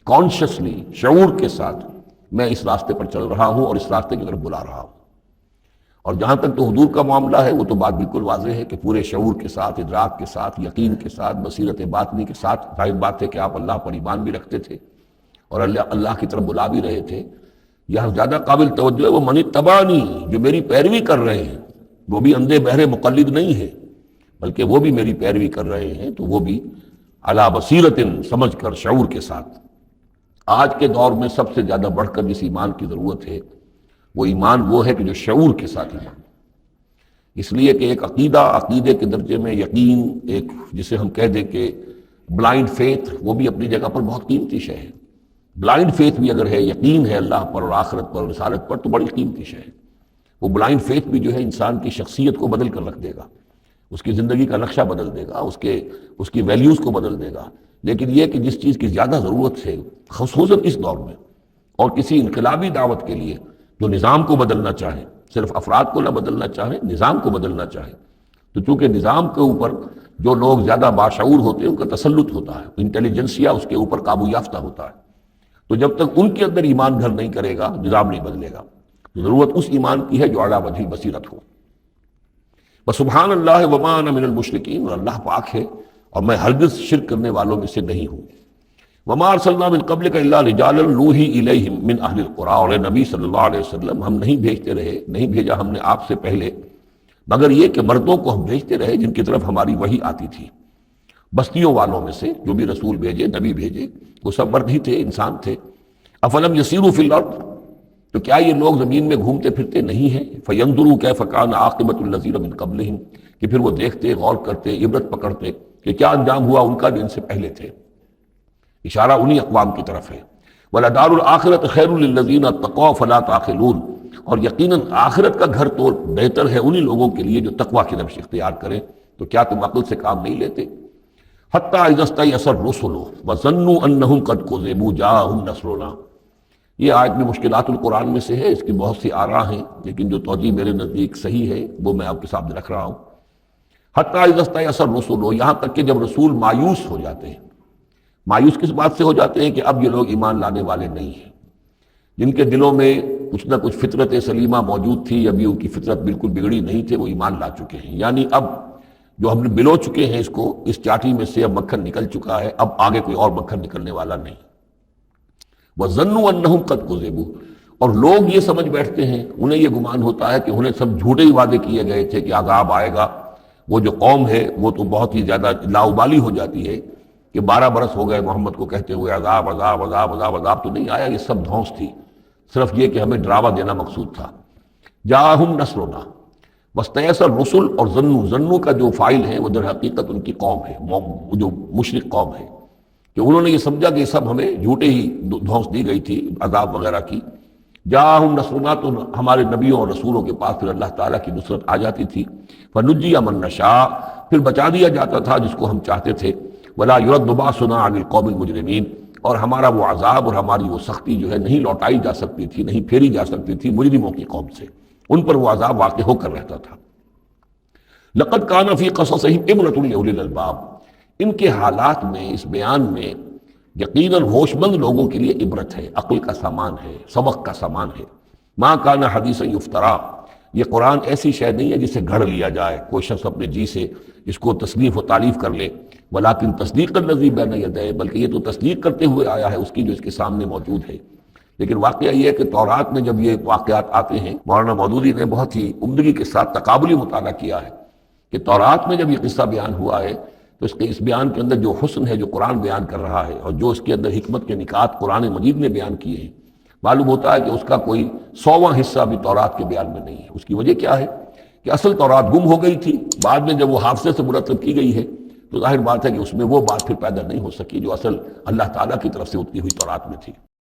کانشسلی، شعور کے ساتھ میں اس راستے پر چل رہا ہوں اور اس راستے کی طرف بلا رہا ہوں. اور جہاں تک تو حضور کا معاملہ ہے وہ تو بات بالکل واضح ہے کہ پورے شعور کے ساتھ، ادراک کے ساتھ، یقین کے ساتھ، بصیرت باطنی کے ساتھ. ظاہر بات ہے کہ آپ اللہ پر ایمان بھی رکھتے تھے اور اللہ کی طرف بلا بھی رہے تھے. یہاں زیادہ قابل توجہ ہے وہ من اتبعنی، جو میری پیروی کر رہے ہیں، وہ بھی اندھے بہرے مقلد نہیں ہے بلکہ وہ بھی میری پیروی کر رہے ہیں، تو وہ بھی علی بصیرت، سمجھ کر، شعور کے ساتھ. آج کے دور میں سب سے زیادہ بڑھ کر جس ایمان کی ضرورت ہے وہ ایمان وہ ہے کہ جو شعور کے ساتھ ایمان، اس لیے کہ ایک عقیدے کے درجے میں یقین، ایک جسے ہم کہہ دیں کہ بلائنڈ فیتھ، وہ بھی اپنی جگہ پر بہت قیمتی شے ہے. بلائنڈ فیتھ بھی اگر ہے، یقین ہے اللہ پر اور آخرت پر اور رسالت پر، تو بڑی قیمتی شے ہے. وہ بلائنڈ فیتھ بھی جو ہے انسان کی شخصیت کو بدل کر رکھ دے گا، اس کی زندگی کا نقشہ بدل دے گا، اس کی ویلیوز کو بدل دے گا. لیکن یہ کہ جس چیز کی زیادہ ضرورت ہے خصوصاً اس دور میں، اور کسی انقلابی دعوت کے لیے جو نظام کو بدلنا چاہے، صرف افراد کو نہ بدلنا چاہے، نظام کو بدلنا چاہے، تو چونکہ نظام کے اوپر جو لوگ زیادہ باشعور ہوتے ہیں ان کا تسلط ہوتا ہے، انٹیلیجنسیا اس کے اوپر قابو یافتہ ہوتا ہے. تو جب تک ان کے اندر ایمان گھر نہیں کرے گا نظام نہیں بدلے گا. ضرورت اس ایمان کی ہے جو اعلیٰ وجہ بصیرت ہو. وسبحان اللہ وما انا من المشرکین، اور اللہ پاک ہے اور میں ہرگز شرک کرنے والوں میں سے نہیں ہوں. وما ارسلنا من قبلک الا رجالا نوحی الیہم من اہل القری، اور اے نبی صلی اللہ علیہ وسلم ہم نہیں بھیجا ہم نے آپ سے پہلے مگر یہ کہ مردوں کو ہم بھیجتے رہے جن کی طرف ہماری وحی آتی تھی. بستیوں والوں میں سے جو بھی رسول بھیجے، نبی بھیجے، وہ سب مرد ہی تھے، انسان تھے۔ افلم یسیروا فی الارض، تو کیا یہ لوگ زمین میں گھومتے پھرتے نہیں ہیں؟ فینظروا کیف کان عاقبۃ الذین من قبلہم، کہ پھر وہ دیکھتے، غور کرتے، عبرت پکڑتے کہ کیا انجام ہوا ان کا جو ان سے پہلے تھے۔ اشارہ انہی اقوام کی طرف ہے۔ وَلَدَارُ الْآخِرَةِ خَيْرٌ لِلَّذِينَ اتَّقَوْا فَلَا تَعْقِلُونَ، اور یقیناً آخرت کا گھر تو بہتر ہے انہی لوگوں کے لیے جو تقویٰ کی روش اختیار کریں، تو کیا تم عقل سے کام نہیں لیتے؟ حَتَّىٰ إِذَا اسْتَيْأَسَ الرُّسُلُ وَظَنُّوا أَنَّهُمْ قَدْ كُذِبُوا جَاءَهُمْ نَصْرُنَا۔ یہ آیت میں مشکلات القرآن میں سے ہے، اس کی بہت سی آراء ہیں، لیکن جو توجیہ میرے نزدیک صحیح ہے وہ میں آپ کے سامنے رکھ رہا ہوں۔ حَتَّىٰ إِذَا اسْتَيْأَسَ الرُّسُلُ، یہاں تک کہ جب رسول مایوس ہو جاتے ہیں۔ مایوس کس بات سے ہو جاتے ہیں؟ کہ اب یہ لوگ ایمان لانے والے نہیں ہیں، جن کے دلوں میں کچھ نہ کچھ فطرت سلیمہ موجود تھی، ابھی ان کی فطرت بالکل بگڑی نہیں تھے، وہ ایمان لا چکے ہیں۔ یعنی اب جو ہم نے بلو چکے ہیں اس کو، اس چاٹی میں سے اب مکھن نکل چکا ہے، اب آگے کوئی اور مکھن نکلنے والا نہیں۔ وَظَنُّوا أَنَّهُمْ قَدْ كُذِبُوا، اور لوگ یہ سمجھ بیٹھتے ہیں، انہیں یہ گمان ہوتا ہے کہ انہیں سب جھوٹے ہی وعدے کیے گئے تھے کہ عذاب آئے گا۔ وہ جو قوم ہے وہ تو بہت ہی زیادہ لاؤبالی ہو جاتی ہے کہ 12 برس ہو گئے محمد کو کہتے ہوئے عذاب عذاب عذاب عذاب، عذاب تو نہیں آیا، یہ سب دھونس تھی، صرف یہ کہ ہمیں ڈراوا دینا مقصود تھا۔ جاءہم نصرنا واستیأس الرسل، اور ظنو کا جو فاعل ہے وہ در حقیقت ان کی قوم ہے، جو مشرک قوم ہے، کہ انہوں نے یہ سمجھا کہ یہ سب ہمیں جھوٹے ہی دھونس دی گئی تھی عذاب وغیرہ کی۔ جاءہم نصرنا، تو ہمارے نبیوں اور رسولوں کے پاس پھر اللہ تعالیٰ کی نصرت آ جاتی تھی۔ فنجی من نشاء، پھر بچا دیا جاتا تھا جس کو ہم چاہتے تھے۔ ولا يرد باسنا عن القوم المجرمین، اور ہمارا وہ عذاب اور ہماری وہ سختی جو ہے نہیں لوٹائی جا سکتی تھی، نہیں پھیری جا سکتی تھی مجرموں کی قوم سے، ان پر وہ عذاب واقع ہو کر رہتا تھا۔ لقد كان في قصصهم عبرة لأولي الألباب، ان کے حالات میں، اس بیان میں یقیناً ہوش مند لوگوں کے لیے عبرت ہے، عقل کا سامان ہے، سبق کا سامان ہے۔ ما كان حدیثا یفترا، یہ قرآن ایسی شے نہیں ہے جسے گھڑ لیا جائے، کوئی شخص اپنے جی سے اس کو تصنیف و تعریف کر لے۔ ولیکن تصدیق الذی بین یدیہ، بلکہ یہ تو تصدیق کرتے ہوئے آیا ہے اس کی جو اس کے سامنے موجود ہے۔ لیکن واقعہ یہ ہے کہ تورات میں جب یہ واقعات آتے ہیں، مولانا مودودی نے بہت ہی عمدگی کے ساتھ تقابلی مطالعہ کیا ہے کہ تورات میں جب یہ قصہ بیان ہوا ہے تو اس بیان کے اندر جو حسن ہے جو قرآن بیان کر رہا ہے، اور جو اس کے اندر حکمت کے نکات قرآن مجید نے بیان کیے ہیں، معلوم ہوتا ہے کہ اس کا کوئی 100واں حصہ بھی تورات کے بیان میں نہیں ہے۔ اس کی وجہ کیا ہے کہ اصل تورات گم ہو گئی تھی، بعد میں جب وہ حافظے سے مرتب کی گئی ہے تو ظاہر بات ہے کہ اس میں وہ بات پھر پیدا نہیں ہو سکی جو اصل اللہ تعالیٰ کی طرف سے اتری ہوئی تورات میں تھی۔